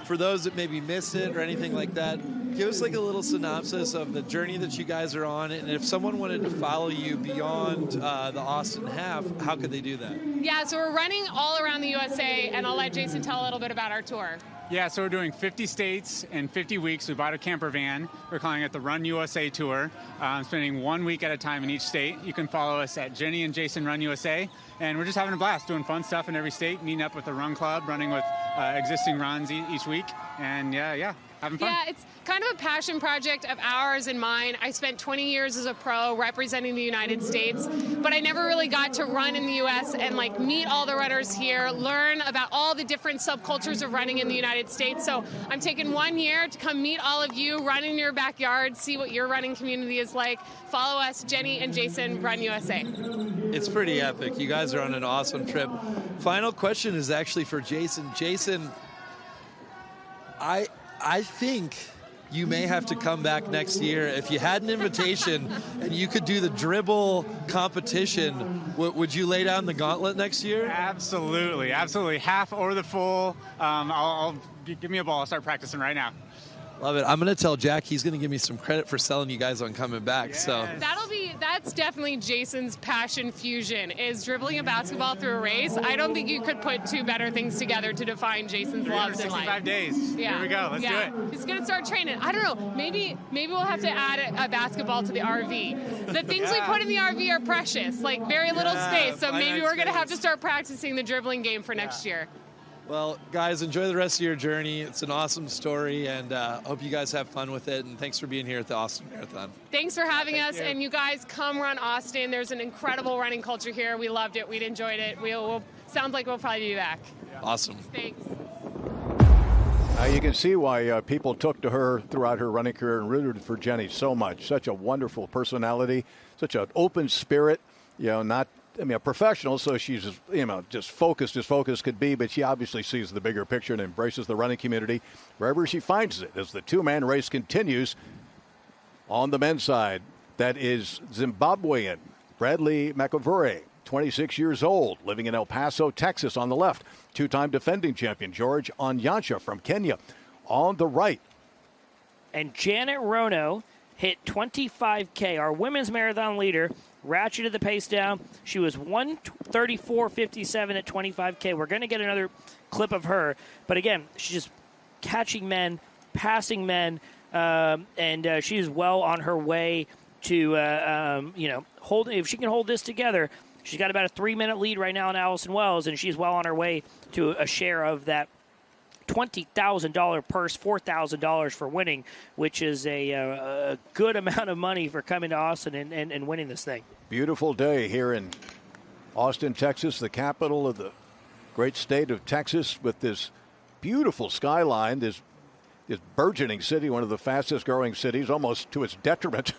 for those that maybe missed it or anything like that, give us a little synopsis of the journey that you guys are on. And if someone wanted to follow you beyond the Austin half, how could they do that? Yeah, so we're running all around the USA, and I'll let Jason tell a little bit about our tour. Yeah, so we're doing 50 states in 50 weeks. We bought a camper van. We're calling it the Run USA Tour. Spending 1 week at a time in each state. You can follow us at Jenny and Jason Run USA. And we're just having a blast doing fun stuff in every state, meeting up with the run club, running with existing runs each week. And yeah, having fun. Yeah, it's kind of a passion project of ours and mine. I spent 20 years as a pro representing the United States, but I never really got to run in the U.S. and meet all the runners here, learn about all the different subcultures of running in the United States. So I'm taking 1 year to come meet all of you, run in your backyard, see what your running community is like. Follow us, Jenny and Jason Run USA. It's pretty epic. You guys are on an awesome trip. Final question is actually for Jason. Jason, I think you may have to come back next year. If you had an invitation and you could do the dribble competition, would you lay down the gauntlet next year? Absolutely. Half or the full. Give me a ball. I'll start practicing right now. Love it. I'm going to tell Jack he's going to give me some credit for selling you guys on coming back. Yes. So that's definitely Jason's passion fusion, is dribbling a basketball through a race. I don't think you could put two better things together to define Jason's loves in life. 65 days. Yeah. Here we go. Let's do it. He's going to start training. I don't know. Maybe we'll have to add a basketball to the RV. The things we put in the RV are precious, very little space. So maybe we're going to have to start practicing the dribbling game for next year. Well, guys, enjoy the rest of your journey. It's an awesome story, and hope you guys have fun with it. And thanks for being here at the Austin Marathon. Thanks for having us. And you guys, come run Austin. There's an incredible running culture here. We loved it. We'd enjoyed it. Sounds like we'll probably be back. Awesome. Thanks. You can see why people took to her throughout her running career and rooted for Jenny so much. Such a wonderful personality, such an open spirit, a professional, so she's, just focused as focus could be, but she obviously sees the bigger picture and embraces the running community wherever she finds it as the two-man race continues. On the men's side, that is Zimbabwean Bradley McAvoy, 26 years old, living in El Paso, Texas on the left. Two-time defending champion George Onyancha from Kenya on the right. And Janet Rono hit 25K, our women's marathon leader, ratcheted the pace down. She was 1:34.57 at 25K. We're going to get another clip of her. But again, she's just catching men, passing men, and she is well on her way to, if she can hold this together. She's got about a 3-minute lead right now in Allison Wells, and she's well on her way to a share of that $20,000 purse, $4,000 for winning, which is a good amount of money for coming to Austin and winning this thing. Beautiful day here in Austin, Texas, the capital of the great state of Texas, with this beautiful skyline, this burgeoning city, one of the fastest growing cities, almost to its detriment.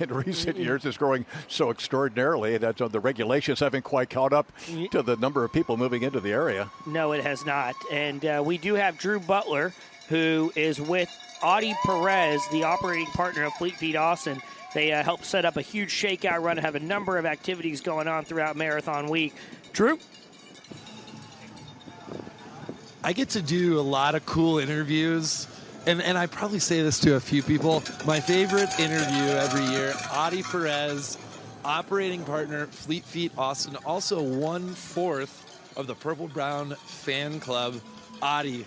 In recent years, it's growing so extraordinarily that the regulations haven't quite caught up to the number of people moving into the area. No, it has not. And we do have Drew Butler, who is with Audie Perez, the operating partner of Fleet Feet Austin. They help set up a huge shakeout run and have a number of activities going on throughout Marathon Week. Drew? I get to do a lot of cool interviews. And I probably say this to a few people. My favorite interview every year, Audie Perez, operating partner, Fleet Feet Austin, also 1/4 of the Purple Brown fan club. Audie,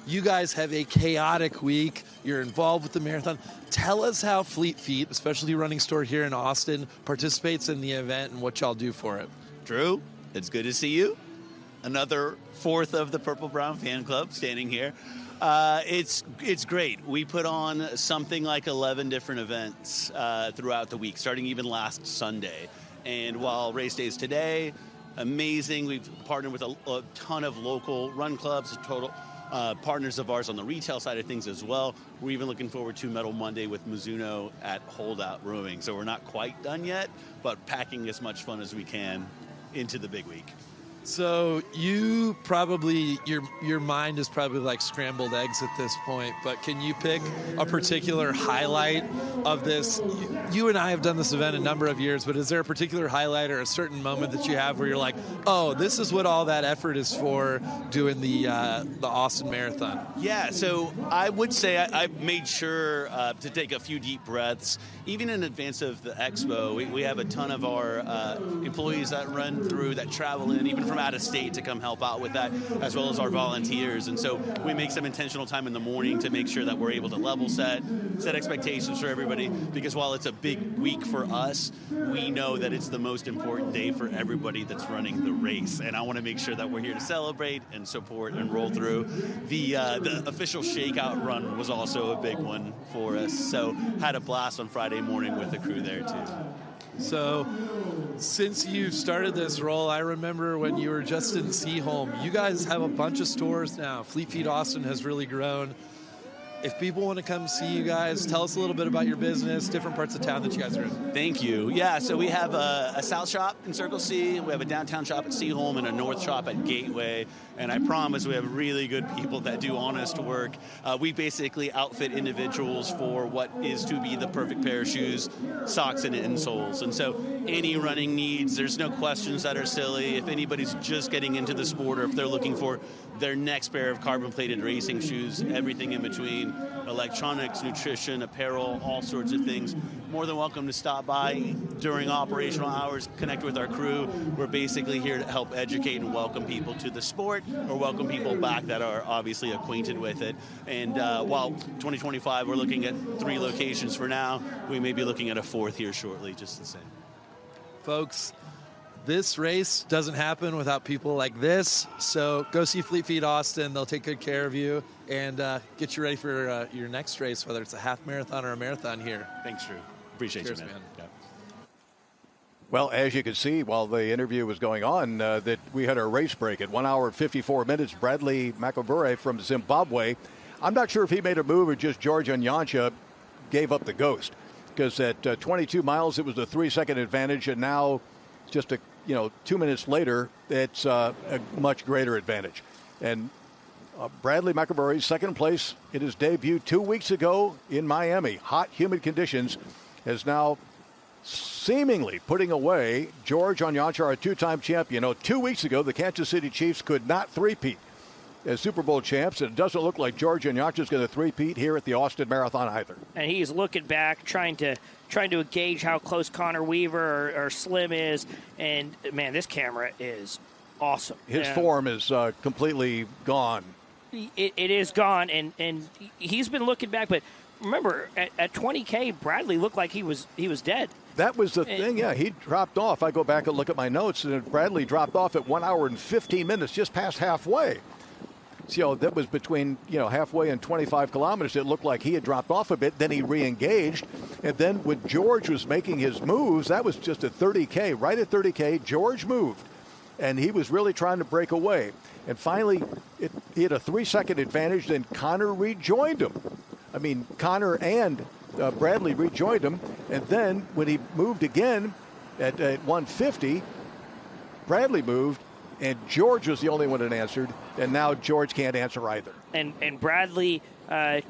you guys have a chaotic week. You're involved with the marathon. Tell us how Fleet Feet, a specialty running store here in Austin, participates in the event and what y'all do for it. Drew, it's good to see you. Another 4th of the Purple Brown fan club standing here. It's great. We put on something like 11 different events throughout the week, starting even last Sunday. And while race day is today, amazing. We've partnered with a ton of local run clubs, total partners of ours on the retail side of things as well. We're even looking forward to Metal Monday with Mizuno at Holdout Brewing. So we're not quite done yet, but packing as much fun as we can into the big week. So you probably, your mind is probably like scrambled eggs at this point, but can you pick a particular highlight of this? You and I have done this event a number of years, but is there a particular highlight or a certain moment that you have where you're like, oh, this is what all that effort is for, doing the Austin Marathon? Yeah, so I would say I made sure to take a few deep breaths. Even in advance of the expo, we have a ton of our employees that run through, that travel in, even from out of state, to come help out with that, as well as our volunteers. And so we make some intentional time in the morning to make sure that we're able to level set expectations for everybody, because while it's a big week for us, we know that it's the most important day for everybody that's running the race. And I want to make sure that we're here to celebrate and support and roll through. The official shakeout run was also a big one for us. So had a blast on Friday morning with the crew there too. So since you started this role, I remember when you were just in Seaholm. You guys have a bunch of stores now. Fleet Feet Austin has really grown. If people want to come see you guys, tell us a little bit about your business, different parts of town that you guys are in. Thank you. Yeah, so we have a south shop in Circle C, we have a downtown shop at Seaholm, and a north shop at Gateway. And I promise we have really good people that do honest work. We basically outfit individuals for what is to be the perfect pair of shoes, socks, and insoles. And so any running needs, there's no questions that are silly. If anybody's just getting into the sport, or if they're looking for their next pair of carbon-plated racing shoes, everything in between, electronics, nutrition, apparel, all sorts of things, more than welcome to stop by during operational hours, connect with our crew. We're basically here to help educate and welcome people to the sport, or welcome people back that are obviously acquainted with it. And while 2025, we're looking at 3 locations for now, we may be looking at a 4th here shortly, just the same. Folks, this race doesn't happen without people like this. So go see Fleet Feet Austin. They'll take good care of you and get you ready for your next race, whether it's a half marathon or a marathon here. Thanks, Drew. Appreciate Cheers, you, man. Yeah. Well, as you can see while the interview was going on, that we had a race break at 1 hour and 54 minutes. Bradley Makabure from Zimbabwe. I'm not sure if he made a move or just George Onyancha gave up the ghost, because at 22 miles it was a 3-second advantage, and now just 2 minutes later it's a much greater advantage. And Bradley Makabure, second place in his debut 2 weeks ago in Miami. Hot, humid conditions, has now seemingly putting away George Onyancha, our 2-time champion. 2 weeks ago, the Kansas City Chiefs could not three-peat as Super Bowl champs, and it doesn't look like George Onyancha is going to three-peat here at the Austin Marathon either. And he's looking back, trying to trying to gauge how close Connor Weaver or Slim is. And, man, this camera is awesome. His form is completely gone. It is gone, and he's been looking back. But remember, at 20K, Bradley looked like he was dead. That was the thing, yeah. He dropped off. I go back and look at my notes, and Bradley dropped off at 1 hour and 15 minutes, just past halfway. So that was between, halfway and 25 kilometers. It looked like he had dropped off a bit. Then he re-engaged. And then when George was making his moves, that was just at 30K. Right at 30K, George moved. And he was really trying to break away. And finally, he had a 3-second advantage. Then Connor rejoined him. I mean, Connor and Bradley rejoined him. And then when he moved again at 150, Bradley moved. And George was the only one that answered, and now George can't answer either. And Bradley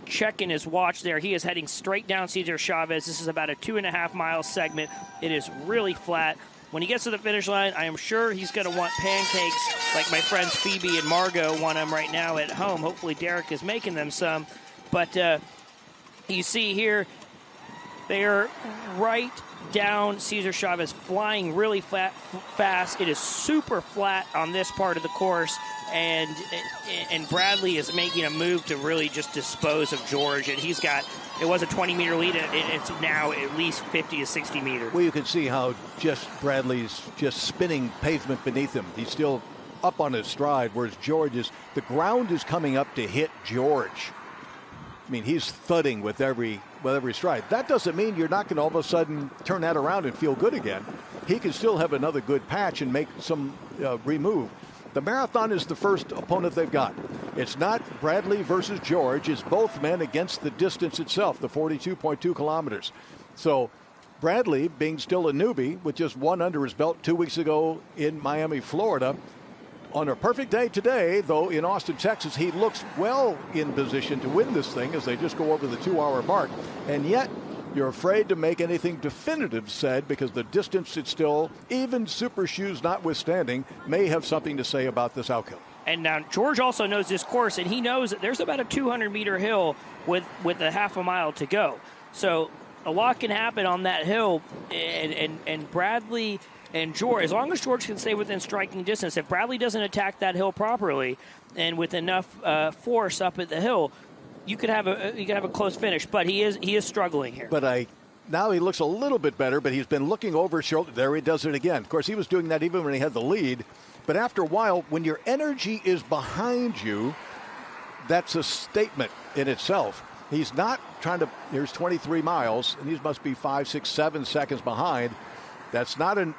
checking his watch there. He is heading straight down Cesar Chavez. This is about a 2.5-mile segment. It is really flat. When he gets to the finish line, I am sure he's going to want pancakes like my friends Phoebe and Margot want them right now at home. Hopefully Derek is making them some. But you see here, they are right down Cesar Chavez, flying really fast. It is super flat on this part of the course, and Bradley is making a move to really just dispose of George. And he's got, it was a 20-meter lead, and it's now at least 50 to 60 meters. Well, you can see how just Bradley's just spinning pavement beneath him. He's still up on his stride, whereas George is, the ground is coming up to hit George. I mean, he's thudding with every stride. That doesn't mean you're not going to all of a sudden turn that around and feel good again. He can still have another good patch and make some remove. The marathon is the first opponent they've got. It's not Bradley versus George. It's both men against the distance itself, the 42.2 kilometers. So Bradley, being still a newbie with just one under his belt 2 weeks ago in Miami, Florida, on a perfect day today, though, in Austin, Texas, he looks well in position to win this thing as they just go over the 2-hour mark. And yet, you're afraid to make anything definitive said because the distance it's still, even super shoes notwithstanding, may have something to say about this outcome. And now George also knows this course, and he knows that there's about a 200-meter hill with a half a mile to go. So a lot can happen on that hill, and Bradley and George, as long as George can stay within striking distance, if Bradley doesn't attack that hill properly and with enough force up at the hill, you could have a close finish. But he is struggling here. But now he looks a little bit better, but he's been looking over his shoulder. There he does it again. Of course, he was doing that even when he had the lead. But after a while, when your energy is behind you, that's a statement in itself. He's not trying to, here's 23 miles, and he must be 5, 6, 7 seconds behind. That's not an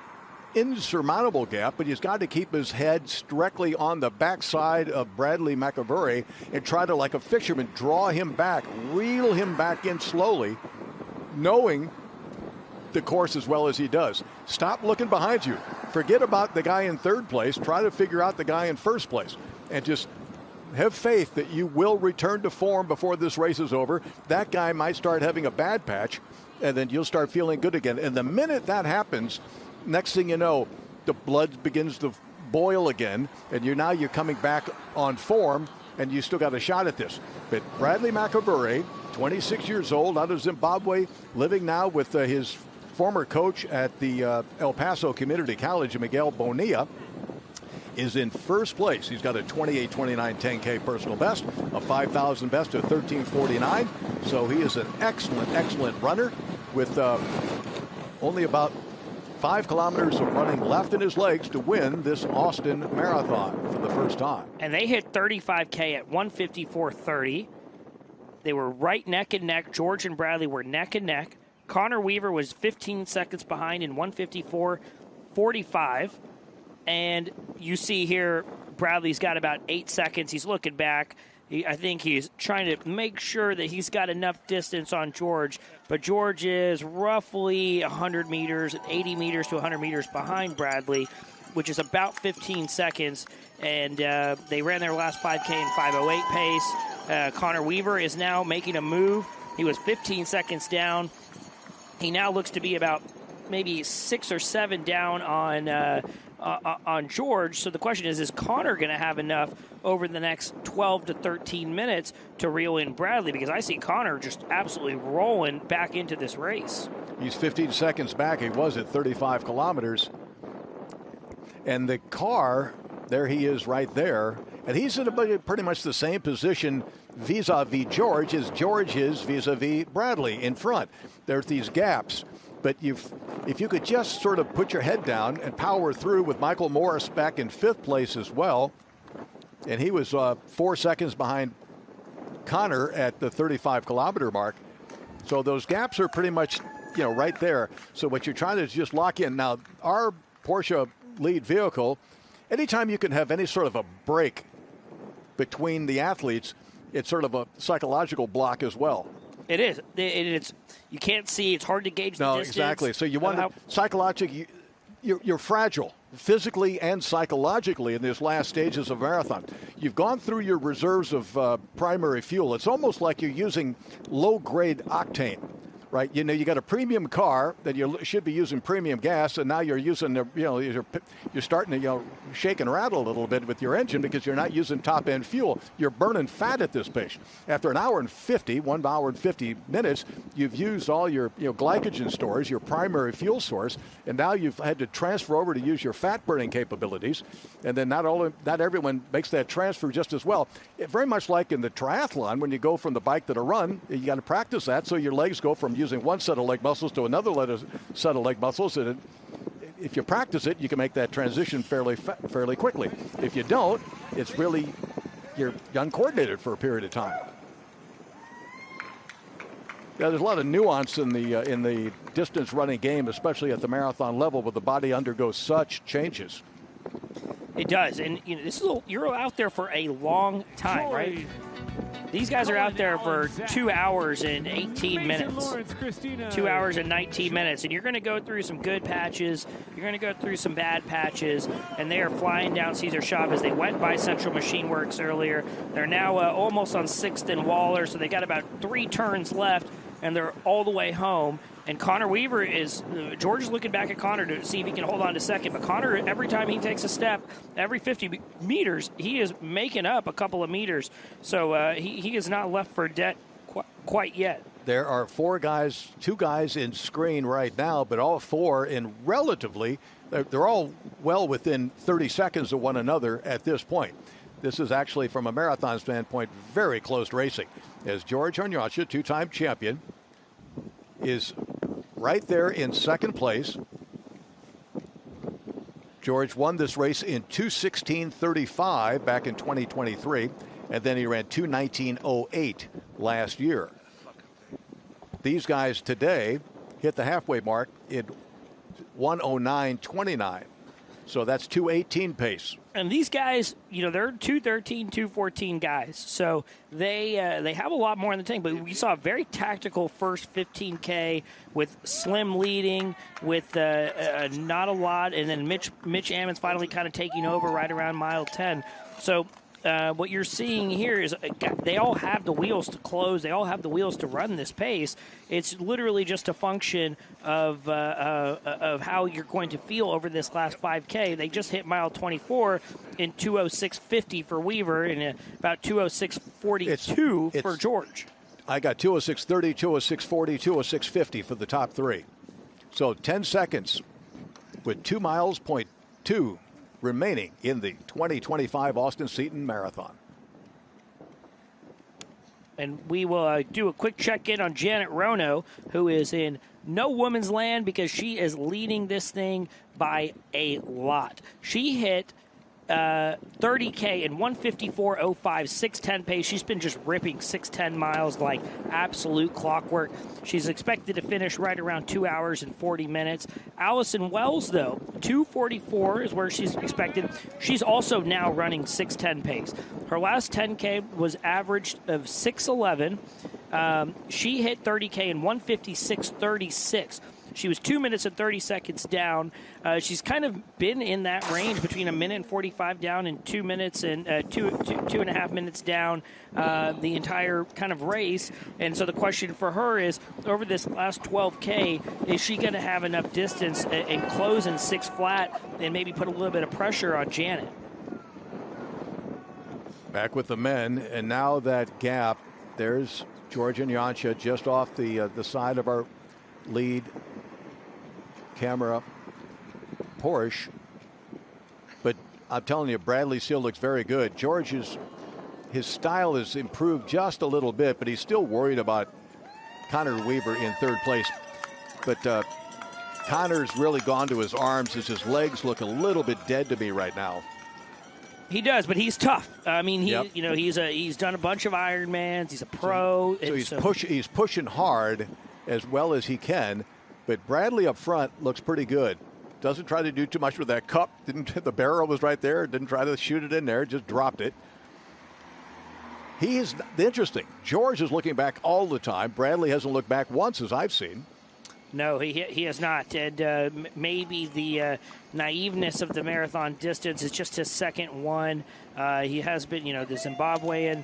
insurmountable gap, but he's got to keep his head directly on the backside of Bradley McAvoy and try to, like a fisherman, draw him back, reel him back in slowly, knowing the course as well as he does. Stop looking behind you. Forget about the guy in third place. Try to figure out the guy in first place. And just have faith that you will return to form before this race is over. That guy might start having a bad patch, and then you'll start feeling good again. And the minute that happens, next thing you know, the blood begins to boil again, and you're coming back on form, and you still got a shot at this. But Bradley McAvoy, 26 years old, out of Zimbabwe, living now with his former coach at the El Paso Community College, Miguel Bonilla, is in first place. He's got a 28:29 10K personal best, a 5,000 best of 13:49. So he is an excellent runner with only about 5 kilometers of running left in his legs to win this Austin Marathon for the first time. And they hit 35K at 1:54:30. They were right neck and neck. George and Bradley were neck and neck. Connor Weaver was 15 seconds behind in 1:54:45. And you see here, Bradley's got about 8 seconds. He's looking back. I think he's trying to make sure that he's got enough distance on George. But George is roughly 100 meters, 80 meters to 100 meters behind Bradley, which is about 15 seconds. And they ran their last 5K in 5:08 pace. Connor Weaver is now making a move. He was 15 seconds down. He now looks to be about maybe 6 or 7 down on on George. So the question is Connor going to have enough over the next 12 to 13 minutes to reel in Bradley? Because I see Connor just absolutely rolling back into this race. He's 15 seconds back. He was at 35 kilometers. And the car, there he is right there. And he's in pretty much the same position vis-a-vis George as George is vis-a-vis Bradley in front. There's these gaps. But if you could just sort of put your head down and power through with Michael Morris back in 5th place as well. And he was 4 seconds behind Connor at the 35-kilometer mark. So those gaps are pretty much, right there. So what you're trying to do is just lock in. Now, our Porsche lead vehicle, anytime you can have any sort of a break between the athletes, it's sort of a psychological block as well. It is. It's you can't see. It's hard to gauge the distance. No, exactly. So you want to psychologically, you're fragile physically and psychologically in these last stages of marathon. You've gone through your reserves of primary fuel. It's almost like you're using low-grade octane. Right, you got a premium car that you should be using premium gas, and now you're using, you're starting to, shake and rattle a little bit with your engine because you're not using top-end fuel. You're burning fat at this pace. After 1 hour and 50 minutes, you've used all your, glycogen stores, your primary fuel source, and now you've had to transfer over to use your fat-burning capabilities. And then not everyone makes that transfer just as well. Very much like in the triathlon, when you go from the bike to the run, you got to practice that so your legs go from using one set of leg muscles to another set of leg muscles. And if you practice it, you can make that transition fairly quickly. If you don't, it's really, you're uncoordinated for a period of time. Yeah, there's a lot of nuance in the distance running game, especially at the marathon level, where the body undergoes such changes. It does, and you're out there for a long time, right? These guys are out there for 2 hours and 18 minutes. 2 hours and 19 minutes. And you're going to go through some good patches. You're going to go through some bad patches. And they are flying down Cesar Chavez. They went by Central Machine Works earlier. They're now almost on 6th and Waller. So they got about 3 turns left. And they're all the way home. And Connor Weaver George is looking back at Connor to see if he can hold on to second. But Connor, every time he takes a step, every 50 meters, he is making up a couple of meters. So he is not left for dead quite yet. There are 2 guys in screen right now, but all 4 in they're all well within 30 seconds of one another at this point. This is actually, from a marathon standpoint, very close racing. As George Onyacha, 2-time champion, is right there in 2nd place. George won this race in 2:16:35 back in 2023, and then he ran 2:19:08 last year. These guys today hit the halfway mark in 1:09:29. So that's 2:18 pace. And these guys, they're 2:13, 2:14 guys. So they have a lot more in the tank. But we saw a very tactical first 15K with Slim leading, with not a lot. And then Mitch Ammons finally kind of taking over right around mile 10. So what you're seeing here is they all have the wheels to close. They all have the wheels to run this pace. It's literally just a function of how you're going to feel over this last 5K. They just hit mile 24 in 2:06:50 for Weaver and about 2:06:42 for George. I got 2:06:30, 2:06:40, 2:06:50 for the top 3. So 10 seconds with 2 miles, 0.2 remaining in the 2025 Austin Seton Marathon. And we will do a quick check-in on Janet Rono, who is in no woman's land because she is leading this thing by a lot. She hit 30K in 1:54:05, 6:10 pace. She's been just ripping 6:10 miles like absolute clockwork. She's expected to finish right around 2 hours and 40 minutes. Allison Wells, though, 2:44 is where she's expected. She's also now running 6:10 pace. Her last 10K was averaged of 6:11. She hit 30K in 1:56:36. She was 2 minutes and 30 seconds down. She's kind of been in that range between 1 minute and 45 down and 2 minutes and two and a half minutes down the entire kind of race. And so the question for her is, over this last 12K, is she going to have enough distance and close in 6 flat and maybe put a little bit of pressure on Janet? Back with the men, and now that gap, there's Georgia Nyancha just off the side of our lead camera Porsche. But I'm telling you, Bradley still looks very good. George's his style has improved just a little bit, but he's still worried about Connor Weaver in third place. But Connor's really gone to his arms as his legs look a little bit dead to me right now. He does, but he's tough. I mean, he's done a bunch of Ironmans. He's a pro. So he's pushing hard as well as he can. But Bradley up front looks pretty good. Doesn't try to do too much with that cup. The barrel was right there. Didn't try to shoot it in there. Just dropped it. He's interesting. George is looking back all the time. Bradley hasn't looked back once, as I've seen. No, he has not. And maybe the naiveness of the marathon distance is just his second one. He has been, the Zimbabwean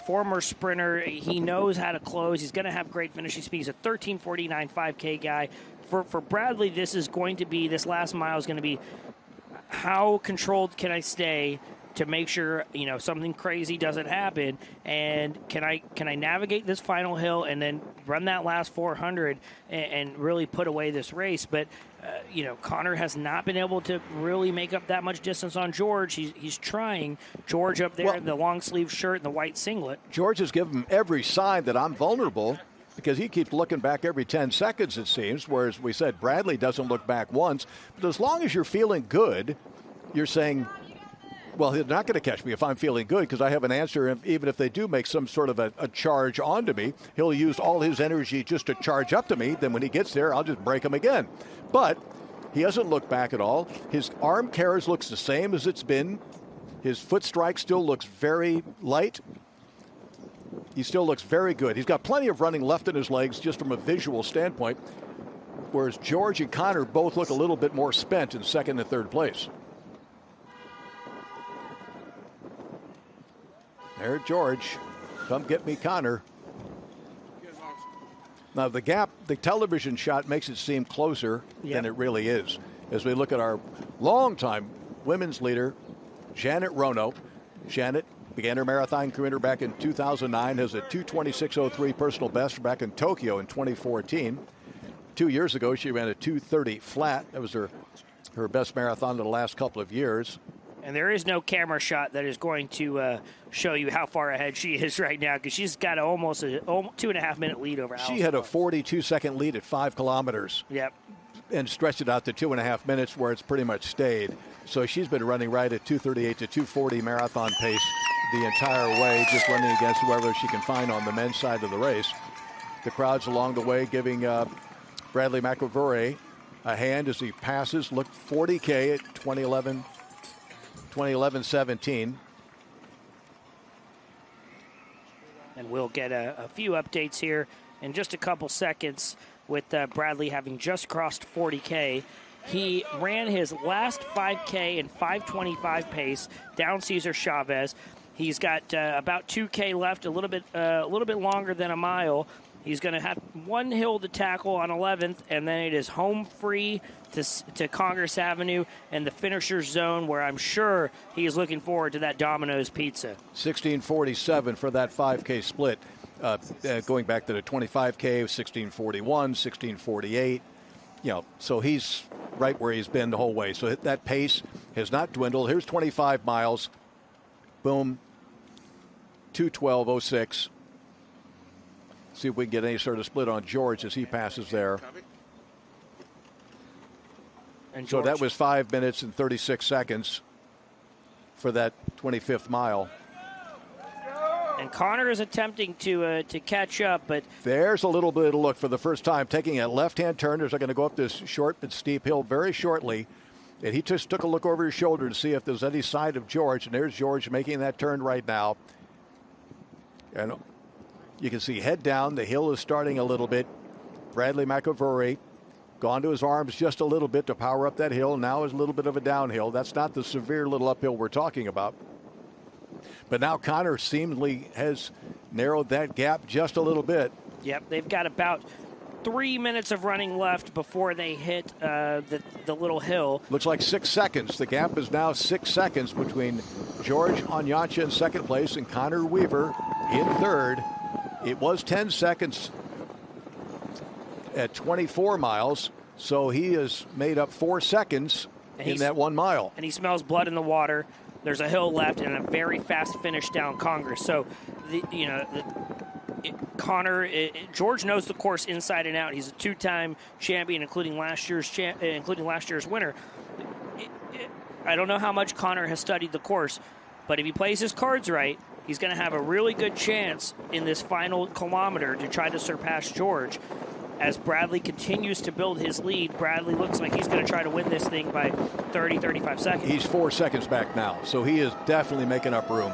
former sprinter. He knows how to close. He's going to have great finishing speed. He's a 13:49 5K guy. For Bradley, this last mile is going to be how controlled can I stay to make sure something crazy doesn't happen, and can I navigate this final hill and then run that last 400 and really put away this race. But Connor has not been able to really make up that much distance on George. He's trying. George up there in the long sleeve shirt and the white singlet. George has given him every sign that I'm vulnerable, because he keeps looking back every 10 seconds, it seems, whereas we said Bradley doesn't look back once. But as long as you're feeling good, you're saying, well, he's not going to catch me if I'm feeling good, because I have an answer. Even if they do make some sort of a charge onto me, he'll use all his energy just to charge up to me. Then when he gets there, I'll just break him again. But he hasn't looked back at all. His arm carriage looks the same as it's been. His foot strike still looks very light. He still looks very good. He's got plenty of running left in his legs just from a visual standpoint, whereas George and Connor both look a little bit more spent in second and third place. There, George. Come get me, Connor. Now, the gap, the television shot makes it seem closer than it really is. As we look at our longtime women's leader, Janet Rono. Janet began her marathon career back in 2009, has a 2:26:03 personal best back in Tokyo in 2014. 2 years ago, she ran a 2:30 flat. That was her best marathon in the last couple of years. And there is no camera shot that is going to show you how far ahead she is right now, because she's got almost a 2.5 minute lead over Allison. She had a 42-second lead at 5 kilometers. Yep. And stretched it out to 2.5 minutes, where it's pretty much stayed. So she's been running right at 2:38 to 2:40 marathon pace the entire way, just running against whoever she can find on the men's side of the race. The crowds along the way giving Bradley McElroy a hand as he passes. Look, 40K at 2011-17. And we'll get a few updates here in just a couple seconds with Bradley having just crossed 40K. He ran his last 5K in 5:25 pace down Cesar Chavez. He's got about 2K left, a little bit longer than a mile. He's going to have one hill to tackle on 11th, and then it is home free to Congress Avenue and the finisher's zone, where I'm sure he is looking forward to that Domino's pizza. 16:47 for that 5K split. Going back to the 25K, 16:41, 16:48. So he's right where he's been the whole way. So that pace has not dwindled. Here's 25 miles. Boom. 2:12:06. See if we can get any sort of split on George as he passes there. And so that was 5 minutes and 36 seconds for that 25th mile. And Connor is attempting to catch up, but there's a little bit of a look for the first time, taking a left-hand turn. They're going to go up this short but steep hill very shortly. And he just took a look over his shoulder to see if there's any sign of George. And there's George making that turn right now. And you can see head down. The hill is starting a little bit. Bradley McElroy Gone to his arms just a little bit to power up that hill. Now is a little bit of a downhill. That's not the severe little uphill we're talking about. But now Connor seemingly has narrowed that gap just a little bit. Yep, they've got about 3 minutes of running left before they hit the little hill. Looks like 6 seconds. The gap is now 6 seconds between George Onyacha in second place and Connor Weaver in third. It was 10 seconds at 24 miles, so he has made up 4 seconds in that 1 mile. And he smells blood in the water. There's a hill left and a very fast finish down Congress. So, Connor, George knows the course inside and out. He's a 2-time champion, including last year's winner. I don't know how much Connor has studied the course, but if he plays his cards right, he's going to have a really good chance in this final kilometer to try to surpass George. As Bradley continues to build his lead, Bradley looks like he's going to try to win this thing by 30, 35 seconds. He's 4 seconds back now, so he is definitely making up room.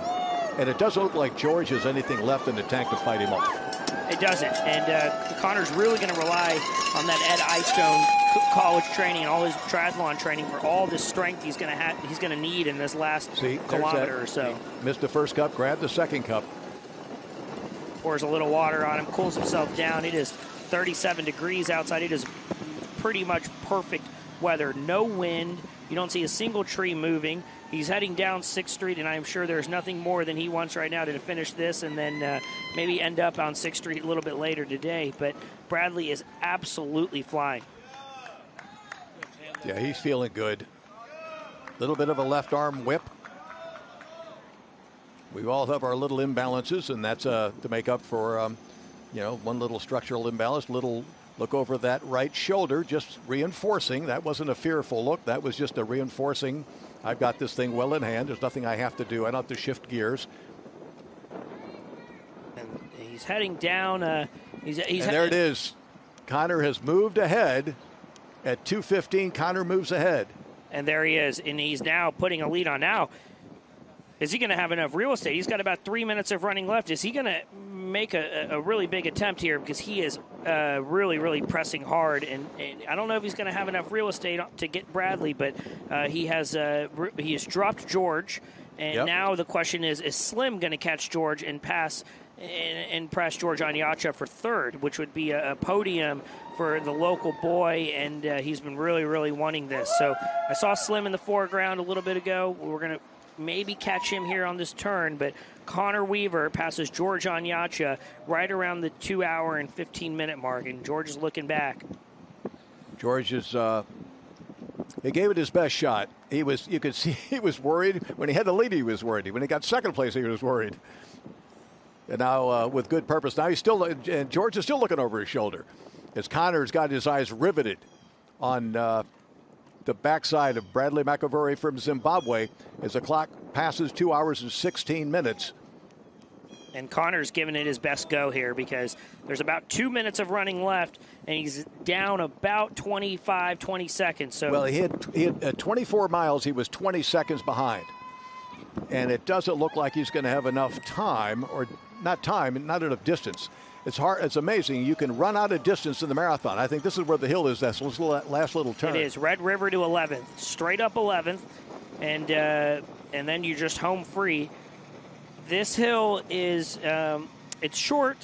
And it doesn't look like George has anything left in the tank to fight him off. It doesn't. And Connor's really going to rely on that Ed Eyestone college training and all his triathlon training for all this strength he's going to need in this last kilometer or so. He missed the first cup, grabbed the second cup. Pours a little water on him, cools himself down. It is 37 degrees outside. It is pretty much perfect weather. No wind. You don't see a single tree moving. He's heading down 6th Street, and I'm sure there's nothing more than he wants right now to finish this and then maybe end up on 6th Street a little bit later today. But Bradley is absolutely flying. Yeah, he's feeling good. A little bit of a left arm whip. We all have our little imbalances, and that's to make up for, one little structural imbalance, little look over that right shoulder, just reinforcing. That wasn't a fearful look. That was just a reinforcing. I've got this thing well in hand. There's nothing I have to do. I don't have to shift gears. And he's heading down. And there it is. Connor has moved ahead. At 2:15, Connor moves ahead. And there he is. And he's now putting a lead on. Now, is he going to have enough real estate? He's got about 3 minutes of running left. Is he going to make a really big attempt here? Because he is really, really pressing hard. And I don't know if he's going to have enough real estate to get Bradley, but he has dropped George. And now the question is Slim going to catch George and pass and press George Onyacha for third, which would be a podium for the local boy, and he's been really, really wanting this. So I saw Slim in the foreground a little bit ago. We're going to maybe catch him here on this turn, but Connor Weaver passes George Onyacha right around the 2 hour and 15-minute mark, and George is looking back. George is he gave it his best shot. You could see he was worried. When he had the lead, he was worried. When he got second place, he was worried. And now with good purpose. Now and George is still looking over his shoulder as Connor's got his eyes riveted on the backside of Bradley McAvoy from Zimbabwe as the clock passes 2 hours and 16 minutes. And Connor's giving it his best go here because there's about 2 minutes of running left, and he's down about 20 seconds. So well, he had at 24 miles, he was 20 seconds behind. And it doesn't look like he's going to have enough time, or not enough distance. It's hard. It's amazing. You can run out of distance in the marathon. I think this is where the hill is. That's last little turn. It is Red River to 11th, straight up 11th, and then you're just home free. This hill is it's short,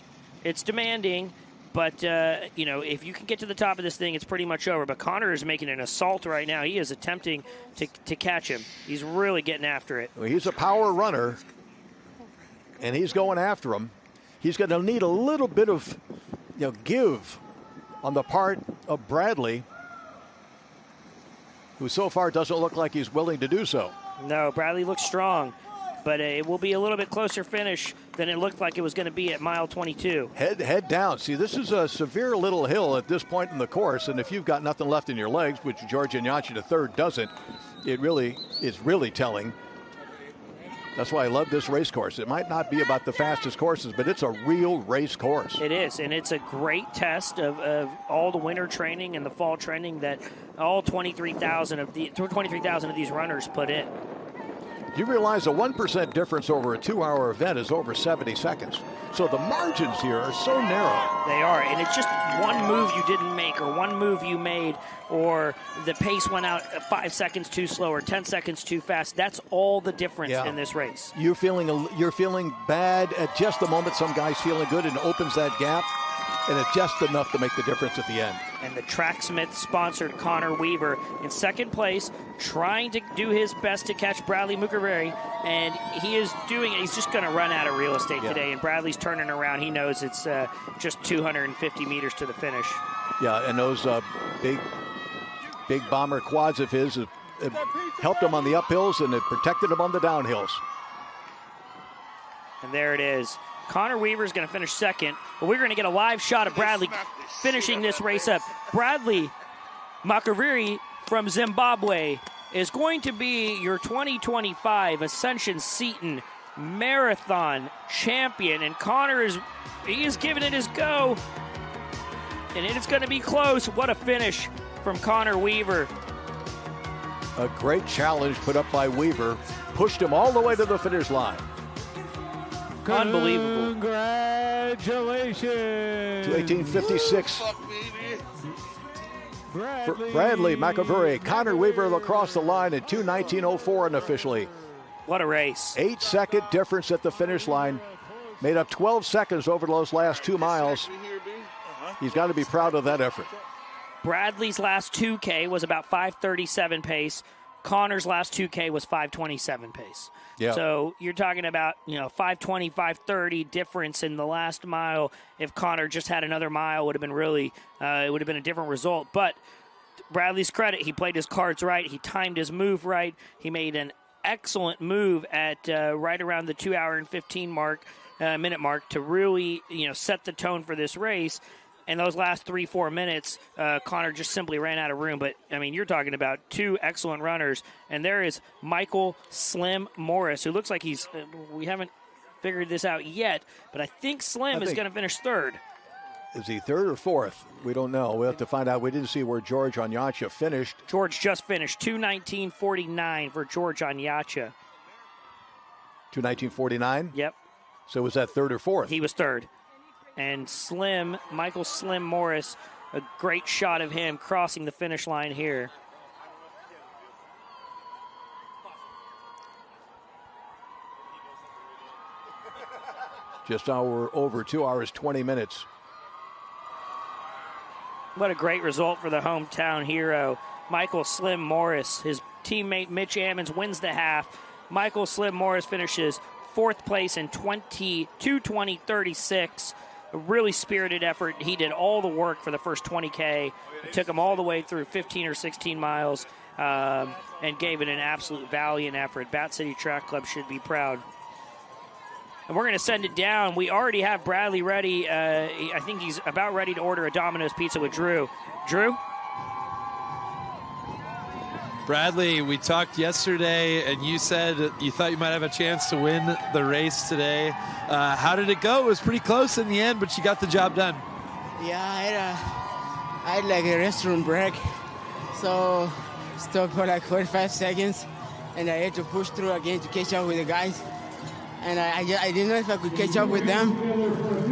it's demanding, but if you can get to the top of this thing, it's pretty much over. But Connor is making an assault right now. He is attempting to catch him. He's really getting after it. Well, he's a power runner, and he's going after him. He's going to need a little bit of give on the part of Bradley, who so far doesn't look like he's willing to do so. No, Bradley looks strong, but it will be a little bit closer finish than it looked like it was going to be at mile 22. Head down. See, this is a severe little hill at this point in the course, and if you've got nothing left in your legs, which George Onyacha III doesn't, it really is really telling. That's why I love this race course. It might not be about the fastest courses, but it's a real race course. It is, and it's a great test of all the winter training and the fall training that all 23,000 of these runners put in. You realize a 1% difference over a 2-hour event is over 70 seconds. So the margins here are so narrow. They are, and it's just one move you didn't make, or one move you made, or the pace went out 5 seconds too slow or 10 seconds too fast. That's all the difference in this race. You're feeling bad at just the moment. Some guy's feeling good and opens that gap, and it's just enough to make the difference at the end. And the Tracksmith-sponsored Connor Weaver in second place, trying to do his best to catch Bradley Mukaveri, and he is doing it. He's just going to run out of real estate today, and Bradley's turning around. He knows it's just 250 meters to the finish. Yeah, and those big bomber quads of his have helped him on the uphills, and it protected him on the downhills. And there it is. Connor Weaver is going to finish second, but we're going to get a live shot of Bradley finishing this race up. Bradley Mukaveri from Zimbabwe is going to be your 2025 Ascension Seton Marathon champion, and Connor is giving it his go, and it is going to be close. What a finish from Connor Weaver. A great challenge put up by Weaver, pushed him all the way to the finish line. Unbelievable. Congratulations. 1856. Bradley Mukaveri, Connor Weaver across the line at 2:19:04 unofficially. What a race. 8-second difference at the finish line. Made up 12 seconds over those last 2 miles. He's got to be proud of that effort. Bradley's last 2K was about 5:37 pace. Connor's last 2K was 5:27 pace. Yeah. So you're talking about 5:20, 5:30 difference in the last mile. If Connor just had another mile, would have been it would have been a different result. But Bradley's credit, he played his cards right. He timed his move right. He made an excellent move at right around the 2 hour and 15 minute mark to really set the tone for this race. And those last 3-4 minutes, Connor just simply ran out of room. But, I mean, you're talking about two excellent runners. And there is Michael Slim Morris, who looks like we haven't figured this out yet, but I think Slim is going to finish third. Is he third or fourth? We don't know. We'll have to find out. We didn't see where George Onyacha finished. George just finished 2:19:49 for George Onyacha. 2:19:49? Yep. So was that third or fourth? He was third. And Michael Slim Morris, a great shot of him crossing the finish line here. Just over 2 hours, 20 minutes. What a great result for the hometown hero, Michael Slim Morris. His teammate Mitch Ammons wins the half. Michael Slim Morris finishes fourth place in 2:20:36. A really spirited effort. He did all the work for the first 20K. It took him all the way through 15 or 16 miles and gave it an absolute valiant effort. Bat City Track Club should be proud. And we're going to send it down. We already have Bradley ready. I think he's about ready to order a Domino's pizza with Drew. Drew? Bradley, we talked yesterday, and you said you thought you might have a chance to win the race today. How did it go? It was pretty close in the end, but you got the job done. Yeah, I had like a restroom break, so stopped for like 45 seconds, and I had to push through again to catch up with the guys. And I didn't know if I could catch up with them,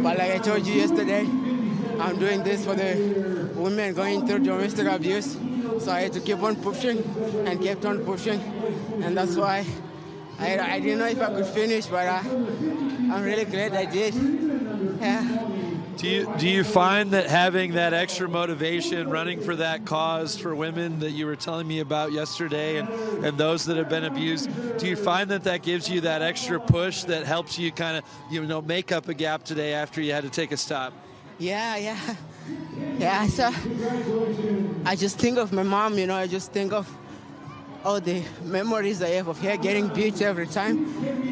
but like I told you yesterday, I'm doing this for the women going through domestic abuse. So I had to keep on pushing and kept on pushing, and that's why I didn't know if I could finish, but I'm really glad I did. Yeah. Do you find that having that extra motivation, running for that cause for women that you were telling me about yesterday, and those that have been abused, do you find that gives you that extra push that helps you kind of make up a gap today after you had to take a stop? Yeah. So I just think of my mom, I just think of all the memories I have of her getting beat every time.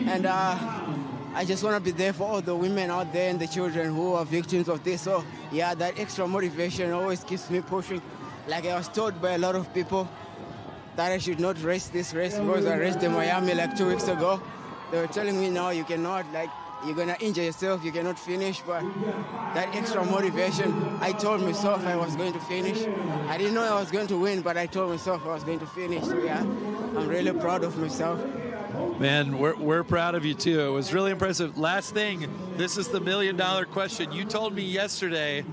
And I just want to be there for all the women out there and the children who are victims of this. So, yeah, that extra motivation always keeps me pushing. Like I was told by a lot of people that I should not race this race because I raced in Miami like 2 weeks ago. They were telling me, no, you cannot, you're going to injure yourself, you cannot finish. But that extra motivation, I told myself I was going to finish. I didn't know I was going to win, but I told myself I was going to finish. So, yeah, I'm really proud of myself. Man, we're proud of you, too. It was really impressive. Last thing, this is the $1 million question. You told me yesterday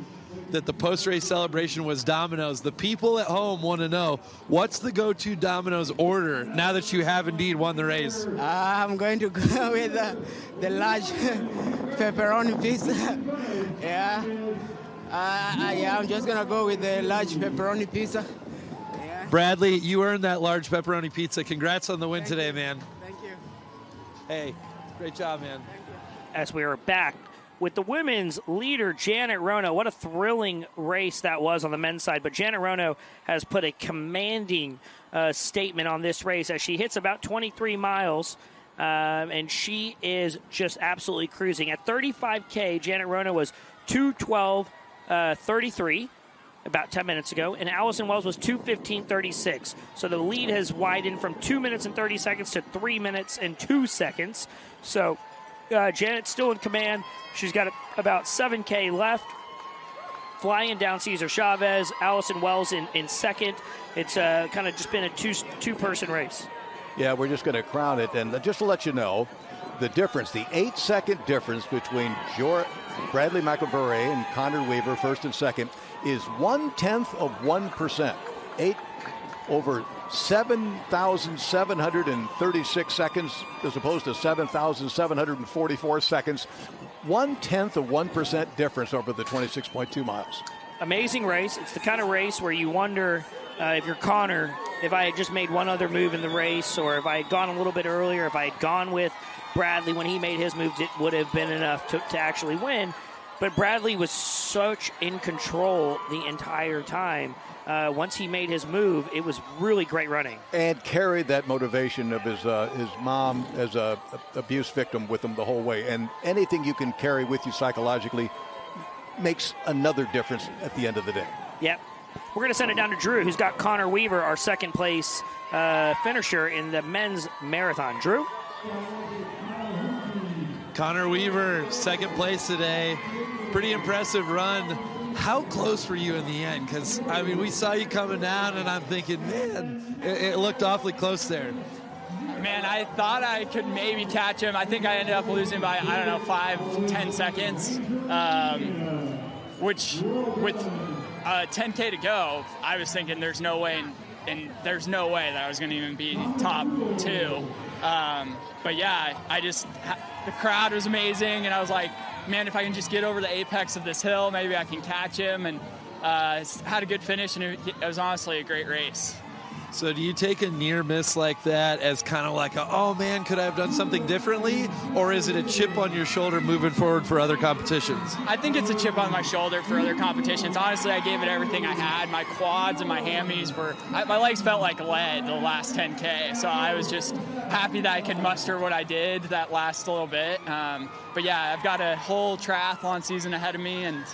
that the post-race celebration was Domino's. The people at home want to know, what's the go-to Domino's order now that you have indeed won the race? I'm going to go with the large pepperoni pizza. Yeah. I'm just going to go with the large pepperoni pizza. Bradley, you earned that large pepperoni pizza. Congrats on the win today, man. Thank you. Hey, great job, man. As we are back with the women's leader, Janet Rono. What a thrilling race that was on the men's side. But Janet Rono has put a commanding statement on this race as she hits about 23 miles. And she is just absolutely cruising. At 35K, Janet Rono was 2:12:33 about 10 minutes ago, and Allison Wells was 2:15:36. So the lead has widened from 2 minutes and 30 seconds to 3 minutes and 2 seconds. So Janet's still in command. She's got about 7K left. Flying down Cesar Chavez, Allison Wells in second. It's kind of just been a two-person race. Yeah, we're just going to crown it. And just to let you know, the difference, the 8-second difference between Bradley McElvray and Connor Weaver, first and second, is 0.1%. 8 over 7,736 seconds as opposed to 7,744 seconds. 0.1% difference over the 26.2 miles. Amazing race. It's the kind of race where you wonder if you're Connor, if I had just made one other move in the race, or if I had gone a little bit earlier, if I had gone with Bradley when he made his moves, it would have been enough to actually win. But Bradley was such in control the entire time. Once he made his move, it was really great running. And carried that motivation of his mom as a abuse victim with him the whole way. And anything you can carry with you psychologically makes another difference at the end of the day. Yep. We're going to send it down to Drew, who's got Connor Weaver, our second place finisher in the men's marathon. Drew? Connor Weaver, second place today. Pretty impressive run. How close were you in the end? Because, I mean, we saw you coming down, and I'm thinking, man, it looked awfully close there. Man, I thought I could maybe catch him. I think I ended up losing by, 5-10 seconds, which with 10K to go, I was thinking there's no way that I was going to even be top two. But yeah, the crowd was amazing, and I was like, man, if I can just get over the apex of this hill, maybe I can catch him. And had a good finish, and it was honestly a great race. So do you take a near miss like that as kind of like, oh man, could I have done something differently? Or is it a chip on your shoulder moving forward for other competitions? I think it's a chip on my shoulder for other competitions. Honestly, I gave it everything I had. My quads and my hammies my legs felt like lead the last 10K. So I was just happy that I could muster what I did that last little bit. But yeah, I've got a whole triathlon season ahead of me, and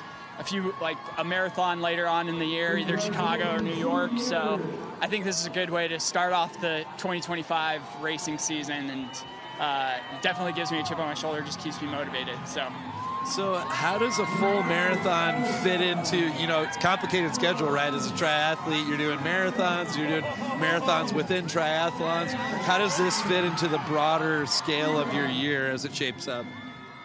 a marathon later on in the year, either Chicago or New York. So I think this is a good way to start off the 2025 racing season, and definitely gives me a chip on my shoulder, just keeps me motivated. So how does a full marathon fit into, it's a complicated schedule, right? As a triathlete, you're doing marathons within triathlons. How does this fit into the broader scale of your year as it shapes up?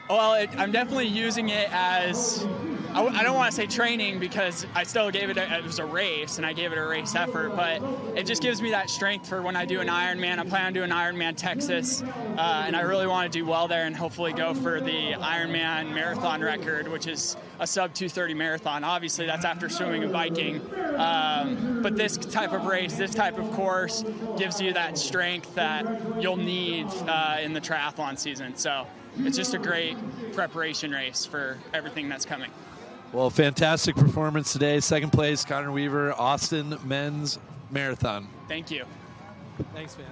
Well, I'm definitely using it as, I don't want to say training, because I still gave it was a race, and I gave it a race effort, but it just gives me that strength for when I do an Ironman. I plan on doing Ironman Texas, and I really want to do well there and hopefully go for the Ironman marathon record, which is a sub 2:30 marathon. Obviously, that's after swimming and biking, but this type of race, this type of course gives you that strength that you'll need in the triathlon season. So it's just a great preparation race for everything that's coming. Well, fantastic performance today. Second place, Connor Weaver, Austin Men's Marathon. Thank you. Thanks, man.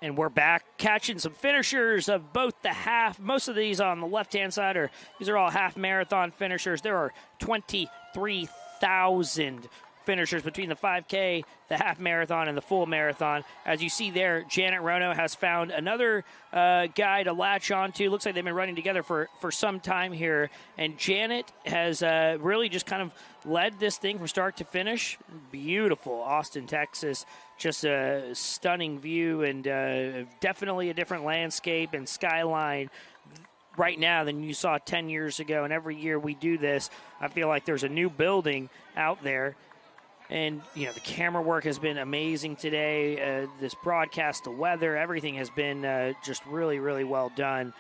And we're back catching some finishers of both the half. Most of these on the left-hand side these are all half marathon finishers. There are 23,000 finishers between the 5K, the half marathon, and the full marathon. As you see there, Janet Rono has found another guy to latch onto. Looks like they've been running together for some time here. And Janet has really just kind of led this thing from start to finish. Beautiful Austin, Texas. Just a stunning view and definitely a different landscape and skyline right now than you saw 10 years ago. And every year we do this, I feel like there's a new building out there. And, you know, the camera work has been amazing today. This broadcast, the weather, everything has been just really, really well done.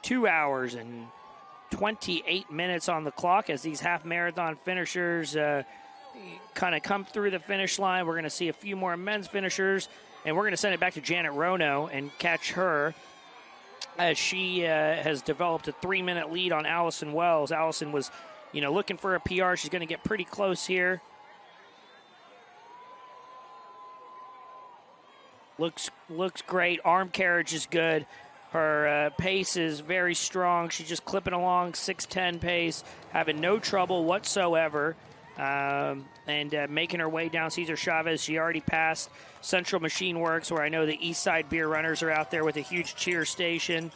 2 hours and 28 minutes on the clock as these half marathon finishers kind of come through the finish line. We're going to see a few more men's finishers, and we're going to send it back to Janet Rono and catch her as she has developed a 3-minute lead on Allison Wells. Allison was, you know, looking for a PR. She's going to get pretty close here. Looks great. Arm carriage is good. Her pace is very strong. She's just clipping along 6:10 pace, having no trouble whatsoever, and making her way down Cesar Chavez. She already passed Central Machine Works, where I know the East Side Beer Runners are out there with a huge cheer station.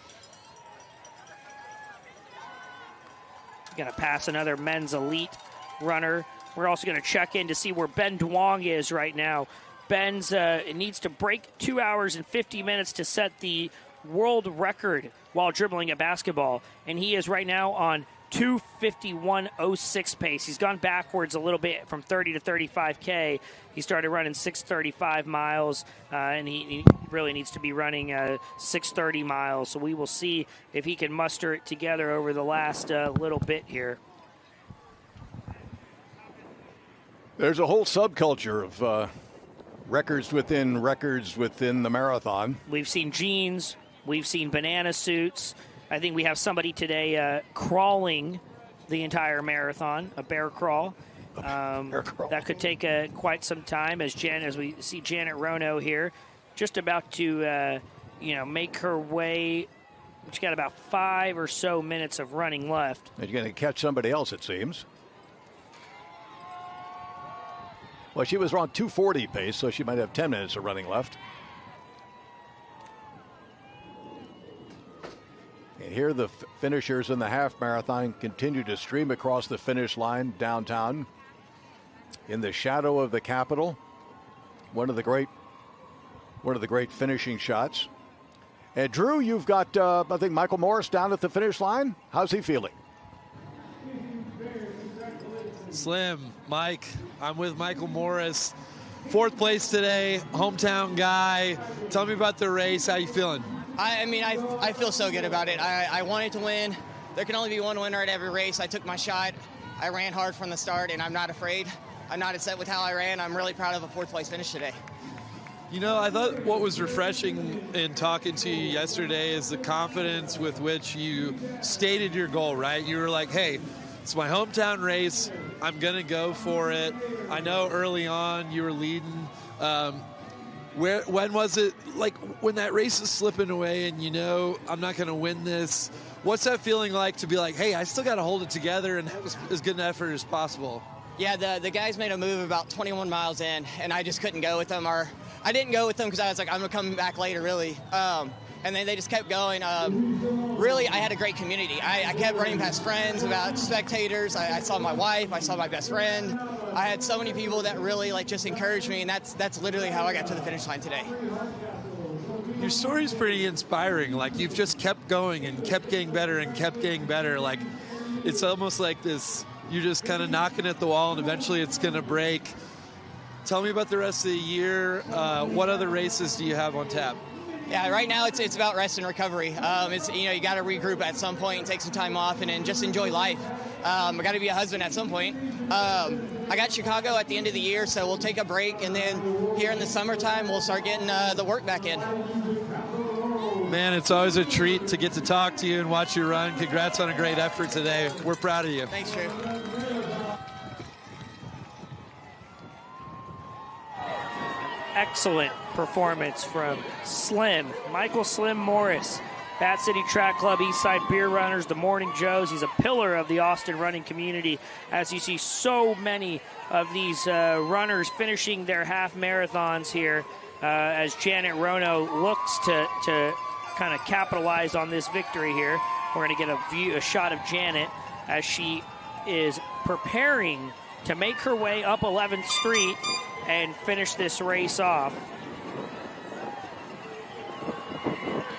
Going to pass another men's elite runner. We're also going to check in to see where Ben Duong is right now. Ben's needs to break 2 hours and 50 minutes to set the world record while dribbling a basketball, and he is right now on 2:51.06 pace. He's gone backwards a little bit from 30 to 35K. He started running 6:35 miles, and he really needs to be running 6:30 miles. So we will see if he can muster it together over the last little bit here. There's a whole subculture of records within the marathon. We've seen jeans. We've seen banana suits. I think we have somebody today crawling the entire marathon, a bear crawl. That could take quite some time as we see Janet Rono here, just about to make her way. She's got about 5 or so minutes of running left. And you're going to catch somebody else, it seems. Well, she was around 2:40 pace, so she might have 10 minutes of running left. And here the finishers in the half marathon continue to stream across the finish line downtown in the shadow of the Capitol. One of the great finishing shots. And Drew, you've got I think Michael Morris down at the finish line. How's he feeling? Slim, Mike, I'm with Michael Morris. 4th place today, hometown guy. Tell me about the race. How you feeling? I feel so good about it. I wanted to win. There can only be one winner at every race. I took my shot. I ran hard from the start, and I'm not afraid. I'm not upset with how I ran. I'm really proud of a 4th place finish today. You know, I thought what was refreshing in talking to you yesterday is the confidence with which you stated your goal, right? You were like, hey, it's my hometown race. I'm going to go for it. I know early on you were leading. When was it, like, when that race is slipping away and you know I'm not going to win this, what's that feeling like to be like, hey, I still got to hold it together and have as good an effort as possible? Yeah, the guys made a move about 21 miles in, and I just couldn't go with them. Or I didn't go with them because I was like, I'm going to come back later, really. And then they just kept going. Really, I had a great community. I kept running past friends, about spectators. I saw my wife. I saw my best friend. I had so many people that really just encouraged me, and that's literally how I got to the finish line today. Your story's pretty inspiring. Like, you've just kept going and kept getting better and kept getting better. Like, it's almost like this, you're just kind of knocking at the wall and eventually it's going to break. Tell me about the rest of the year. What other races do you have on tap? Yeah, right now it's about rest and recovery. You got to regroup at some point and take some time off and then just enjoy life. I got to be a husband at some point. I got Chicago at the end of the year, so we'll take a break, and then here in the summertime we'll start getting the work back in. Man, it's always a treat to get to talk to you and watch you run. Congrats on a great effort today. We're proud of you. Thanks, Drew. Excellent performance from Michael Slim Morris. Bat City Track Club, Eastside Beer Runners, the Morning Joes. He's a pillar of the Austin running community, as you see so many of these runners finishing their half marathons here, as Janet Rono looks to kind of capitalize on this victory here. We're going to get a shot of Janet as she is preparing to make her way up 11th Street and finish this race off.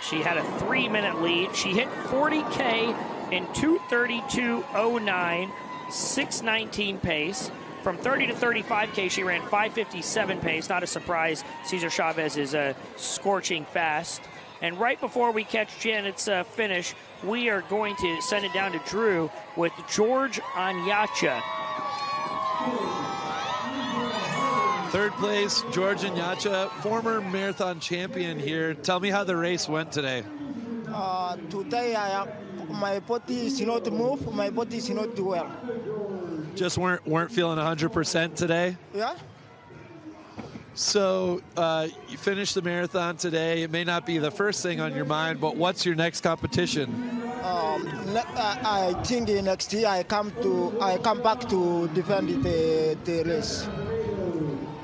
She had a 3-minute lead. She hit 40K in 2:32.09, 6:19 pace. From 30 to 35K, she ran 5:57 pace. Not a surprise. Cesar Chavez is scorching fast. And right before we catch Janet's finish, we are going to send it down to Drew with George Anyacha. Third place, George Anyacha, former marathon champion here. Tell me how the race went today. Today, my body is not move. My body is not well. Just weren't feeling 100% today? Yeah. So you finished the marathon today. It may not be the first thing on your mind, but what's your next competition? I think next year I come back to defend the race.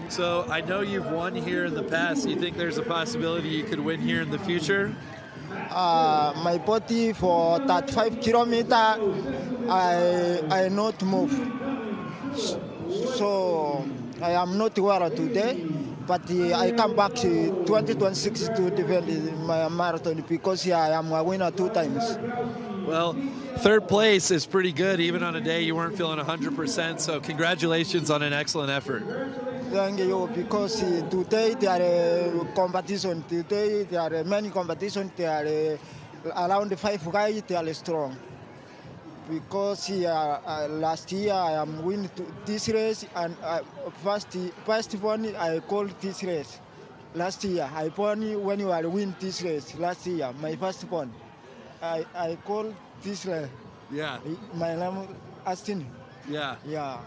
So I know you've won here in the past. You think there's a possibility you could win here in the future? My body for that 5 kilometer, I not move. So I am not well today, but I come back to 2026 to defend my marathon because I am a winner 2 times. Well, third place is pretty good, even on a day you weren't feeling 100%. So congratulations on an excellent effort. Thank you, because today there are competition. Today there are many competitions. There are around 5 guys. They are strong. Because last year I am win this race, and first one I called this race. Last year I won when you are win this race. Last year my first one, I called this race. Yeah. My name Austin. Yeah. Yeah.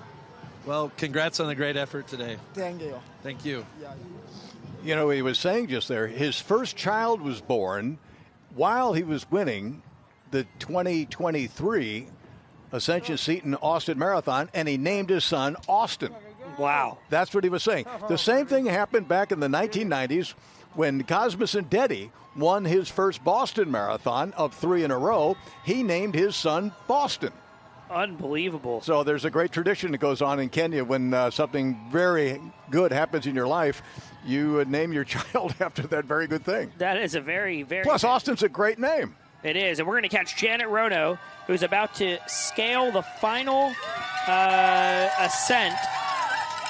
Well, congrats on the great effort today. Thank you. Thank you. Yeah. You know, he was saying just there, his first child was born while he was winning the 2023 Ascension Seton Austin Marathon, and he named his son Austin. Wow. That's what he was saying. The same thing happened back in the 1990s when Cosmas Ndedi won his first Boston Marathon of 3 in a row. He named his son Boston. Unbelievable. So there's a great tradition that goes on in Kenya when something very good happens in your life. You name your child after that very good thing. That is a very, very... Plus, Austin's a great name. It is. And we're going to catch Janet Rono, who's about to scale the final ascent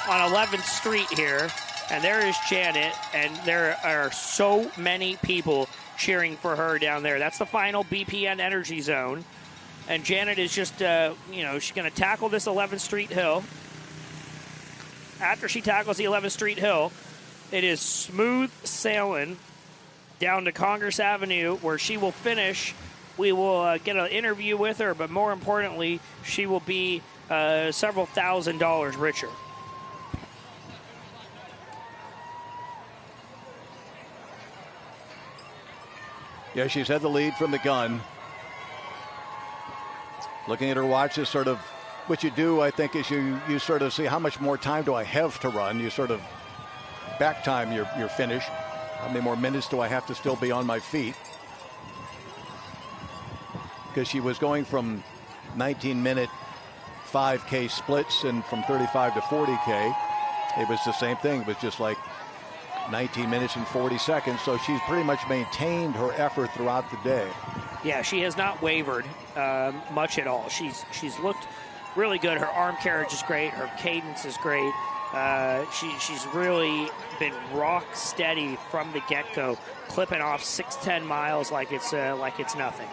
on 11th Street here. And there is Janet, and there are so many people cheering for her down there. That's the final BPN Energy Zone. And Janet is just, she's going to tackle this 11th Street hill. After she tackles the 11th Street hill, it is smooth sailing down to Congress Avenue, where she will finish. We will get an interview with her, but more importantly, she will be several $1,000s richer. Yeah, she's had the lead from the gun. Looking at her watch is sort of what you do, I think, is you sort of see how much more time do I have to run. You sort of back time your finish. How many more minutes do I have to still be on my feet? Because she was going from 19-minute 5K splits and from 35 to 40K. It was the same thing. It was just like 19 minutes and 40 seconds. So she's pretty much maintained her effort throughout the day. Yeah, she has not wavered much at all. She's looked really good. Her arm carriage is great. Her cadence is great. She's really been rock steady from the get-go, clipping off 6-10 miles like it's nothing.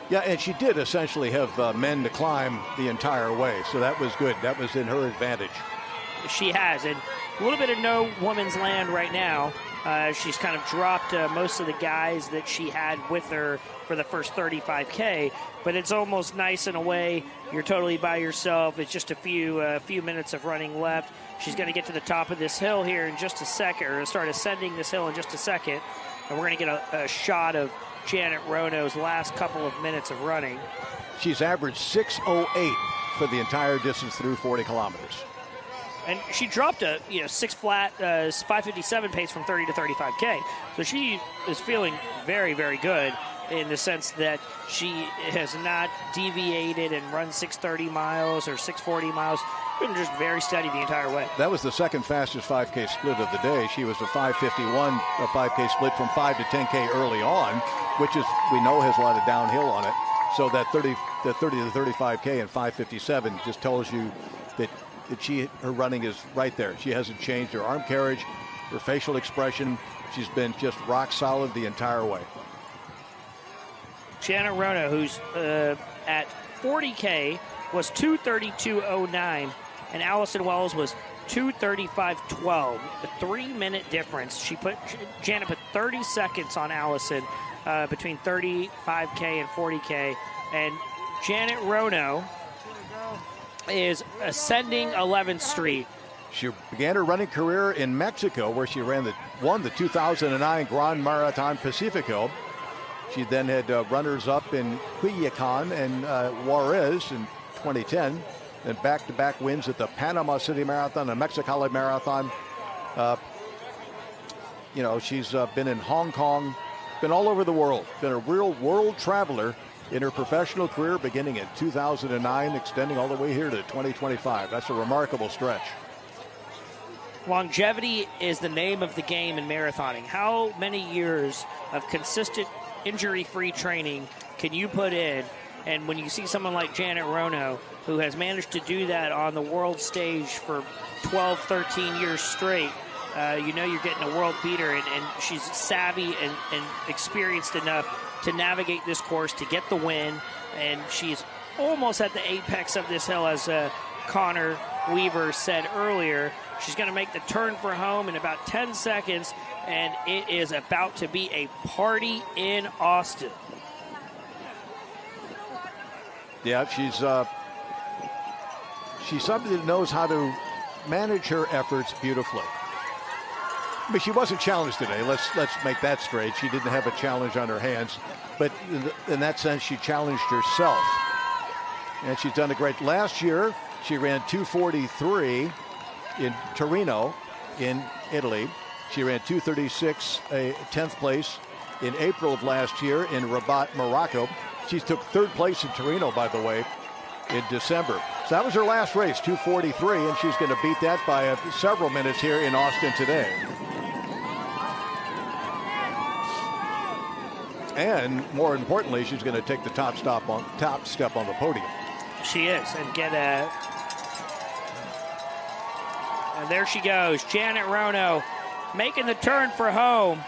Yeah, and she did essentially have men to climb the entire way, so that was good. That was in her advantage. She has, and a little bit of no woman's land right now. She's kind of dropped most of the guys that she had with her for the first 35K, but it's almost nice in a way. You're totally by yourself. It's just a few minutes of running left. She's going to get to the top of this hill here in just a second, or start ascending this hill in just a second, and we're going to get a shot of Janet Rono's last couple of minutes of running. She's averaged 6:08 for the entire distance through 40 kilometers. And she dropped a 6 flat 5:57 pace from 30 to 35K. So she is feeling very, very good in the sense that she has not deviated and run 6:30 miles or 6:40 miles. Been just very steady the entire way. That was the second fastest 5K split of the day. She was a 5:51, a 5K split from 5 to 10K early on, which is, we know, has a lot of downhill on it. So that 30 to 35K and 5:57 just tells you that her running is right there. She hasn't changed her arm carriage, her facial expression. She's been just rock solid the entire way. Janet Rono, who's at 40K, was 2:32.09, and Allison Wells was 2:35.12. A 3-minute difference. Janet put 30 seconds on Allison between 35K and 40K, and Janet Rono is ascending 11th Street. She began her running career in Mexico, where she won the 2009 Gran Marathon Pacifico. She then had runners-up in Culiacan and Juarez in 2010, and back-to-back wins at the Panama City Marathon and Mexicali Marathon. She's been in Hong Kong, been all over the world, been a real world traveler in her professional career, beginning in 2009, extending all the way here to 2025. That's a remarkable stretch. Longevity is the name of the game in marathoning. How many years of consistent injury-free training can you put in? And when you see someone like Janet Rono, who has managed to do that on the world stage for 12, 13 years straight, you're getting a world beater, and she's savvy and experienced enough to navigate this course, to get the win, and she's almost at the apex of this hill, as Connor Weaver said earlier. She's going to make the turn for home in about 10 seconds, and it is about to be a party in Austin. Yeah, she's somebody that knows how to manage her efforts beautifully. But she wasn't challenged today. Let's make that straight. She didn't have a challenge on her hands, but in that sense, she challenged herself, and she's done a great. Last year, she ran 2:43 in Torino, in Italy. She ran 2:36, a 10th place in April of last year in Rabat, Morocco. She took 3rd place in Torino, by the way, in December. So that was her last race, 2:43, and she's going to beat that by several minutes here in Austin today. And more importantly, she's going to take the top step on the podium. She is, and and there she goes, Janet Rono, making the turn for home.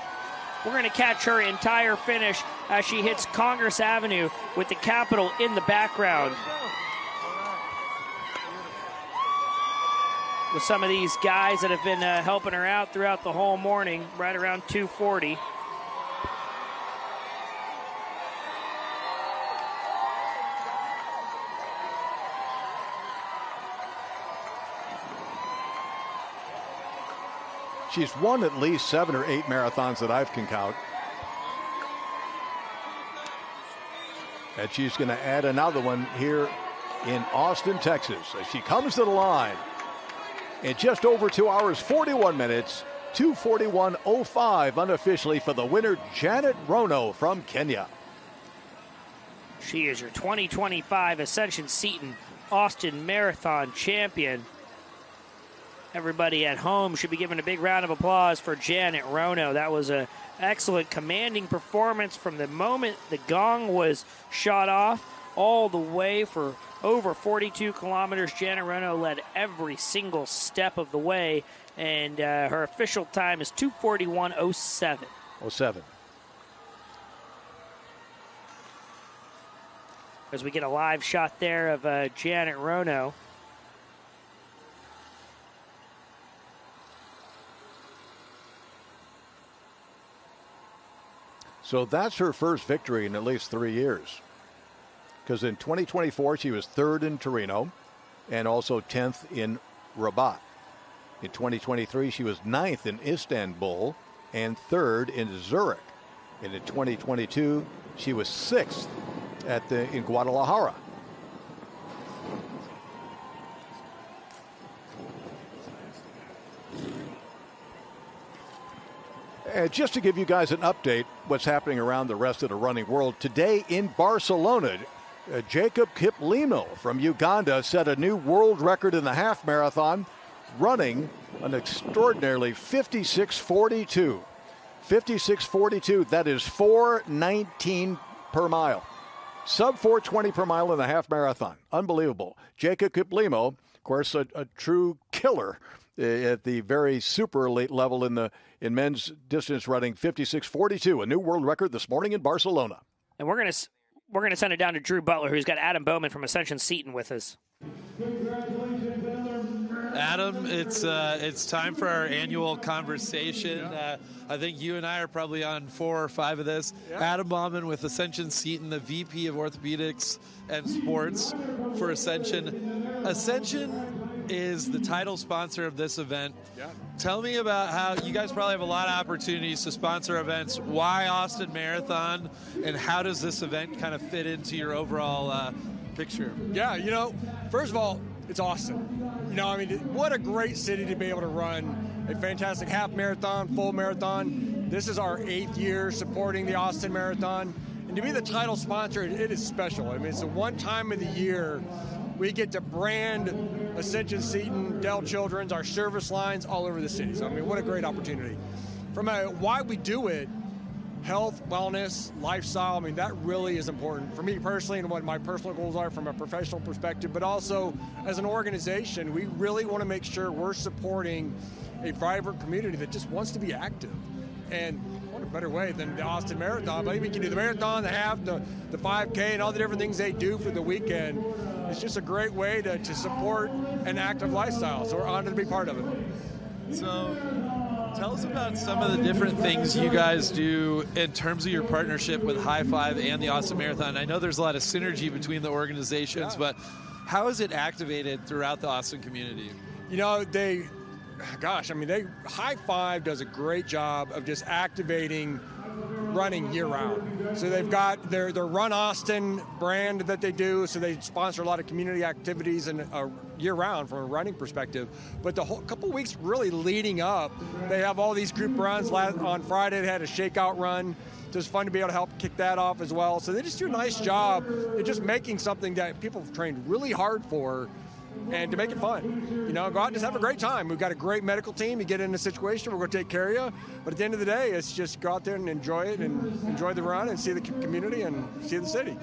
We're going to catch her entire finish as she hits Congress Avenue with the Capitol in the background. With some of these guys that have been helping her out throughout the whole morning, right around 2:40. She's won at least 7 or 8 marathons that I can count. And she's going to add another one here in Austin, Texas, as she comes to the line in just over 2 hours, 41 minutes, 2:41.05 unofficially for the winner, Janet Rono from Kenya. She is your 2025 Ascension Seton Austin Marathon champion. Everybody at home should be giving a big round of applause for Janet Rono. That was an excellent, commanding performance from the moment the gong was shot off all the way for over 42 kilometers. Janet Rono led every single step of the way, and her official time is 2:41.07. 07. As we get a live shot there of Janet Rono. So that's her first victory in at least 3 years. Because in 2024, she was 3rd in Torino and also 10th in Rabat. In 2023, she was 9th in Istanbul and 3rd in Zurich. And in 2022, she was 6th in Guadalajara. And just to give you guys an update, what's happening around the rest of the running world, today in Barcelona, Jacob Kiplimo from Uganda set a new world record in the half marathon, running an extraordinarily 56:42. 56:42, that is 4:19 per mile. Sub 4:20 per mile in the half marathon. Unbelievable. Jacob Kiplimo, of course, a true killer at the very super elite level in men's distance running, 56:42, a new world record this morning in Barcelona. And we're gonna send it down to Drew Butler, who's got Adam Bowman from Ascension Seton with us. Adam, it's time for our annual conversation. I think you and I are probably on 4 or 5 of this. Yeah. Adam Bauman with Ascension Seton, the VP of Orthopedics and Sports for Ascension. Ascension is the title sponsor of this event. Yeah. Tell me about how you guys probably have a lot of opportunities to sponsor events. Why Austin Marathon, and how does this event kind of fit into your overall picture? Yeah, first of all, it's Austin. What a great city to be able to run a fantastic half marathon, full marathon. This is our 8th year supporting the Austin Marathon. And to be the title sponsor, it is special. It's the one time of the year we get to brand Ascension Seton, Dell Children's, our service lines all over the city. So, what a great opportunity. From why we do it, health, wellness, lifestyle, that really is important for me personally and what my personal goals are from a professional perspective, but also as an organization, we really want to make sure we're supporting a vibrant community that just wants to be active. And what a better way than the Austin Marathon. Maybe we can do the marathon, the half, the 5K, and all the different things they do for the weekend. It's just a great way to support an active lifestyle. So we're honored to be part of it. So tell us about some of the different things you guys do in terms of your partnership with High Five and the Austin Marathon. I know there's a lot of synergy between the organizations, but how is it activated throughout the Austin community? High Five does a great job of just activating running year-round. So they've got their Run Austin brand that they do, so they sponsor a lot of community activities and year-round from a running perspective. But the whole couple weeks really leading up, they have all these group runs. On Friday, they had a shakeout run. So it's fun to be able to help kick that off as well. So they just do a nice job at just making something that people have trained really hard for, and to make it fun. Go out and just have a great time. We've got a great medical team. You get in a situation, we're going to take care of you. But at the end of the day, it's just go out there and enjoy it and enjoy the run and see the community and see the city.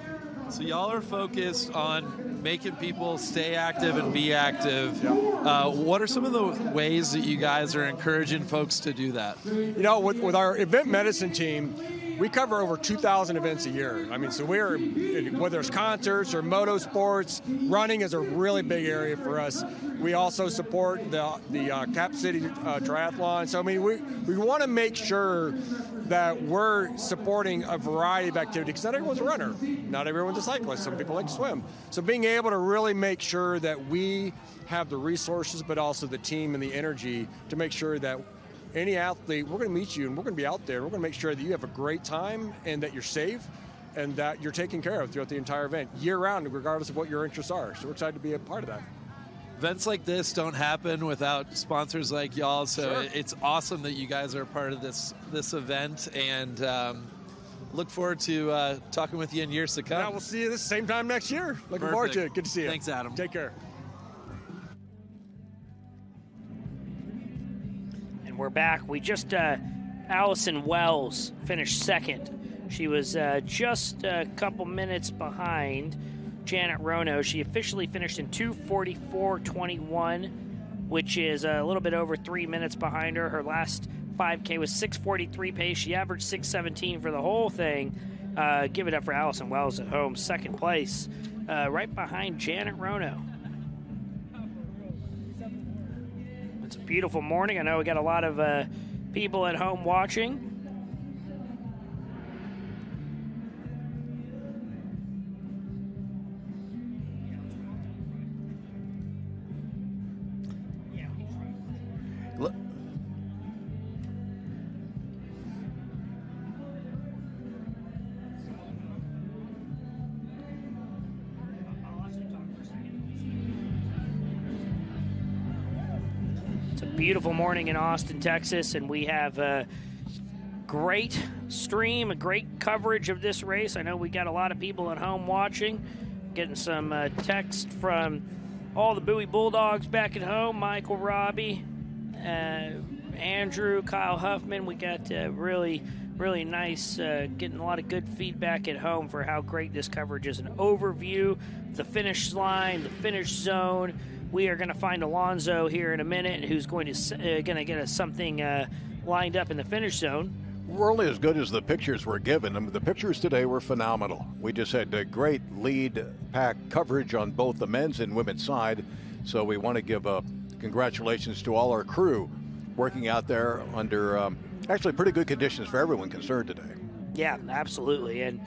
So y'all are focused on making people stay active and be active. Yeah. What are some of the ways that you guys are encouraging folks to do that? With our event medicine team, we cover over 2,000 events a year. So whether it's concerts or motorsports, running is a really big area for us. We also support the Cap City Triathlon. So, we want to make sure that we're supporting a variety of activities, because not everyone's a runner. Not everyone's a cyclist. Some people like to swim. So being able to really make sure that we have the resources, but also the team and the energy to make sure that any athlete, we're going to meet you and we're going to be out there. We're going to make sure that you have a great time and that you're safe and that you're taken care of throughout the entire event, year-round, regardless of what your interests are. So we're excited to be a part of that. Events like this don't happen without sponsors like y'all, so Sure. It's awesome that you guys are a part of this event, and look forward to talking with you in years to come. Yeah, we'll see you this same time next year. Looking forward to it. Good to see you. Thanks, Adam. Take care. And we're back. We just, Allison Wells finished second. She was just a couple minutes behind Janet Rono. She officially finished in 2:44.21, which is a little bit over 3 minutes behind her. Her last 5K was 6:43 pace. She averaged 6:17 for the whole thing. Give it up for Allison Wells at home, second place, right behind Janet Rono. It's a beautiful morning. I know we got a lot of people at home watching. beautiful morning in Austin, Texas, and we have a great stream, a great coverage of this race. I know we got a lot of people at home watching, getting some text from all the Bowie Bulldogs back at home, Michael, Robbie, Andrew, Kyle Huffman. We got really nice, getting a lot of good feedback at home for how great this coverage is. An overview, the finish line, the finish zone. We are going to find Alonzo here in a minute, who's going to get us something lined up in the finish zone. We're only as good as the pictures we're given. I mean, the pictures today were phenomenal. We just had a great lead pack coverage on both the men's and women's side. So we want to give congratulations to all our crew working out there under actually pretty good conditions for everyone concerned today. Yeah, absolutely. And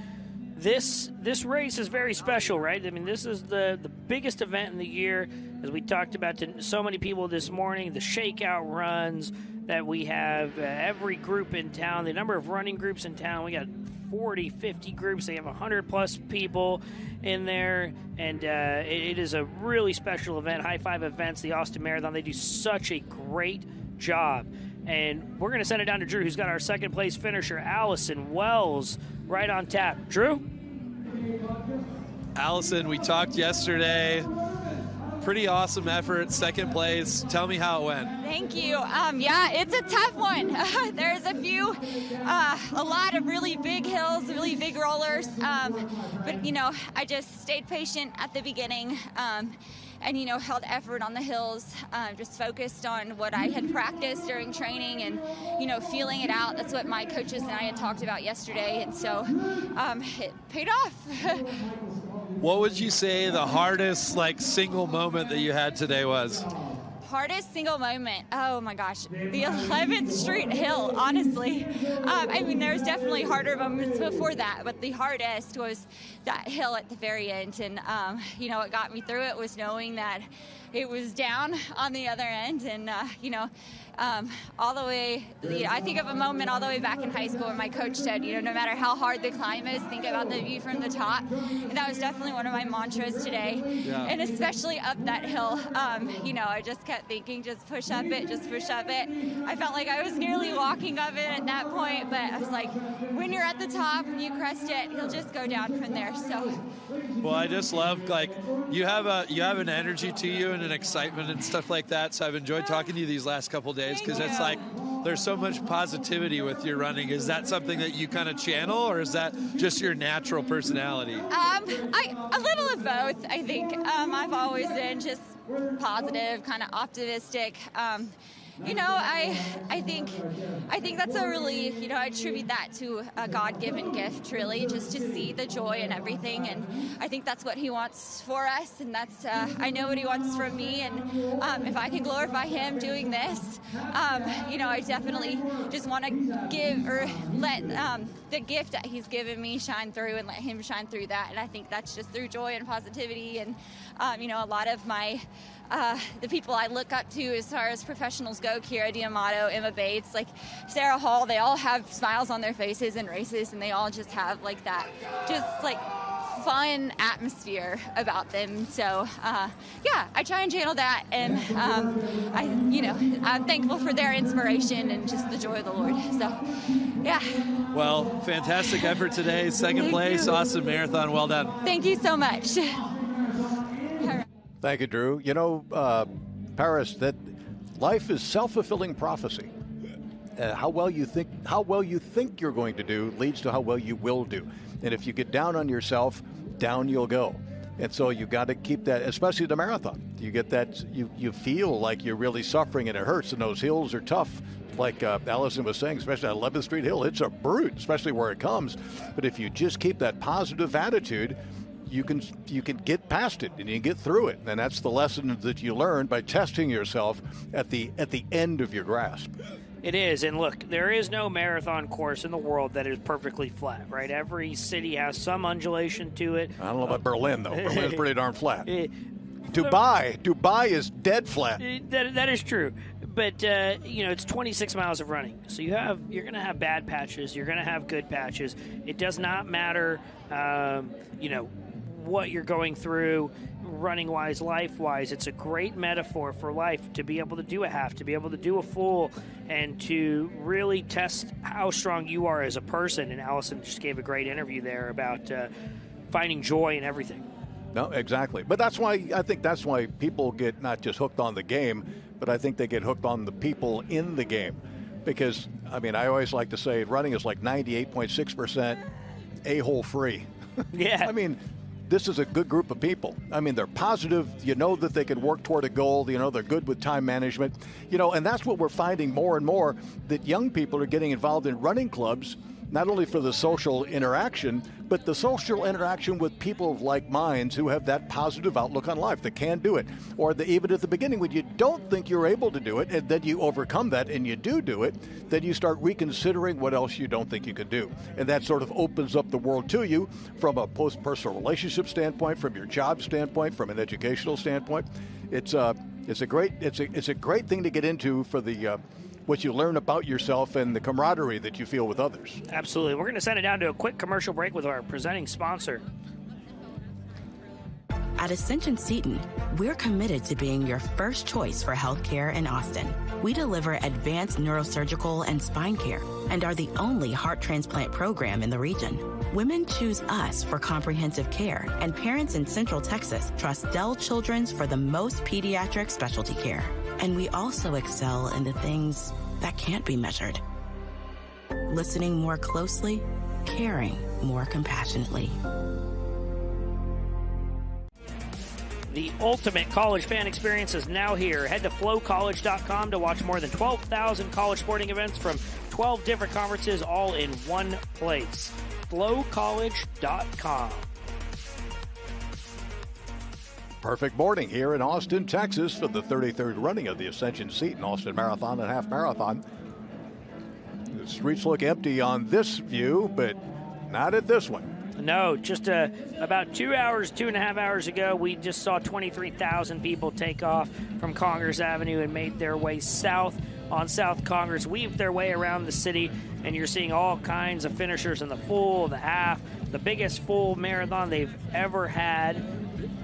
this race is very special, right? I mean, this is the biggest event in the year, as we talked about to so many people this morning, the shakeout runs that we have, every group in town, the number of running groups in town. We got 40, 50 groups. They have 100-plus people in there, and it is a really special event. High Five Events, the Austin Marathon, they do such a great job. And we're going to send it down to Drew, who's got our second-place finisher, Allison Wells, right on tap. Drew? Allison, we talked yesterday. Pretty awesome effort, second place. Tell me how it went. Thank you. Yeah, it's a tough one. There's a lot of really big hills, really big rollers. But, I just stayed patient at the beginning and, held effort on the hills, just focused on what I had practiced during training and, feeling it out. That's what my coaches and I had talked about yesterday. And so it paid off. What would you say the hardest, single moment that you had today was? Hardest single moment? Oh my gosh, the 11th Street Hill, honestly. There's definitely harder moments before that, but the hardest was that hill at the very end. And, what got me through it was knowing that it was down on the other end. And, all the way, I think of a moment all the way back in high school where my coach said, no matter how hard the climb is, think about the view from the top. And that was definitely one of my mantras today. Yeah. And especially up that hill, I just kept thinking, just push up it, just push up it. I felt like I was nearly walking up it at that point, but I was like, when you're at the top, when you crest it, you'll just go down from there. So. Well, I just love, you have an energy to you and an excitement and stuff like that. So I've enjoyed talking to you these last couple days because it's there's so much positivity with your running. Is that something that you kind of channel, or is that just your natural personality? A little of both, I think. I've always been just positive, kind of optimistic. I think that's a really, I attribute that to a God-given gift, really, just to see the joy in everything. And I think that's what he wants for us. And that's, I know what he wants from me. And if I can glorify him doing this, I definitely just want to give or let the gift that he's given me shine through and let him shine through that. And I think that's just through joy and positivity. And, a lot of my the people I look up to as far as professionals go, Kira D'Amato, Emma Bates, Sarah Hall, they all have smiles on their faces in races, and they all just have that fun atmosphere about them. So I try and channel that, and I'm thankful for their inspiration and just the joy of the Lord. So yeah. Well, fantastic effort today. Second place, Austin Marathon. Well done. Thank you so much. Thank you, Drew. Paris, that life is self-fulfilling prophecy. How well you think you're going to do leads to how well you will do. And if you get down on yourself, down you'll go. And so you got to keep that, especially the marathon. You get that, you feel like you're really suffering and it hurts, and those hills are tough. Like Allison was saying, especially at 11th Street Hill, it's a brute, especially where it comes. But if you just keep that positive attitude, you can get past it and you can get through it. And that's the lesson that you learn by testing yourself at the end of your grasp. It is. And look, there is no marathon course in the world that is perfectly flat, right? Every city has some undulation to it. I don't know about Berlin, though. Berlin's pretty darn flat. Dubai is dead flat. That is true. But, it's 26 miles of running. So you're going to have bad patches. You're going to have good patches. It does not matter, what you're going through running-wise, life-wise. It's a great metaphor for life to be able to do a half, to be able to do a full, and to really test how strong you are as a person. And Allison just gave a great interview there about finding joy in everything. No, exactly. But I think that's why people get not just hooked on the game, but I think they get hooked on the people in the game. Because, I mean, I always like to say running is like 98.6% a-hole free. Yeah. I mean, this is a good group of people. I mean, they're positive. You know that they can work toward a goal. You know, they're good with time management. You know, and that's what we're finding more and more, that young people are getting involved in running clubs, not only for the social interaction, but the social interaction with people of like minds who have that positive outlook on life, that can do it. Or even at the beginning, when you don't think you're able to do it, and then you overcome that and you do it, then you start reconsidering what else you don't think you can do. And that sort of opens up the world to you from a post-personal relationship standpoint, from your job standpoint, from an educational standpoint. It's a great thing to get into for the what you learn about yourself and the camaraderie that you feel with others. Absolutely. We're going to send it down to a quick commercial break with our presenting sponsor. At Ascension Seton, we're committed to being your first choice for healthcare in Austin. We deliver advanced neurosurgical and spine care and are the only heart transplant program in the region. Women choose us for comprehensive care, and parents in Central Texas trust Dell Children's for the most pediatric specialty care. And we also excel in the things that can't be measured. Listening more closely, caring more compassionately. The ultimate college fan experience is now here. Head to FloCollege.com to watch more than 12,000 college sporting events from 12 different conferences all in one place. FloCollege.com. Perfect morning here in Austin, Texas for the 33rd running of the Ascension Seton Austin Marathon and Half Marathon. The streets look empty on this view, but not at this one. No, just about 2.5 hours ago, we just saw 23,000 people take off from Congress Avenue and made their way south on South Congress, weaved their way around the city, and you're seeing all kinds of finishers in the full, the half, the biggest full marathon they've ever had,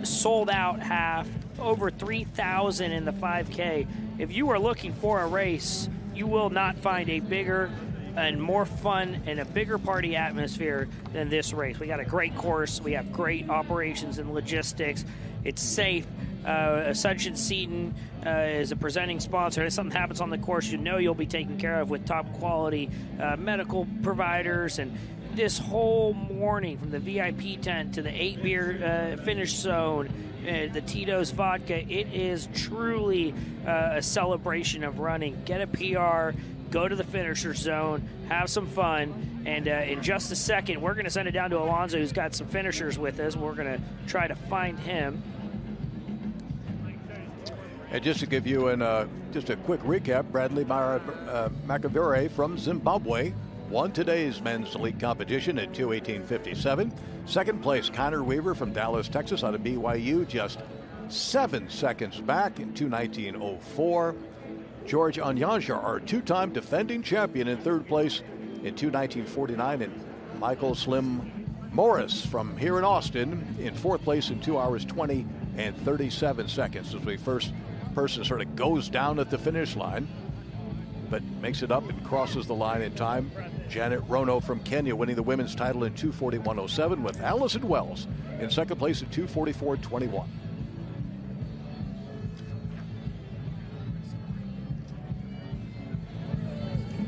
sold out half, over 3,000 in the 5K. If you are looking for a race, you will not find a bigger and more fun and a bigger party atmosphere than this race. We got a great course. We have great operations and logistics. It's safe. Ascension Seton is a presenting sponsor. If something happens on the course, you know you'll be taken care of with top quality medical providers. And this whole morning, from the VIP tent to the 8-beer finish zone, the Tito's vodka, it is truly a celebration of running. Get a PR, go to the finisher zone, have some fun, and in just a second, we're going to send it down to Alonzo, who's got some finishers with us. We're going to try to find him. And just to give you just a quick recap, Bradley Macavire from Zimbabwe won today's men's elite competition at 2:18:57. Second place, Connor Weaver from Dallas, Texas, out of BYU, just 7 seconds back in 2:19:04. George Anyanja, our two-time defending champion, in third place in 2:19:49, and Michael Slim Morris from here in Austin in fourth place in 2 hours 20 and 37 seconds as the first person sort of goes down at the finish line, but makes it up and crosses the line in time. Janet Rono from Kenya winning the women's title in 2:41:07, with Allison Wells in second place at 2:44:21.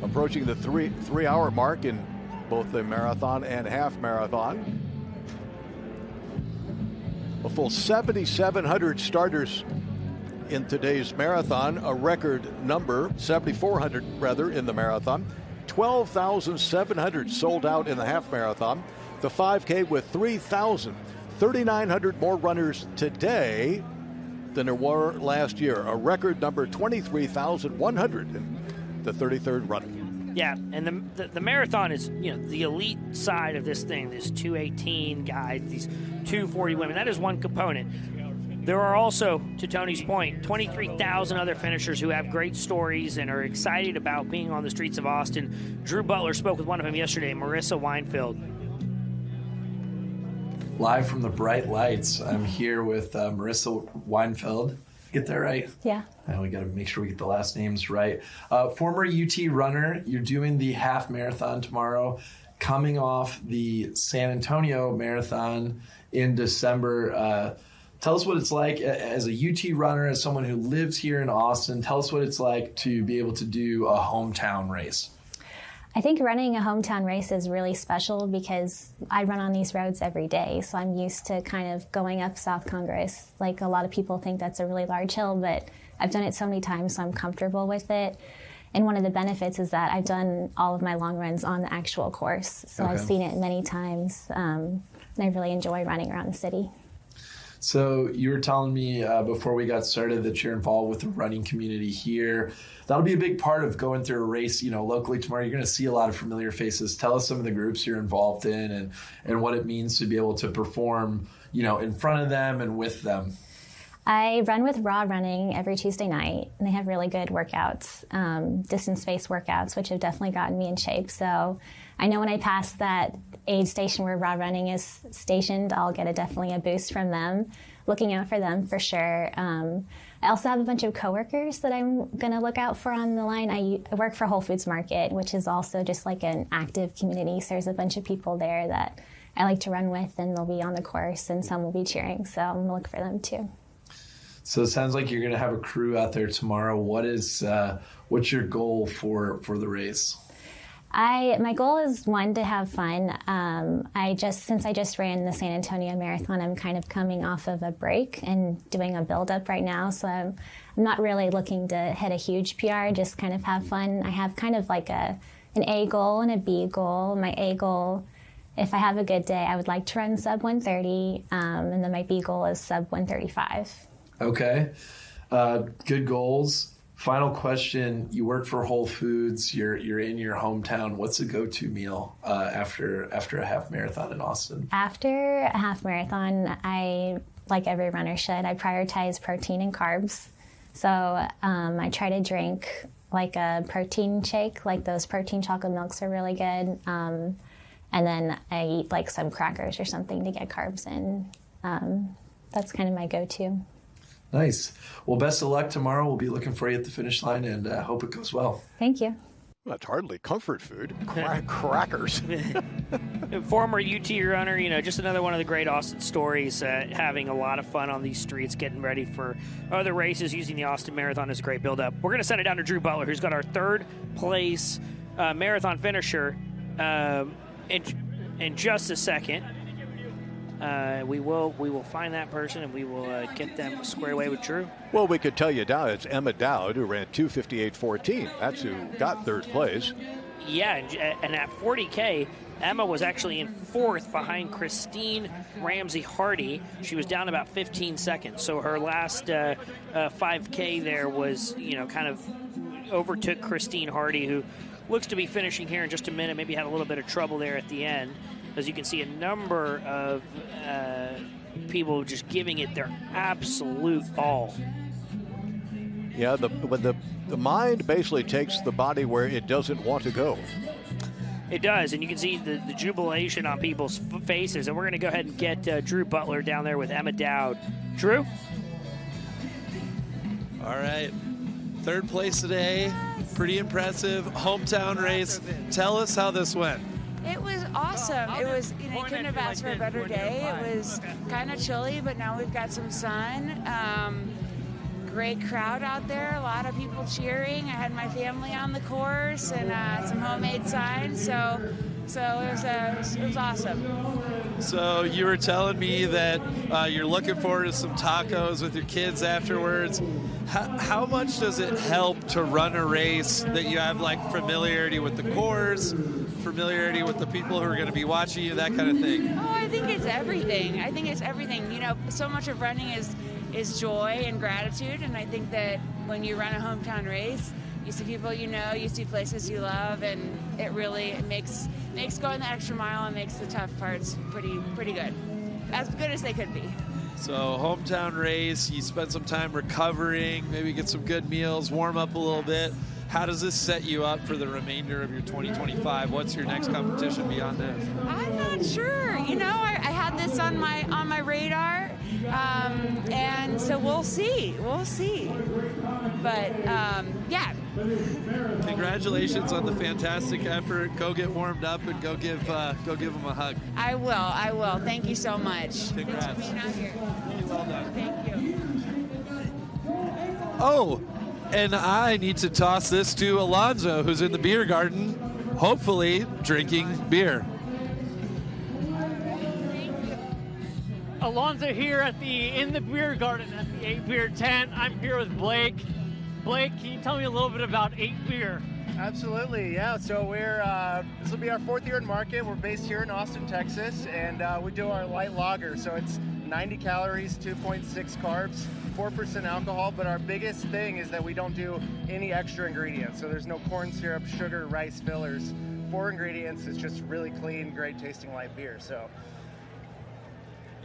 Approaching the three-hour mark in both the marathon and half marathon. A full 7,700 starters in today's marathon, a record number, 7,400 rather, in the marathon. 12,700 sold out in the half marathon. The 5K with 3,900 more runners today than there were last year. A record number, 23,100 in the 33rd running. Yeah, and the marathon is, the elite side of this thing, this 218 guys, these 240 women. That is one component. There are also, to Tony's point, 23,000 other finishers who have great stories and are excited about being on the streets of Austin. Drew Butler spoke with one of them yesterday, Marissa Weinfeld. live from the Bright Lights. I'm here with Marissa Weinfeld. Get that right? Yeah. Now we got to make sure we get the last names right. Former UT runner. You're doing the half marathon tomorrow, coming off the San Antonio Marathon in December. Tell us what it's like as a UT runner, as someone who lives here in Austin. Tell us what it's like to be able to do a hometown race. I think running a hometown race is really special because I run on these roads every day, so I'm used to kind of going up South Congress. Like, a lot of people think that's a really large hill, but I've done it so many times, so I'm comfortable with it. And one of the benefits is that I've done all of my long runs on the actual course, so I've seen it many times, and I really enjoy running around the city. So you were telling me before we got started that you're involved with the running community here. That'll be a big part of going through a race, locally tomorrow. You're going to see a lot of familiar faces. Tell us some of the groups you're involved in and what it means to be able to perform, in front of them and with them. I run with Raw Running every Tuesday night, and they have really good workouts, distance-based workouts, which have definitely gotten me in shape. So I know when I pass that aid station where Raw Running is stationed, I'll get definitely a boost from them. Looking out for them for sure. I also have a bunch of coworkers that I'm going to look out for on the line. I work for Whole Foods Market, which is also just like an active community. So there's a bunch of people there that I like to run with, and they'll be on the course, and some will be cheering. So I'm going to look for them too. So it sounds like you're going to have a crew out there tomorrow. What's your goal for the race? My goal is, one, to have fun. Since I just ran the San Antonio Marathon, I'm kind of coming off of a break and doing a build-up right now. So I'm not really looking to hit a huge PR, just kind of have fun. I have kind of like an A goal and a B goal. My A goal, if I have a good day, I would like to run sub 130, and then my B goal is sub 135. Okay. Good goals. Final question. You work for Whole Foods. You're in your hometown. What's a go-to meal after a half marathon in Austin? After a half marathon, I, like every runner should, I prioritize protein and carbs. So I try to drink like a protein shake, like those protein chocolate milks are really good. And then I eat like some crackers or something to get carbs in. That's kind of my go-to. Nice. Well, best of luck tomorrow. We'll be looking for you at the finish line, and hope it goes well. Thank you. That's hardly comfort food. Crackers. Former UT runner, just another one of the great Austin stories, having a lot of fun on these streets, getting ready for other races, using the Austin Marathon as a great build-up. We're going to send it down to Drew Butler, who's got our third place marathon finisher in just a second. We will find that person, and we will get them squared away with Drew. Well, we could tell you now it's Emma Dowd, who ran 2:58.14. That's who got third place. Yeah, and at 40K, Emma was actually in fourth behind Christine Ramsey Hardy. She was down about 15 seconds. So her last 5K there was, kind of overtook Christine Hardy, who looks to be finishing here in just a minute. Maybe had a little bit of trouble there at the end. As you can see, a number of people just giving it their absolute all. Yeah, the mind basically takes the body where it doesn't want to go. It does, and you can see the jubilation on people's faces. And we're going to go ahead and get Drew Butler down there with Emma Dowd. Drew? All right. Third place today. Pretty impressive. Hometown race. Tell us how this went. It was awesome. It was, you couldn't have asked for a better day. It was kind of chilly, but now we've got some sun. Great crowd out there. A lot of people cheering. I had my family on the course and some homemade signs. So it was awesome. So you were telling me that you're looking forward to some tacos with your kids afterwards. How much does it help to run a race that you have like familiarity with the course, familiarity with the people who are going to be watching you, that kind of thing? Oh, I think it's everything. So much of running is joy and gratitude, and I think that when you run a hometown race, you see people you see places you love, and it really makes going the extra mile and makes the tough parts pretty good. As good as they could be. So hometown race, you spend some time recovering, maybe get some good meals, warm up a little bit. How does this set you up for the remainder of your 2025? What's your next competition beyond this? I'm not sure. I had this race on my radar, and so we'll see. But yeah. Congratulations on the fantastic effort. Go get warmed up and go give them a hug. I will. Thank you so much. Congrats. Thanks for being out here. Really well done. Thank you. Oh, and I need to toss this to Alonzo, who's in the beer garden, hopefully drinking beer. Alonzo here in the beer garden at the 8 Beer tent. I'm here with Blake. Blake, can you tell me a little bit about 8 Beer? Absolutely, yeah. So we're this will be our 4th year in market. We're based here in Austin, Texas, and we do our light lager. So it's 90 calories, 2.6 carbs, 4% alcohol. But our biggest thing is that we don't do any extra ingredients. So there's no corn syrup, sugar, rice fillers. 4 ingredients. It's just really clean, great tasting light beer. So.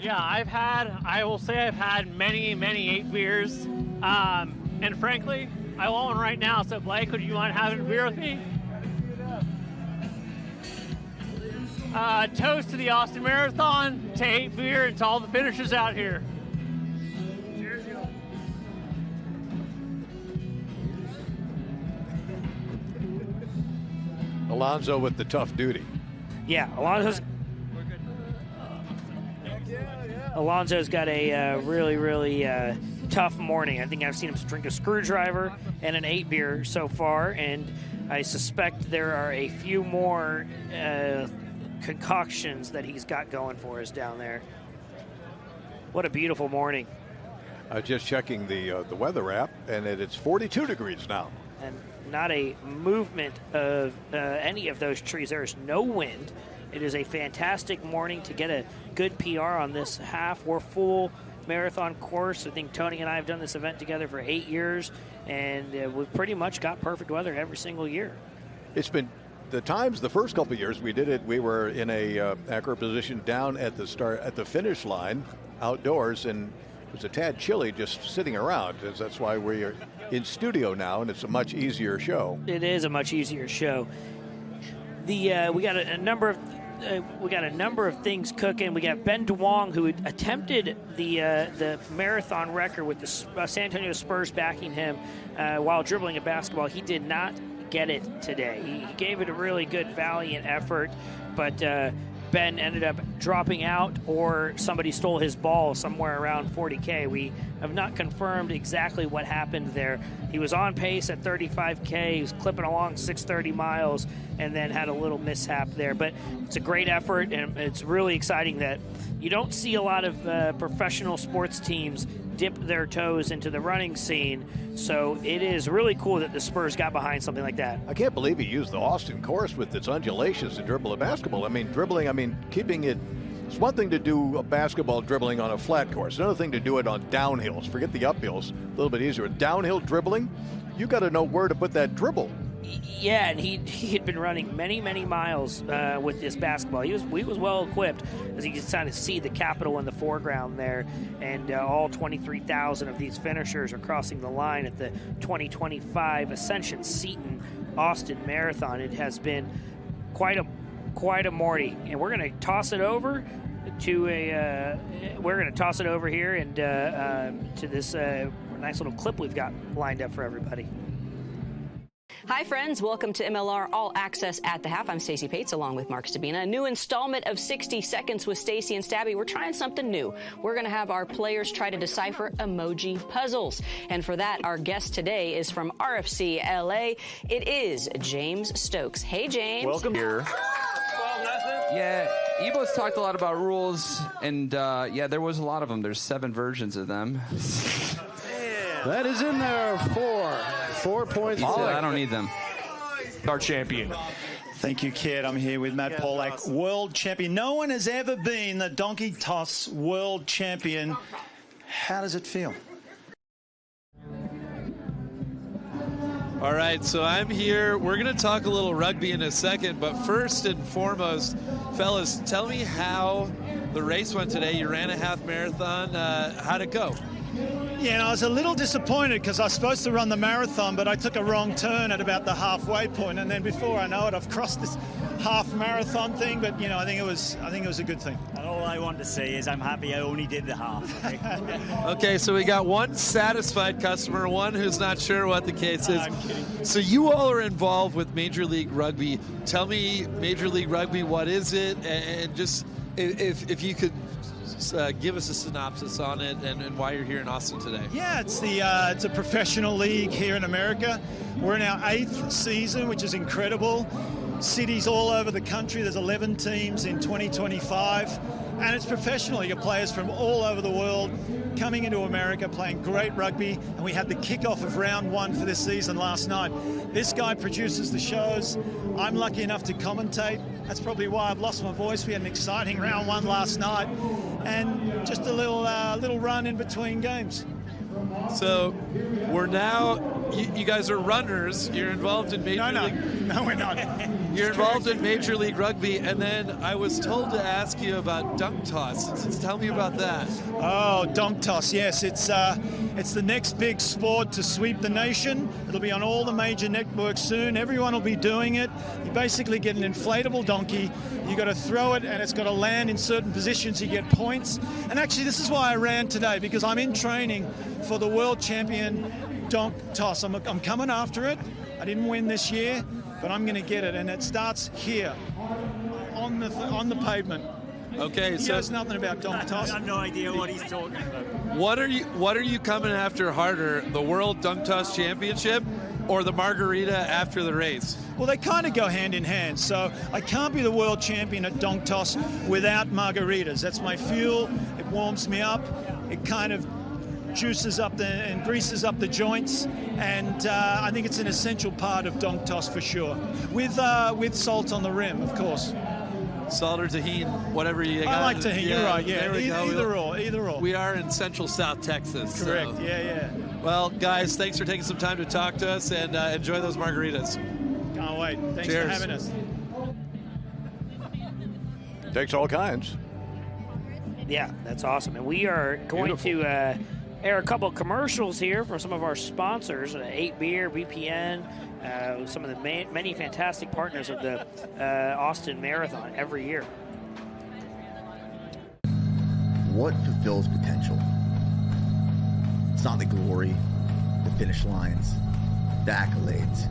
Yeah, I will say I've had many 8 beers. And frankly, I want one right now. So Blake, would you mind having a beer with me? Toast to the Austin Marathon, to 8 Beer, and to all the finishers out here. Cheers, y'all. Alonzo with the tough duty. Yeah, Alonzo's got a really tough morning. I think I've seen him drink a screwdriver and an 8 Beer so far, and I suspect there are a few more concoctions that he's got going for us down there. What a beautiful morning. Just checking the weather app, and it's 42 degrees now. And not a movement of any of those trees. There is no wind. It is a fantastic morning to get a good PR on this half or full marathon course. I think Tony and I have done this event together for 8 years, and we've pretty much got perfect weather every single year. It's been the first couple of years we did it, we were in a accurate position down at the finish line outdoors, and it was a tad chilly just sitting around. That's why we're in studio now, and it's a much easier show. It is a much easier show. We got a number of things cooking. We got Ben DeWong, who attempted the marathon record with the San Antonio Spurs backing him while dribbling a basketball. He did not get it today. He gave it a really good, valiant effort, but Ben ended up dropping out, or somebody stole his ball somewhere around 40K. We have not confirmed exactly what happened there. He was on pace at 35K. He was clipping along 630 miles and then had a little mishap there. But it's a great effort, and it's really exciting that you don't see a lot of professional sports teams dip their toes into the running scene. So it is really cool that the Spurs got behind something like that. I can't believe he used the Austin course with its undulations to dribble a basketball. Keeping it, it's one thing to do a basketball dribbling on a flat course. Another thing to do it on downhills. Forget the uphills, a little bit easier. Downhill dribbling, you got to know where to put that dribble. Yeah, and he had been running many miles with this basketball. He was well equipped, as you can kind of see the Capitol in the foreground there, and all 23,000 of these finishers are crossing the line at the 2025 Ascension Seton Austin Marathon. It has been quite a morning, and we're going to toss it over to here and to this nice little clip we've got lined up for everybody. Hi, friends. Welcome to MLR All Access at the Half. I'm Stacey Pates, along with Mark Stabina. A new installment of 60 Seconds with Stacey and Stabby. We're trying something new. We're going to have our players try to decipher emoji puzzles. And for that, our guest today is from RFC LA. It is James Stokes. Hey, James. Welcome here. Yeah, Ebo's talked a lot about rules, and there was a lot of them. There's 7 versions of them. That is in there. 4 points. I don't need them. Our champion. Thank you, Kid. I'm here with Matt Pollack, world champion. No one has ever been the donkey toss world champion. How does it feel? All right, so I'm here. We're going to talk a little rugby in a second, but first and foremost, fellas, tell me how the race went today. You ran a half marathon. How'd it go? Yeah, and I was a little disappointed because I was supposed to run the marathon, but I took a wrong turn at about the halfway point, and then before I know it, I've crossed this half marathon thing. But you know, I think it was a good thing. And all I want to say is I'm happy I only did the half. Okay, so we got one satisfied customer, one who's not sure what the case is. I'm kidding. So you all are involved with Major League Rugby. Tell me, Major League Rugby, what is it? And just if you could give us a synopsis on it and why you're here in Austin today. Yeah, it's a professional league here in America. We're in our 8th season, which is incredible. Cities all over the country. There's 11 teams in 2025, and it's professional. You got players from all over the world coming into America, playing great rugby, and we had the kickoff of round 1 for this season last night. This guy produces the shows. I'm lucky enough to commentate. That's probably why I've lost my voice. We had an exciting round 1 last night, and just a little run in between games. So we're now, you guys are runners. You're involved in Major League. No, we're not. You're involved in Major League Rugby, and then I was told to ask you about dunk toss. Tell me about that. Oh, dunk toss, yes. It's the next big sport to sweep the nation. It'll be on all the major networks soon. Everyone will be doing it. You basically get an inflatable donkey. You got to throw it, and it's got to land in certain positions. You get points. And actually, this is why I ran today, because I'm in training for the world champion dunk toss. I'm coming after it. I didn't win this year, but I'm going to get it, and it starts here on the pavement. Okay, he knows nothing about dunk toss. I have no idea what he's talking about. What are you coming after harder, the World Dunk Toss Championship or the margarita after the race? Well, they kind of go hand in hand. So I can't be the world champion at dunk toss without margaritas. That's my fuel. It warms me up. It kind of juices up and greases up the joints, and I think it's an essential part of dunk toss for sure. With salt on the rim, of course. Salt or tahini, whatever you got. I like tahini. You're right. Yeah, there we go. Either or. We are in Central South Texas. Correct. So. Yeah. Well, guys, thanks for taking some time to talk to us, and enjoy those margaritas. Can't wait. Thanks Cheers. for having us. Takes all kinds. Yeah, that's awesome. And we are going to air a couple of commercials here from some of our sponsors, 8 Beer, BPN, some of the many fantastic partners of the Austin Marathon every year. What fulfills potential? It's not the glory, the finish lines, the accolades.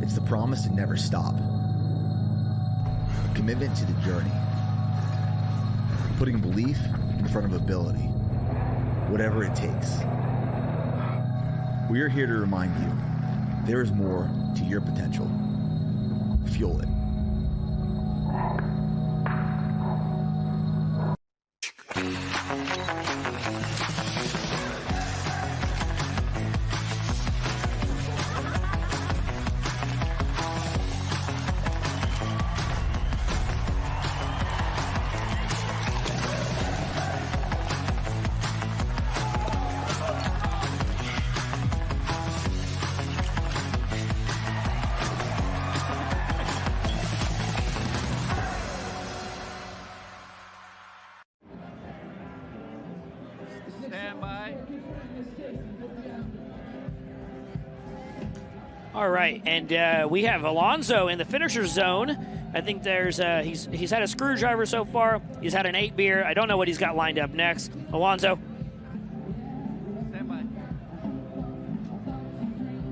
It's the promise to never stop. A commitment to the journey. Putting belief in front of ability. Whatever it takes. We are here to remind you, there is more to your potential. Fuel it. All right, and we have Alonso in the finisher zone. I think there's he's had a screwdriver so far. He's had an 8 beer. I don't know what he's got lined up next. Alonso.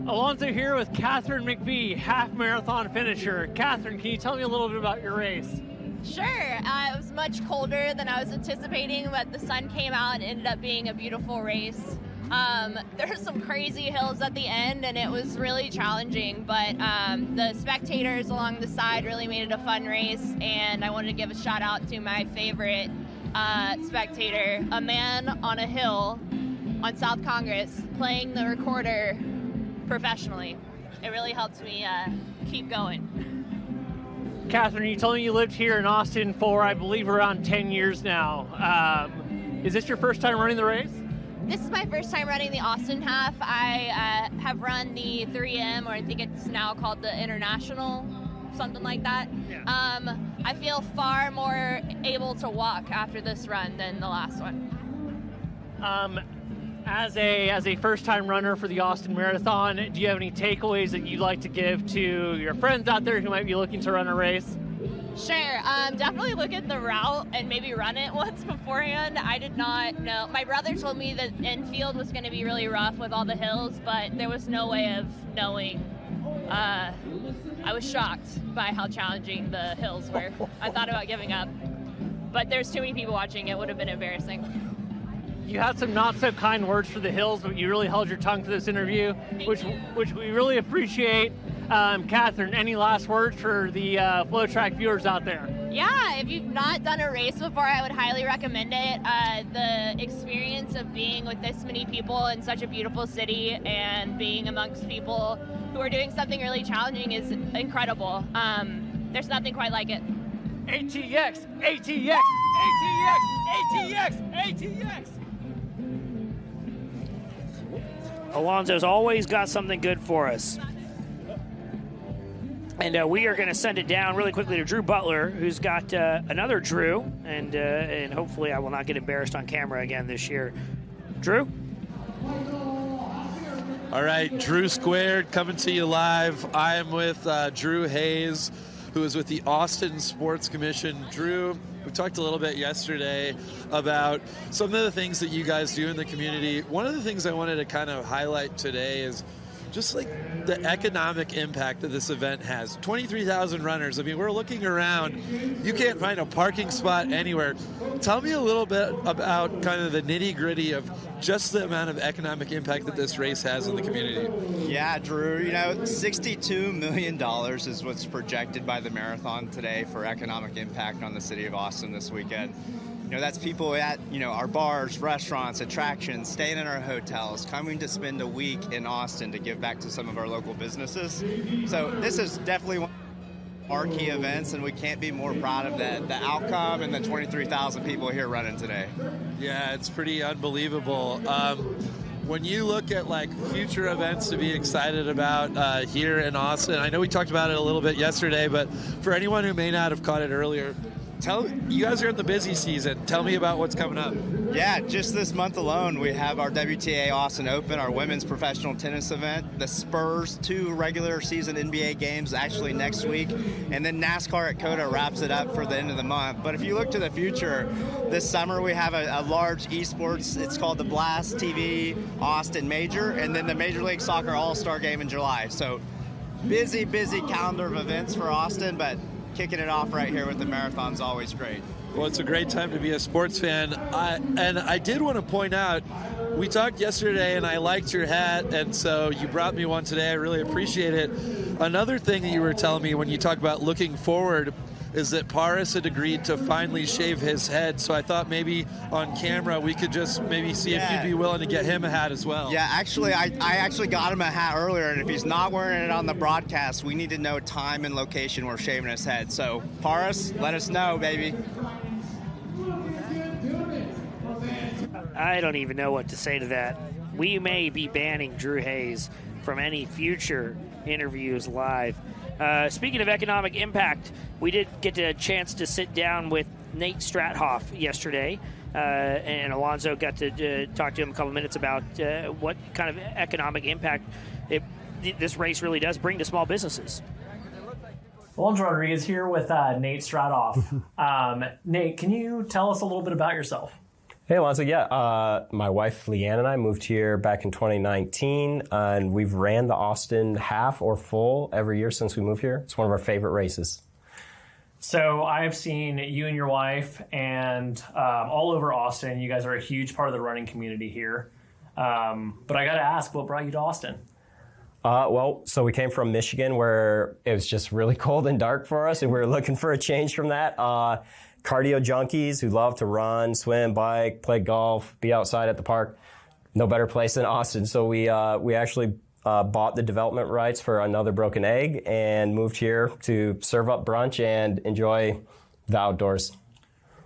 Alonso here with Catherine McBee, half marathon finisher. Catherine, can you tell me a little bit about your race? Sure. It was much colder than I was anticipating, but the sun came out and ended up being a beautiful race. There's some crazy hills at the end, and it was really challenging, but the spectators along the side really made it a fun race, and I wanted to give a shout out to my favorite spectator, a man on a hill on South Congress playing the recorder professionally. It really helped me keep going. Catherine, you told me you lived here in Austin for, I believe, around 10 years now. Is this your first time running the race? This is my first time running the Austin half. I have run the 3M, or I think it's now called the International, something like that. Yeah. I feel far more able to walk after this run than the last one. As a first-time runner for the Austin Marathon, do you have any takeaways that you'd like to give to your friends out there who might be looking to run a race? Sure. Definitely look at the route and maybe run it once beforehand. I did not know. My brother told me that infield was going to be really rough with all the hills, but there was no way of knowing. I was shocked by how challenging the hills were. I thought about giving up, but there's too many people watching. It would have been embarrassing. You had some not so kind words for the hills, but you really held your tongue to this interview, which we really appreciate. Catherine, any last words for the FloTrack viewers out there? Yeah, if you've not done a race before, I would highly recommend it. The experience of being with this many people in such a beautiful city and being amongst people who are doing something really challenging is incredible. There's nothing quite like it. ATX, ATX, ATX, ATX, ATX. Alonzo's always got something good for us. And we are going to send it down really quickly to Drew Butler, who's got another Drew, and hopefully I will not get embarrassed on camera again this year. Drew? All right, Drew Squared coming to you live. I am with Drew Hayes, who is with the Austin Sports Commission. Drew, we talked a little bit yesterday about some of the things that you guys do in the community. One of the things I wanted to kind of highlight today is just like the economic impact that this event has. 23,000 runners. I mean, we're looking around. You can't find a parking spot anywhere. Tell me a little bit about kind of the nitty-gritty of just the amount of economic impact that this race has in the community. Yeah, Drew, $62 million is what's projected by the marathon today for economic impact on the city of Austin this weekend. That's people at, our bars, restaurants, attractions, staying in our hotels, coming to spend a week in Austin to give back to some of our local businesses. So this is definitely one of our key events, and we can't be more proud of the outcome and the 23,000 people here running today. Yeah, it's pretty unbelievable. When you look at future events to be excited about here in Austin, I know we talked about it a little bit yesterday, but for anyone who may not have caught it earlier, you guys are in the busy season. Tell me about what's coming up. Yeah, just this month alone, we have our WTA Austin Open, our women's professional tennis event, the Spurs 2 regular season NBA games actually next week, and then NASCAR at COTA wraps it up for the end of the month. But if you look to the future, this summer we have a large esports, it's called the Blast TV Austin Major, and then the Major League Soccer All-Star Game in July. So busy calendar of events for Austin, but kicking it off right here with the marathon's always great. Well, it's a great time to be a sports fan. And I did want to point out, we talked yesterday and I liked your hat, and so you brought me one today. I really appreciate it. Another thing that you were telling me when you talk about looking forward is that Paris had agreed to finally shave his head. So I thought maybe on camera we could just maybe see if you'd be willing to get him a hat as well. Yeah, actually, I actually got him a hat earlier, and if he's not wearing it on the broadcast, we need to know time and location we're shaving his head. So Paris, let us know, baby. I don't even know what to say to that. We may be banning Drew Hayes from any future interviews live. Speaking of economic impact, we did get a chance to sit down with Nate Strathoff yesterday, and Alonzo got to talk to him a couple minutes about what kind of economic impact this race really does bring to small businesses. Alonzo Rodriguez here with Nate Strathoff. Nate, can you tell us a little bit about yourself? Hey, Alonzo. Yeah, my wife Leanne and I moved here back in 2019, and we've ran the Austin half or full every year since we moved here. It's one of our favorite races. So I've seen you and your wife and all over Austin. You guys are a huge part of the running community here. But I got to ask, what brought you to Austin? So we came from Michigan, where it was just really cold and dark for us, and we were looking for a change from that. Cardio junkies who love to run, swim, bike, play golf, be outside at the park. No better place than Austin. So we actually bought the development rights for Another Broken Egg and moved here to serve up brunch and enjoy the outdoors.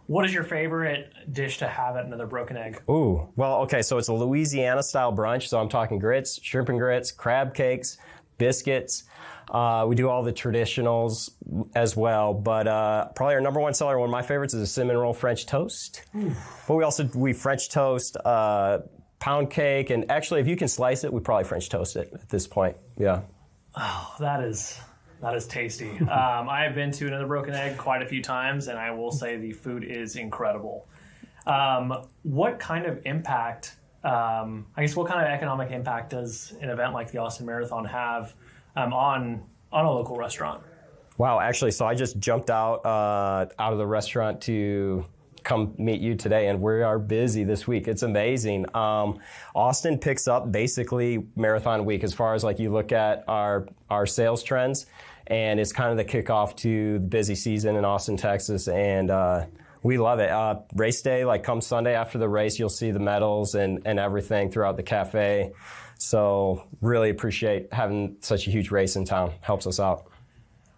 What is your favorite dish to have at Another Broken Egg? Ooh, well, okay, so it's a Louisiana-style brunch, so I'm talking grits, shrimp and grits, crab cakes, biscuits. We do all the traditionals as well, but probably our number one seller, one of my favorites, is a cinnamon roll French toast. But we French toast pound cake, and actually, if you can slice it, we probably French toast it at this point. Yeah. Oh, that is tasty. I have been to Another Broken Egg quite a few times, and I will say the food is incredible. What kind of impact, what kind of economic impact does an event like the Austin Marathon have on a local restaurant? Wow, actually, so I just jumped out of the restaurant to come meet you today, and we are busy this week. It's amazing. Austin picks up basically marathon week as far as like you look at our sales trends, and it's kind of the kickoff to the busy season in Austin, Texas, and we love it. Race day, like come Sunday after the race, you'll see the medals and everything throughout the cafe. So really appreciate having such a huge race in town. Helps us out.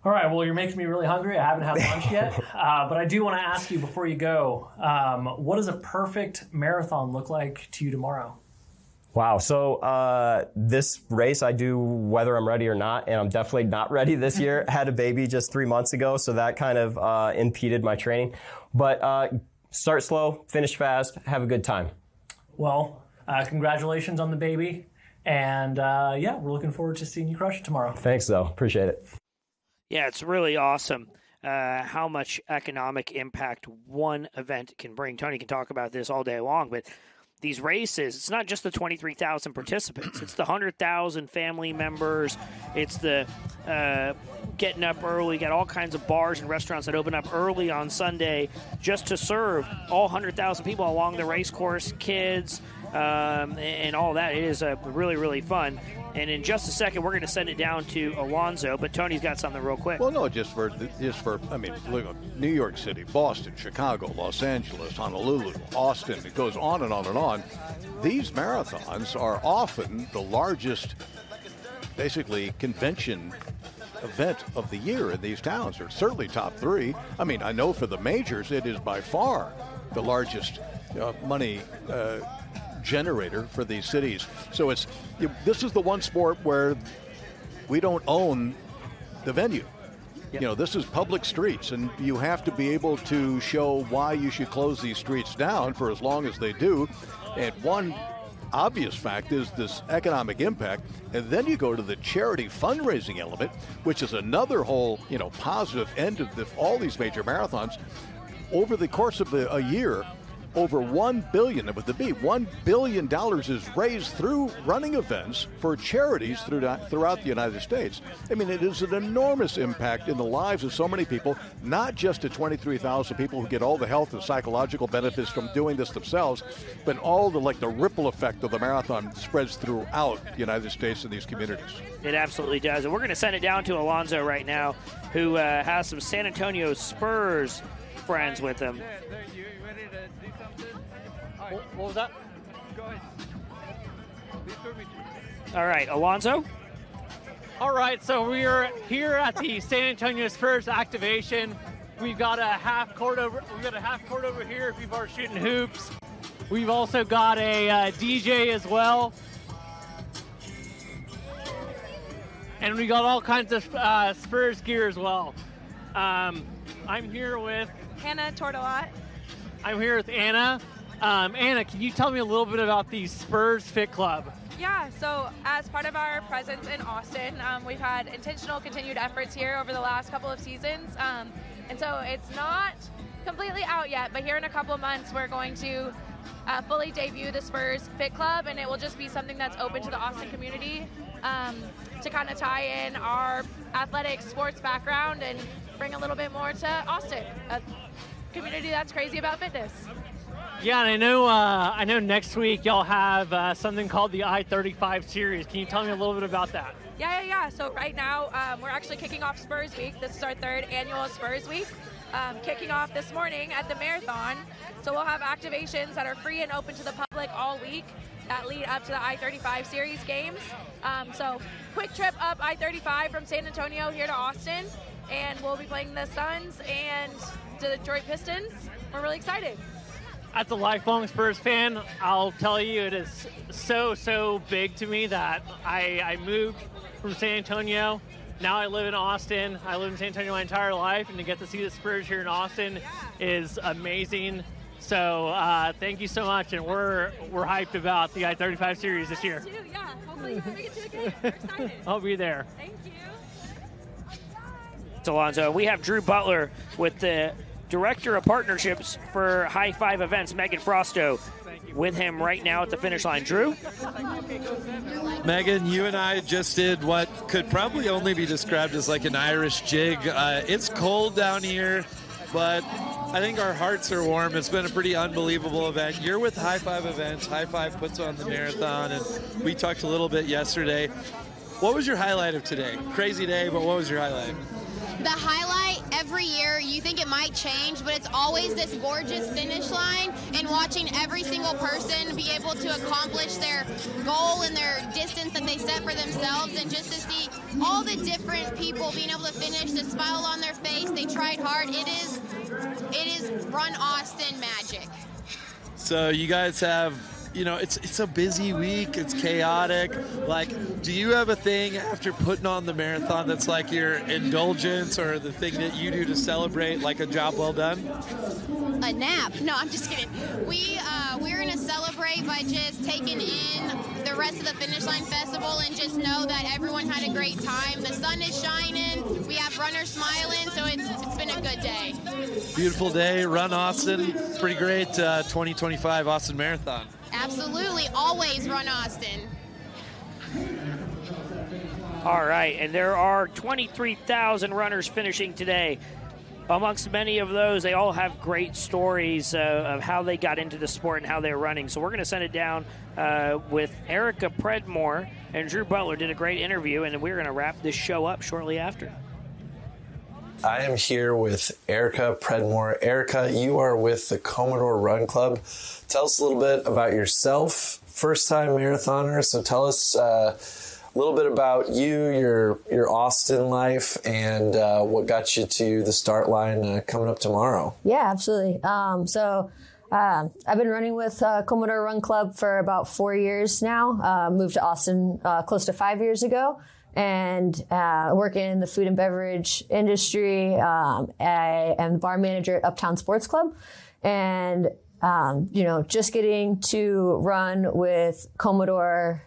All right, well, you're making me really hungry. I haven't had lunch yet, but I do want to ask you before you go, what does a perfect marathon look like to you tomorrow? Wow, so this race I do whether I'm ready or not, and I'm definitely not ready this year. Had a baby just 3 months ago, so that kind of impeded my training. But start slow, finish fast, have a good time. Well, congratulations on the baby, and yeah, we're looking forward to seeing you crush it tomorrow. Thanks, though. Appreciate it. Yeah, it's really awesome how much economic impact one event can bring. Tony can talk about this all day long, but these races, it's not just the 23,000 participants. It's the 100,000 family members. It's the getting up early. Got all kinds of bars and restaurants that open up early on Sunday just to serve all 100,000 people along the race course, kids, and all that. It is really, really fun. And in just a second, we're going to send it down to Alonzo, but Tony's got something real quick. Well, no, just for I mean, look at New York City, Boston, Chicago, Los Angeles, Honolulu, Austin. It goes on and on and on. These marathons are often the largest, basically, convention event of the year in these towns. They're certainly top three. I mean, I know for the majors, it is by far the largest money generator for these cities. So this is the one sport where we don't own the venue. Yep. You know, this is public streets, and you have to be able to show why you should close these streets down for as long as they do. And one obvious fact is this economic impact, and then you go to the charity fundraising element, which is another whole, positive end of all these major marathons. Over the course of a year, over $1 billion, with the B, $1 billion is raised through running events for charities throughout the United States. I mean, it is an enormous impact in the lives of so many people, not just the 23,000 people who get all the health and psychological benefits from doing this themselves, but all the ripple effect of the marathon spreads throughout the United States and these communities. It absolutely does. And we're going to send it down to Alonzo right now, who has some San Antonio Spurs friends with him. What was that? Go ahead. All right, Alonzo? All right, so we are here at the San Antonio Spurs activation. We've got a half court over here if people are shooting hoops. We've also got a DJ as well. And we got all kinds of Spurs gear as well. I'm here with Hannah Tortolot. I'm here with Anna. Anna, can you tell me a little bit about the Spurs Fit Club? Yeah, so as part of our presence in Austin, we've had intentional continued efforts here over the last couple of seasons. And so it's not completely out yet, but here in a couple of months, we're going to fully debut the Spurs Fit Club, and it will just be something that's open to the Austin community to kind of tie in our athletic sports background and bring a little bit more to Austin, a community that's crazy about fitness. Yeah, and I know next week y'all have something called the I-35 series. Can you tell me a little bit about that? Yeah. So right now, we're actually kicking off Spurs Week. This is our third annual Spurs Week, kicking off this morning at the marathon. So we'll have activations that are free and open to the public all week that lead up to the I-35 series games. So quick trip up I-35 from San Antonio here to Austin, and we'll be playing the Suns and the Detroit Pistons. We're really excited. As a lifelong Spurs fan, I'll tell you it is so big to me that I moved from San Antonio. Now I live in Austin. I lived in San Antonio my entire life, and to get to see the Spurs here in Austin is amazing. So thank you so much, and we're hyped about the I-35 series this year. Me too, yeah. Hopefully you can make it to the game. We're excited. I'll be there. Thank you. Alonzo. We have Drew Butler with the Director of Partnerships for High Five Events, Megan Frosto, with him right now at the finish line. Drew? Megan, you and I just did what could probably only be described as like an Irish jig. It's cold down here, but I think our hearts are warm. It's been a pretty unbelievable event. You're with High Five Events. High Five puts on the marathon, and we talked a little bit yesterday. What was your highlight of today? Crazy day, but what was your highlight? The highlight every year, you think it might change, but it's always this gorgeous finish line and watching every single person be able to accomplish their goal and their distance that they set for themselves, and just to see all the different people being able to finish, the smile on their face, they tried hard. It is Run Austin magic. So you guys have, it's a busy week. It's chaotic. Like, do you have a thing after putting on the marathon that's like your indulgence or the thing that you do to celebrate, like a job well done? A nap. No, I'm just kidding. We're going to celebrate by just taking in the rest of the Finish Line Festival and just know that everyone had a great time. The sun is shining. We have runners smiling, so it's been a good day. Beautiful day. Run Austin. Pretty great 2025 Austin Marathon. Absolutely. Always Run Austin. All right, and there are 23,000 runners finishing today. Amongst many of those, they all have great stories of how they got into the sport and how they're running. So we're going to send it down with Erica Predmore, and Drew Butler did a great interview, and we're going to wrap this show up shortly after. I am here with Erica Predmore. Erica, you are with the Commodore Run Club. Tell us a little bit about yourself, first-time marathoner. So tell us a little bit about you, your Austin life, and what got you to the start line coming up tomorrow. Yeah, absolutely. I've been running with Commodore Run Club for about 4 years now. Moved to Austin close to 5 years ago. And work in the food and beverage industry. I am the bar manager at Uptown Sports Club. And, just getting to run with Commodore,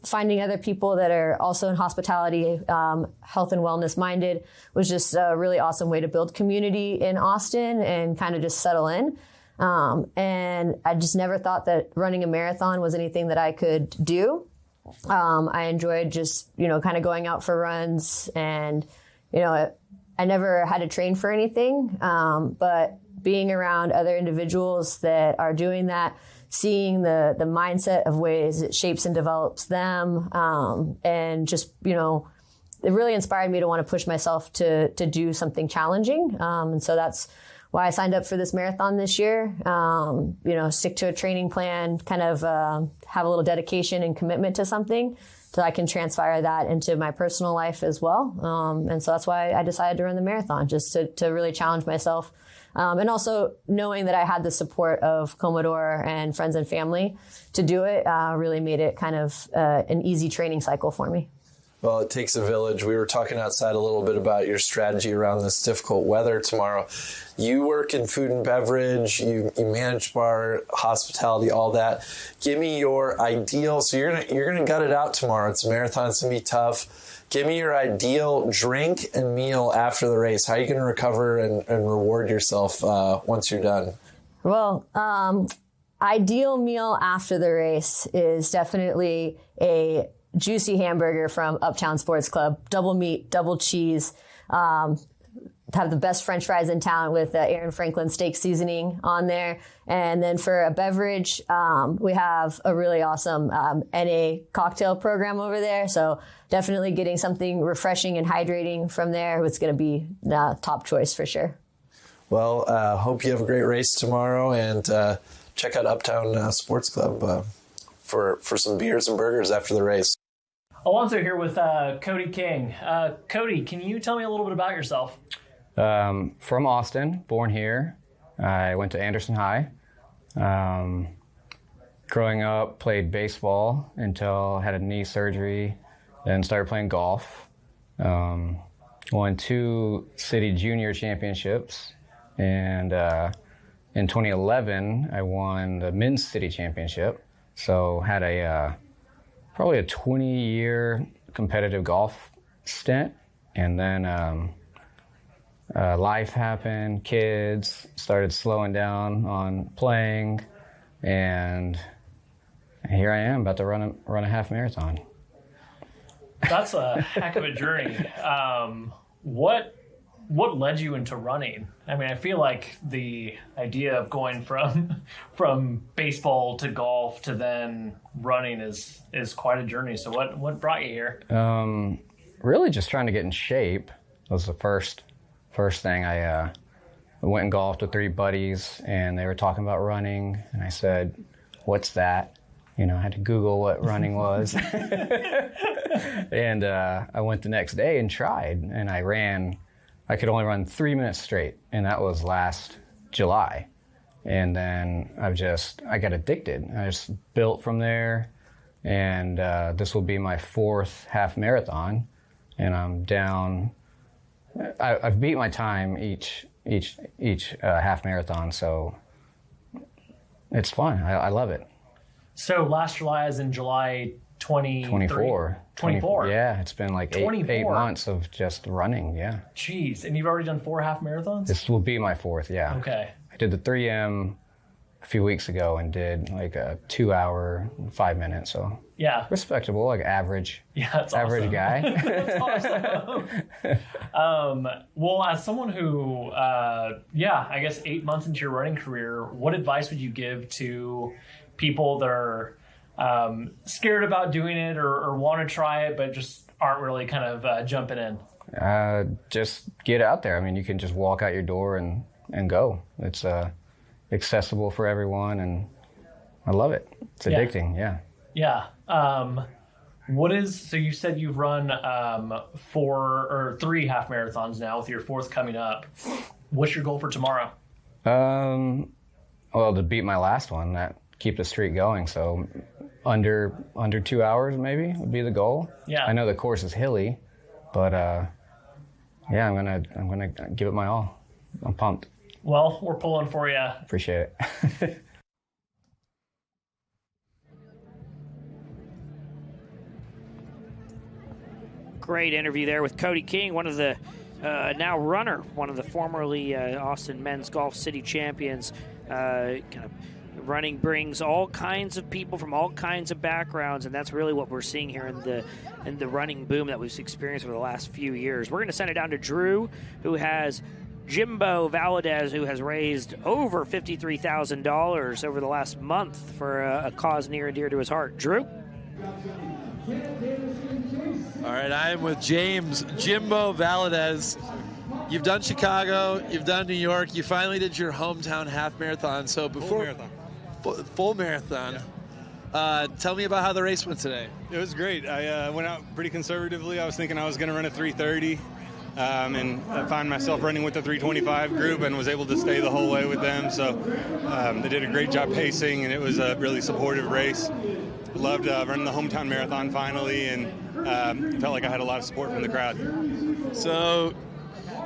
finding other people that are also in hospitality, health and wellness minded was just a really awesome way to build community in Austin and kind of just settle in. And I just never thought that running a marathon was anything that I could do. I enjoyed just, kind of going out for runs, and, I never had to train for anything. But being around other individuals that are doing that, seeing the mindset of ways it shapes and develops them, and just, it really inspired me to want to push myself to do something challenging. And so that's why I signed up for this marathon this year. Stick to a training plan, kind of have a little dedication and commitment to something so I can transfer that into my personal life as well. And so that's why I decided to run the marathon, just to really challenge myself. And also knowing that I had the support of Commodore and friends and family to do it really made it kind of an easy training cycle for me. Well, it takes a village. We were talking outside a little bit about your strategy around this difficult weather tomorrow. You work in food and beverage, you manage bar, hospitality, all that. Give me your ideal. So you're gonna gut it out tomorrow. It's a marathon. It's gonna be tough. Give me your ideal drink and meal after the race. How are you gonna recover and reward yourself once you're done? Well, ideal meal after the race is definitely a juicy hamburger from Uptown Sports Club, double meat, double cheese, have the best French fries in town with Aaron Franklin steak seasoning on there. And then for a beverage, we have a really awesome NA cocktail program over there. So definitely getting something refreshing and hydrating from there was going to be top choice for sure. Well, hope you have a great race tomorrow, and check out Uptown Sports Club for some beers and burgers after the race. Alonzo here with Cody King. Cody, can you tell me a little bit about yourself? From Austin, born here. I went to Anderson High. Growing up, played baseball until I had a knee surgery, then started playing golf. Won 2 city junior championships, and in 2011, I won the men's city championship. So had probably a 20-year competitive golf stint. And then life happened, kids, started slowing down on playing, and here I am about to run a half marathon. That's a heck of a journey. What led you into running? I mean, I feel like the idea of going from baseball to golf to then running is quite a journey. So what brought you here? Really just trying to get in shape was the first thing. I went and golfed with 3 buddies, and they were talking about running, and I said, "What's that?" I had to Google what running was. And I went the next day and tried, and I could only run 3 minutes straight, and that was last July. And then I got addicted. I just built from there, and this will be my 4th half marathon, and I'm down. I've beat my time each half marathon, so it's fun. I love it. So last July, as in July 24. 24. Yeah, it's been like 8 months of just running. Yeah. Jeez, and you've already done 4 half marathons? This will be my 4th. Yeah. Okay. I did the 3M a few weeks ago and did like a 2 hour, 5 minutes. So yeah, respectable, like average. Yeah, that's average awesome. guy. That's awesome. Well, as someone who, I guess 8 months into your running career, what advice would you give to people that are scared about doing it or want to try it but just aren't really kind of jumping in? Just get out there. I mean, you can just walk out your door and go. It's accessible for everyone, and I love it. It's addicting. Yeah. So you said you've run 4 or 3 half marathons now, with your 4th coming up. What's your goal for tomorrow? Well, to beat my last one, keep the streak going. So under 2 hours maybe would be the goal. Yeah. I know the course is hilly, but I'm gonna give it my all. I'm pumped. Well, we're pulling for you. Appreciate it. Great interview there with Cody King, one of the now runner, one of the formerly Austin men's golf city champions. Kind of running brings all kinds of people from all kinds of backgrounds, and that's really what we're seeing here in the running boom that we've experienced over the last few years. We're going to send it down to Drew, who has Jimbo Valadez, who has raised over $53,000 over the last month for a cause near and dear to his heart. Drew? All right, I am with James Jimbo Valadez. You've done Chicago, you've done New York, you finally did your hometown half marathon. So before full marathon. Yeah. Tell me about how the race went today. It was great. I went out pretty conservatively. I was thinking I was going to run a 3:30, and I found myself running with the 3:25 group and was able to stay the whole way with them. So they did a great job pacing, and it was a really supportive race. Loved running the hometown marathon finally, and felt like I had a lot of support from the crowd. So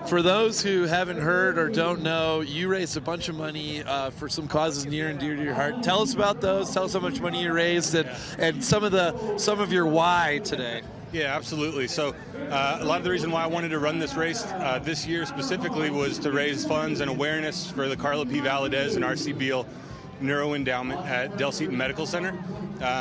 for those who haven't heard or don't know, you raised a bunch of money for some causes near and dear to your heart. Tell us about those. Tell us how much money you raised and some of your why today. Yeah, absolutely. So a lot of the reason why I wanted to run this race this year specifically was to raise funds and awareness for the Carla P. Valadez and R.C. Beal Neuro Endowment at Del Seton Medical Center.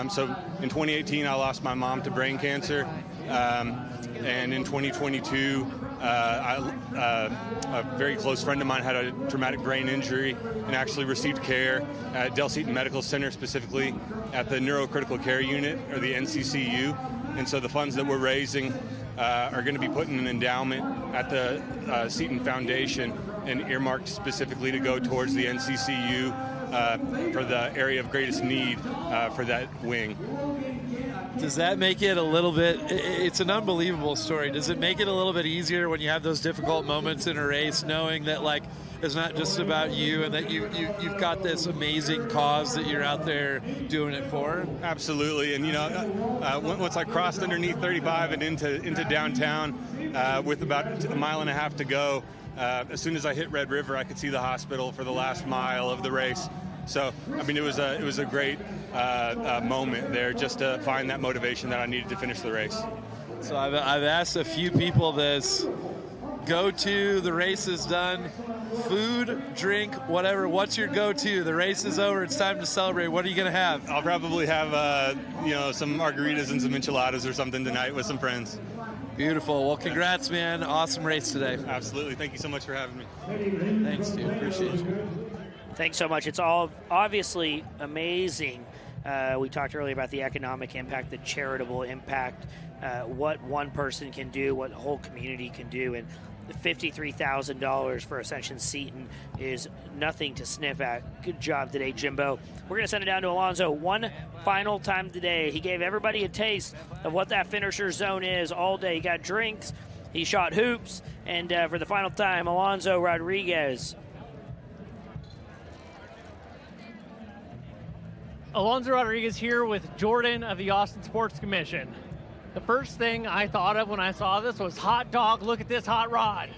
So in 2018, I lost my mom to brain cancer. And in 2022, a very close friend of mine had a traumatic brain injury and actually received care at Del Seton Medical Center, specifically at the Neurocritical Care Unit, or the NCCU. And so the funds that we're raising are going to be put in an endowment at the Seton Foundation and earmarked specifically to go towards the NCCU for the area of greatest need for that wing. Does that make it a little bit, it's an unbelievable story. Does it make it a little bit easier when you have those difficult moments in a race, knowing that like it's not just about you and that you've got this amazing cause that you're out there doing it for? Absolutely. And, you know, once I crossed underneath 35 and into downtown with about a mile and a half to go, as soon as I hit Red River, I could see the hospital for the last mile of the race. So, I mean, it was a great moment there just to find that motivation that I needed to finish the race. So I've asked a few people this. Go-to, the race is done. Food, drink, whatever. What's your go-to? The race is over. It's time to celebrate. What are you going to have? I'll probably have, some margaritas and some enchiladas or something tonight with some friends. Beautiful. Well, congrats, man. Awesome race today. Absolutely. Thank you so much for having me. Thanks, dude. Appreciate you. Thanks so much. It's all obviously amazing. We talked earlier about the economic impact, the charitable impact, what one person can do, what the whole community can do, and $53,000 for Ascension Seton is nothing to sniff at. Good job today, Jimbo. We're going to send it down to Alonso one final time today. He gave everybody a taste of what that finisher zone is all day. He got drinks, he shot hoops, and for the final time, Alonso Rodriguez. Alonso Rodriguez here with Jordan of the Austin Sports Commission. The first thing I thought of when I saw this was hot dog, look at this hot rod.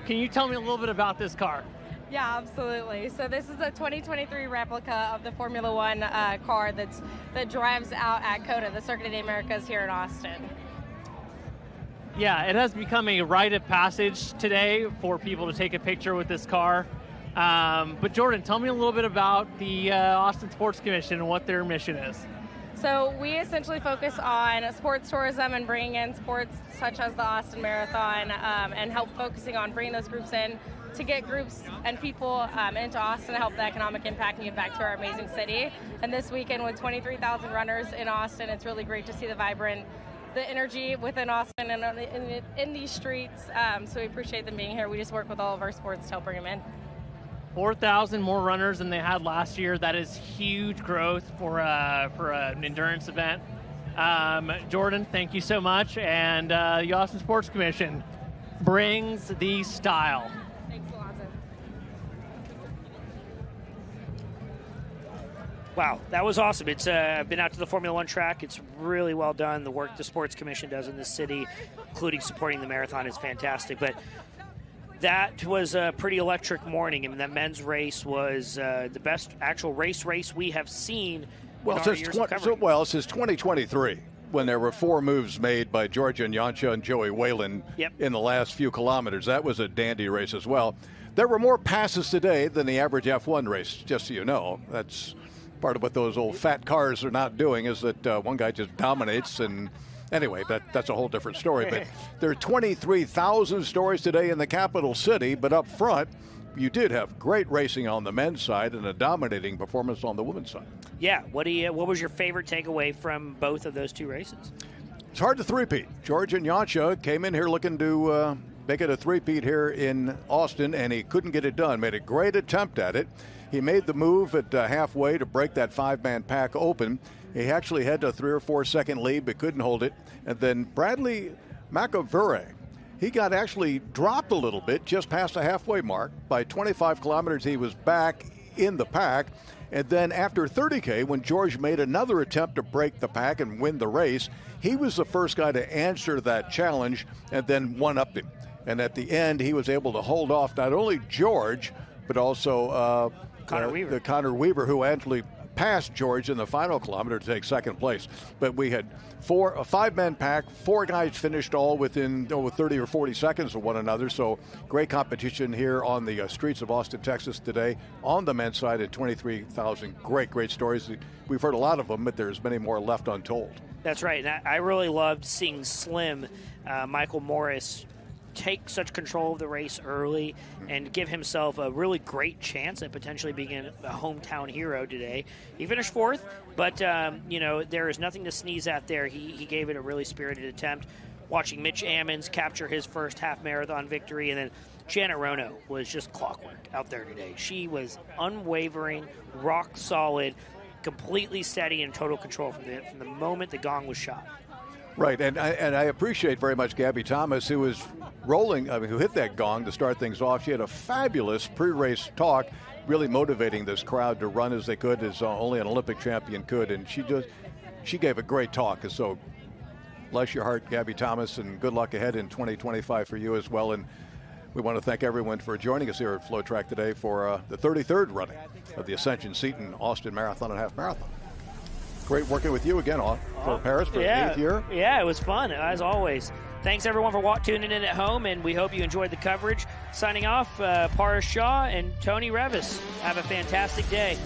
Can you tell me a little bit about this car? Yeah, absolutely. So this is a 2023 replica of the Formula One car that drives out at COTA, the Circuit of the Americas here in Austin. Yeah, it has become a rite of passage today for people to take a picture with this car. But Jordan, tell me a little bit about the Austin Sports Commission and what their mission is. So we essentially focus on sports tourism and bringing in sports such as the Austin Marathon and help focusing on bringing those groups in to get groups and people into Austin to help the economic impact and give back to our amazing city. And this weekend with 23,000 runners in Austin, it's really great to see the energy within Austin and in these streets. So we appreciate them being here. We just work with all of our sports to help bring them in. 4,000 more runners than they had last year. That is huge growth for an endurance event. Jordan, thank you so much. And the Austin Sports Commission brings the style. Thanks, Alonzo. Wow, that was awesome. It's been out to the Formula One track. It's really well done. The work the Sports Commission does in this city, including supporting the marathon, is fantastic. But that was a pretty electric morning. I mean, that men's race was the best actual race we have seen. Since 2023, when there were 4 moves made by Georgian Yansha and Joey Whalen in the last few kilometers. That was a dandy race as well. There were more passes today than the average F1 race, just so you know. That's part of what those old fat cars are not doing, is that one guy just dominates. And anyway, that's a whole different story. But there are 23,000 stories today in the capital city, but up front, you did have great racing on the men's side and a dominating performance on the women's side. Yeah. What was your favorite takeaway from both of those two races? It's hard to three-peat. Georgian Yansha came in here looking to make it a three-peat here in Austin, and he couldn't get it done. Made a great attempt at it. He made the move at halfway to break that 5-man pack open. He actually had a 3 or 4 second lead, but couldn't hold it. And then Bradley McAvure, he got actually dropped a little bit just past the halfway mark. By 25 kilometers, he was back in the pack. And then after 30K, when George made another attempt to break the pack and win the race, he was the first guy to answer that challenge and then one-upped him. And at the end, he was able to hold off not only George, but also Connor Weaver, who actually passed George in the final kilometer to take second place. But we had a 5-man pack, 4 guys finished all within 30 or 40 seconds of one another. So great competition here on the streets of Austin, Texas today on the men's side at 23,000. Great stories. We've heard a lot of them, but there's many more left untold. That's right. And I really loved seeing Slim, Michael Morris, take such control of the race early and give himself a really great chance at potentially being a hometown hero today. He finished 4th, but there is nothing to sneeze at there. He gave it a really spirited attempt. Watching Mitch Ammons capture his first half marathon victory, and then Janet Rono was just clockwork out there today. She was unwavering, rock solid, completely steady and total control from the moment the gong was shot. Right, and I appreciate very much Gabby Thomas, who was who hit that gong to start things off. She had a fabulous pre-race talk, really motivating this crowd to run as they could, as only an Olympic champion could, and she gave a great talk. And so, bless your heart, Gabby Thomas, and good luck ahead in 2025 for you as well. And We want to thank everyone for joining us here at FloTrack today for the 33rd running of the Ascension Seton Austin Marathon and Half Marathon. Great working with you again, for Paris for the 8th year. Yeah, it was fun, as always. Thanks, everyone, for tuning in at home, and we hope you enjoyed the coverage. Signing off, Paris Shaw and Tony Revis. Have a fantastic day.